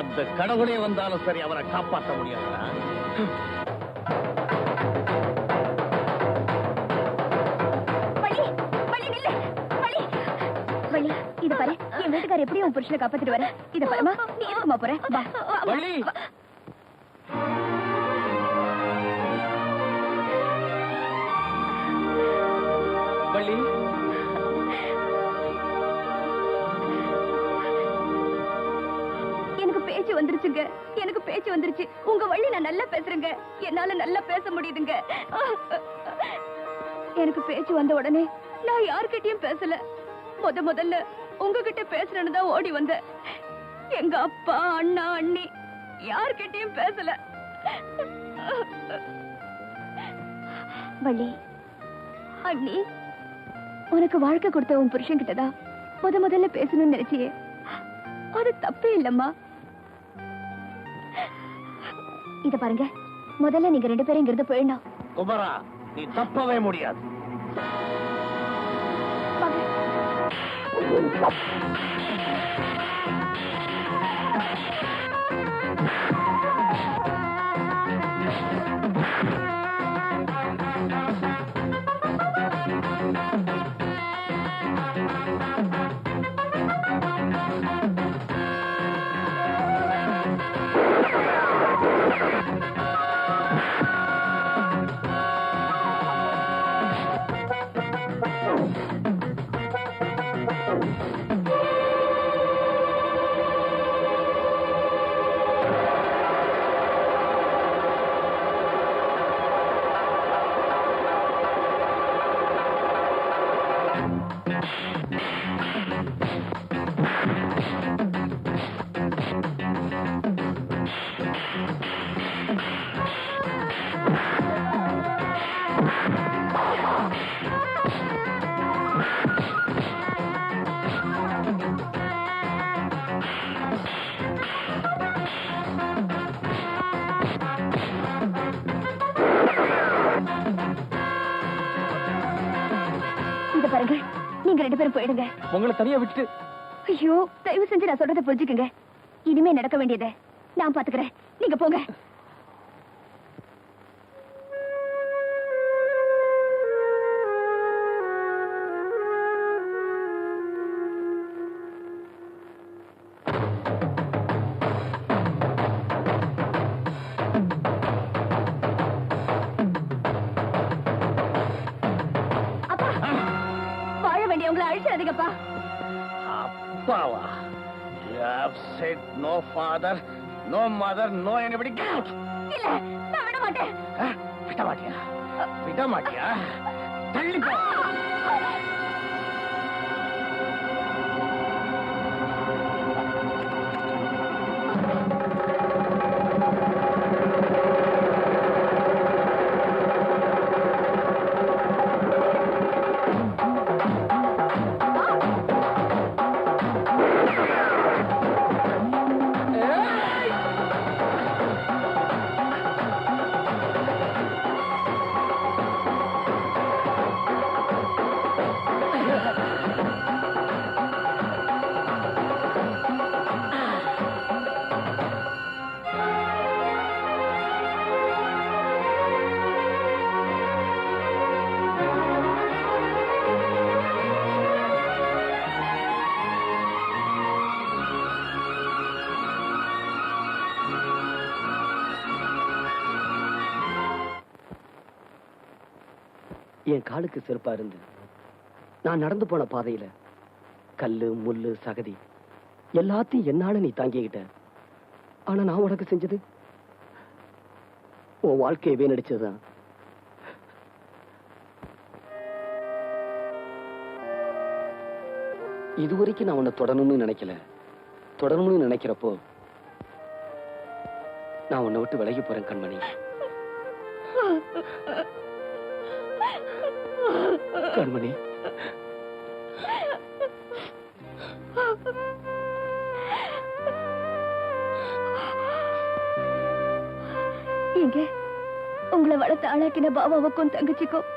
அந்த கடவுளே வந்தாலும் சரி அவரை காப்பாற்ற முடியாதா? இத பாரு, என் வீட்டுக்காரர் எப்படி உன் புருஷனை காப்பாத்திட்டு வர. இத பாருமா, நீ எதுக்குமா போற? வள்ளி, வள்ளி, எனக்கு பேச்சு வந்துருச்சுங்க. எனக்கு பேச்சு வந்துருச்சு. உங்க வள்ளி நான் நல்லா பேசுறேங்க. என்னால நல்லா பேச முடியுதுங்க. எனக்கு பேச்சு வந்த உடனே நான் யார்கிட்டயும் பேசல. முதல்ல உங்ககிட்ட பேசுறேன்னு தான் ஓடி வந்தேன். எங்க அப்பா, அண்ணா, அண்ணி யார்கிட்டயும் பேசல. வள்ளி, அண்ணி, உனக்கு வாழ்க்கை கொடுத்த உன் புருஷன் கிட்டதான் முதல்ல பேசணும்னு நினைச்சியே. அது தப்பே இல்லம்மா. இத பாருங்க, முதல்ல நீங்க 2 பேரும் இங்கிருந்து போயிடணும். குமரா, நீ தப்பவே முடியாது. பாருங்க, நீங்க 2 பேரும் போயிடுங்க. உங்களை தனியா விட்டு. ஐயோ, தயவு செஞ்சு நான் சொல்றதை புரிஞ்சுக்கங்க. இனிமே நடக்க வேண்டியதை நான் பாத்துக்கிறேன். நீங்க போங்க. அழிச்சாதீங்கப்பா. அப்பாவா? You have said no father, no mother, no anybody. Get out! இல்ல, நான் விட மாட்டேன். விட மாட்டியா? விட மாட்டியா? தள்ளி போ. என் காலுக்கு செருப்பா இருந்து நான் நடந்து போன பாதையில கல்லு முள்ளு சகதி எல்லாத்தையும் என்னால நீ தாங்கிக்கிட்ட. ஆனா நான் உனக்கு செஞ்சது உன் வாழ்க்கையை வீணடிச்சதுதான். இதுவரைக்கும் நான் உன்னை தொடரணும்னு நினைக்கல. தொடரணும்னு நினைக்கிறப்போ நான் உன்னை விட்டு விலகி போறேன் கண்மணி. கண்மணி, எங்க உங்களை வளர்த்து ஆளாக்கின பாபாவுக்கும் தங்கச்சிக்கும்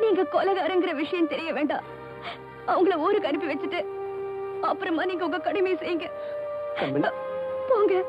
நீங்க கொலைகாரங்கிற விஷயம் தெரிய வேண்டாம். அவங்கள ஊருக்கு அனுப்பி வச்சுட்டு அப்புறமா நீங்க உங்க கடமையை செய்யுங்க. போங்க.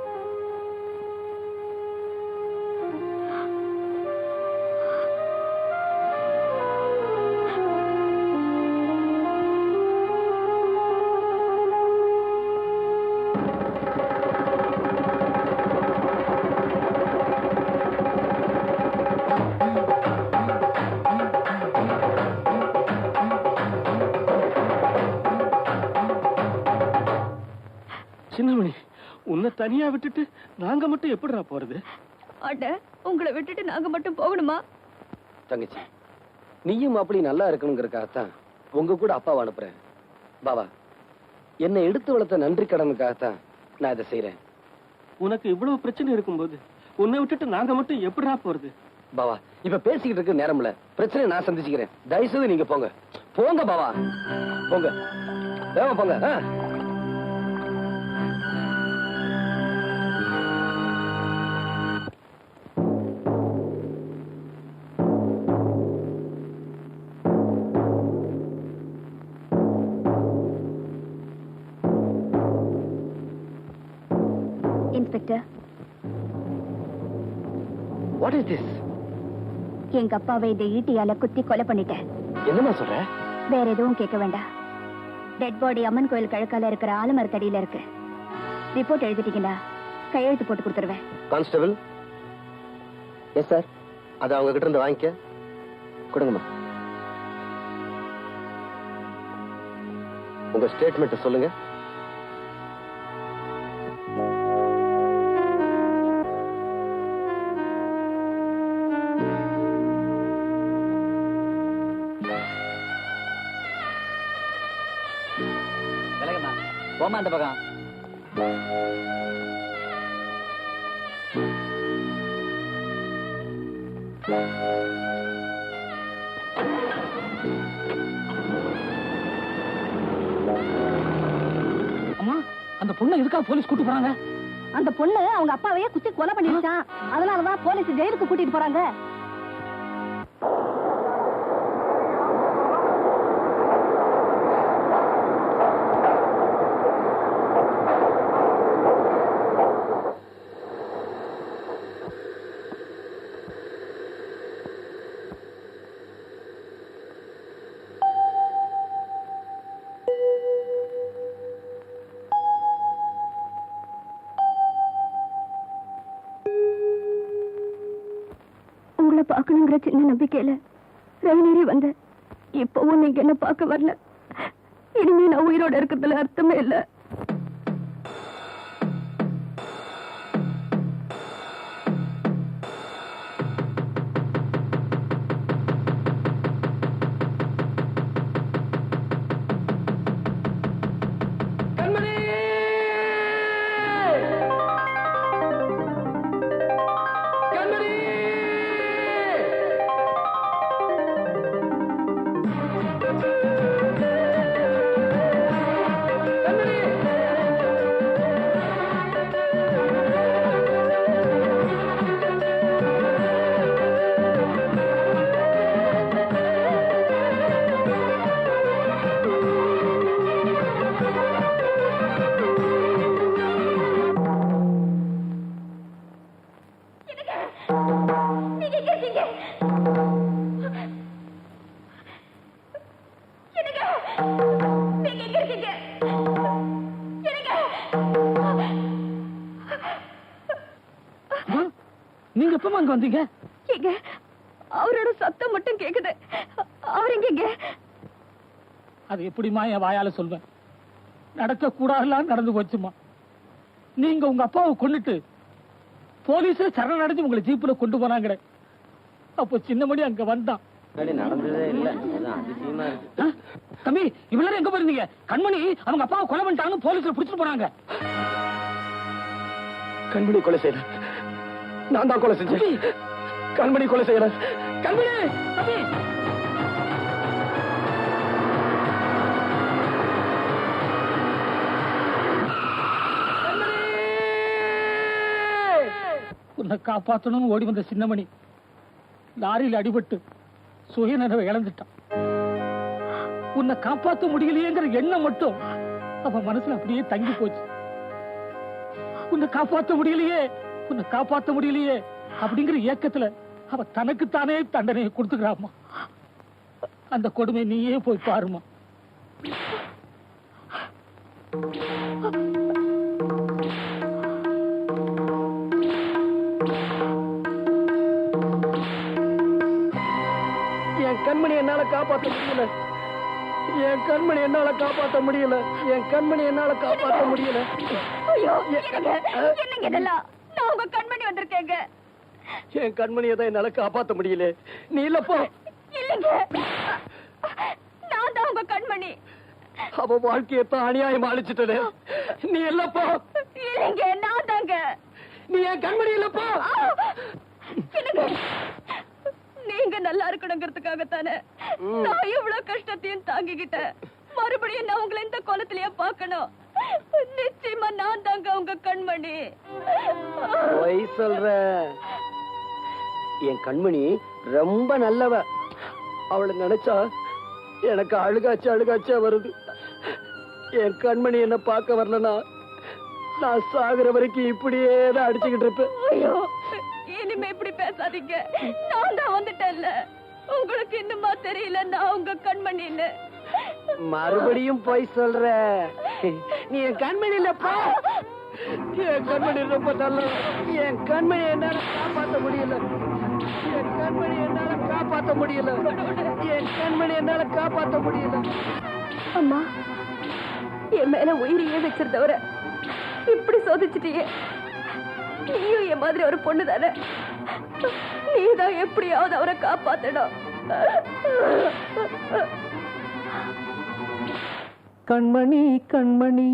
சின்னமணி, உன்னை தனியா விட்டுட்டு நாங்க மட்டும் எப்படிடா போறது? அட, உங்களை விட்டுட்டு நாங்க மட்டும் போகணுமா? தங்கச்சி, நீயும் அப்படி நல்லா இருக்கணுங்கிறதுக்காகத்தான் உங்க கூட அப்பாவை அனுப்புறேன். பாபா, என்னை எடுத்து வளர்த்த நன்றி கடனுக்காகத்தான் நான் இதை செய்யறேன். உனக்கு இவ்வளவு பிரச்சனை இருக்கும்போது உன்னை விட்டுட்டு நாங்க மட்டும் எப்படிடா போறது? பாபா, இப்ப பேசிக்கிட்டு இருக்க நேரம் இல்ல. பிரச்சனை நான் சந்திச்சுக்கிறேன். தயவுசெய்து நீங்க போங்க. போங்க பாபா, போங்க. வேகமா போங்க. Inspector, What is this? எங்க அப்பாவை இந்த ஈட்டியால குத்தி கொலை பண்ணிட்டேன். என்னமா சொல்ற? வேற எதுவும் கேட்க வேண்டாம். டெட் பாடி அம்மன் கோயில் கழக்கால இருக்கிற ஆலமரத்தடியில இருக்கு. ரிப்போர்ட் எழுதிட்டீங்களா? கையெழுத்து போட்டு கொடுத்துருவேன். கான்ஸ்டபிள். Yes sir. அதை அவங்க கிட்ட இருந்து வாங்கிக்க. கொடுங்கம்மா. உங்க ஸ்டேட்மெண்ட் சொல்லுங்க. போமா அந்த பக்கம். அம்மா, அந்த பொண்ணை எதுக்கா போலீஸ் கூட்டு போறாங்க? அந்த பொண்ணு அவங்க அப்பாவையே குத்தி கொலை பண்ணிருச்சான். அதனாலதான் போலீஸ் ஜெயிலுக்கு கூட்டிட்டு போறாங்க. உங்களை பார்க்கணுங்கிற சின்ன நம்பிக்கையில ரயிலேறி வந்த. இப்பவும் நீங்க என்ன பார்க்க வரல. இனிமே நான் உயிரோட இருக்கிறதுல அர்த்தமே இல்லை. நீங்க எப்பமா அங்க வந்தீங்க? அவரோட சத்தம் மட்டும் கேக்குது. அவர் எங்க? அது எப்படிமா என் வாயால சொல்வேன்? நடக்க கூடாதெல்லாம் நடந்து போச்சுமா. நீங்க உங்க அப்பாவை கொண்டுட்டு போலீஸ்ல சரணடைஞ்சு உங்களை ஜீப்ல கொண்டு போனாங்க. அப்போ சின்னமணி அங்க வந்தான். நடந்ததே இல்ல, அதான் அதிசயமா இருக்கு. தம்பி, இவ்வளவு எங்க போயிருந்தீங்க? கண்மணி அவங்க அப்பாவை கொலை பண்ணிட்டாங்கன்னு போலீஸ்ல பிடிச்சிட்டு போனாங்க. கண்மணி கொலை செய்யல, நான் தான் கொலை செஞ்சேன். கண்மணி கொலை செய்யல. கண்மணி தம்பி, உன்னை காப்பாற்றணும்னு ஓடி வந்த சின்னமணி லாரியில் அடிபட்டு சுயநினைவை இழந்துட்டான். உன்னை காப்பாற்ற முடியலையேங்கிற எண்ணம் மட்டும் அவன் மனசுல அப்படியே தங்கி போச்சு. உன்னை காப்பாற்ற முடியலையே, உன்னை காப்பாற்ற முடியலையே அப்படிங்கிற ஏக்கத்துல அவ தனக்குத்தானே தண்டனையை கொடுத்துக்கிறாமா. அந்த கொடுமை நீயே போய் பாருமா. என் கண்மணி என்னால காப்பாற்ற முடியல. என் கண்மணி என்னால காப்பாற்ற முடியல. என் கண்மணி என்னால காப்பாற்ற முடியல. ஐயோ, என்னங்க இதெல்லாம்? நான் உங்க கண்மணி வந்திருக்கேங்க. என் கண்மணியை தான் என்னால காப்பாற்ற முடியல. நீ இல்லப்போ. இல்லைங்க, நான் தான் உங்க கண்மணி. அவ வாழ்க்கையத்தான் அநியாயம் அழிச்சிட்டே. நீ இல்லப்போ. இல்லைங்க, நான் தாங்க. நீ என் கண்மணி இல்லப்போ. என்னங்க, நீங்க நல்லா இருக்கணுங்கிறதுக்காகத்தானே நான் இவ்வளவு கஷ்டத்தையும் தாங்கிக்கிட்டேன். மறுபடியும் நான் உங்களை இந்த கோலத்திலேயே பார்க்கணும். நிச்சயமா நான் தாங்க உங்க கண்மணி. பொய் சொல்ற. என் கண்மணி ரொம்ப நல்லவ. அவளை நினைச்சா எனக்கு அழுகாச்சா வருது. என் கண்மணி என்ன பார்க்க வரலனா நான் சாகுற வரைக்கும் இப்படியே தான் அடிச்சுக்கிட்டு இருப்பேன். ஐயோ, இனிமே இப்படி பேசாதீங்க. நான் தான் வந்துட்டேன்ல. உங்களுக்கு இன்னுமா தெரியல நான் உங்க கண்மணின்னு? மறுபடியும் போய் சொல்ற. நீ என் கண்மணி இல்லப்பா. என் கண்மணி ரொம்ப நல்ல. என் கண்மணி என்னால காப்பாற்ற முடியல. என் கண்மணி என்னால காப்பாற்ற முடியல. என் கண்மணி என்னால காப்பாற்ற முடியல. அம்மா, என் மேல உயிரையே வச்சிருந்தவர இப்படி சோதிச்சிட்டியே. நீயும் என் மாதிரி ஒரு பொண்ணு தானே. நீதான் எப்படியாவது அவரை காப்பாத்தணும். கண்மணி கண்மணி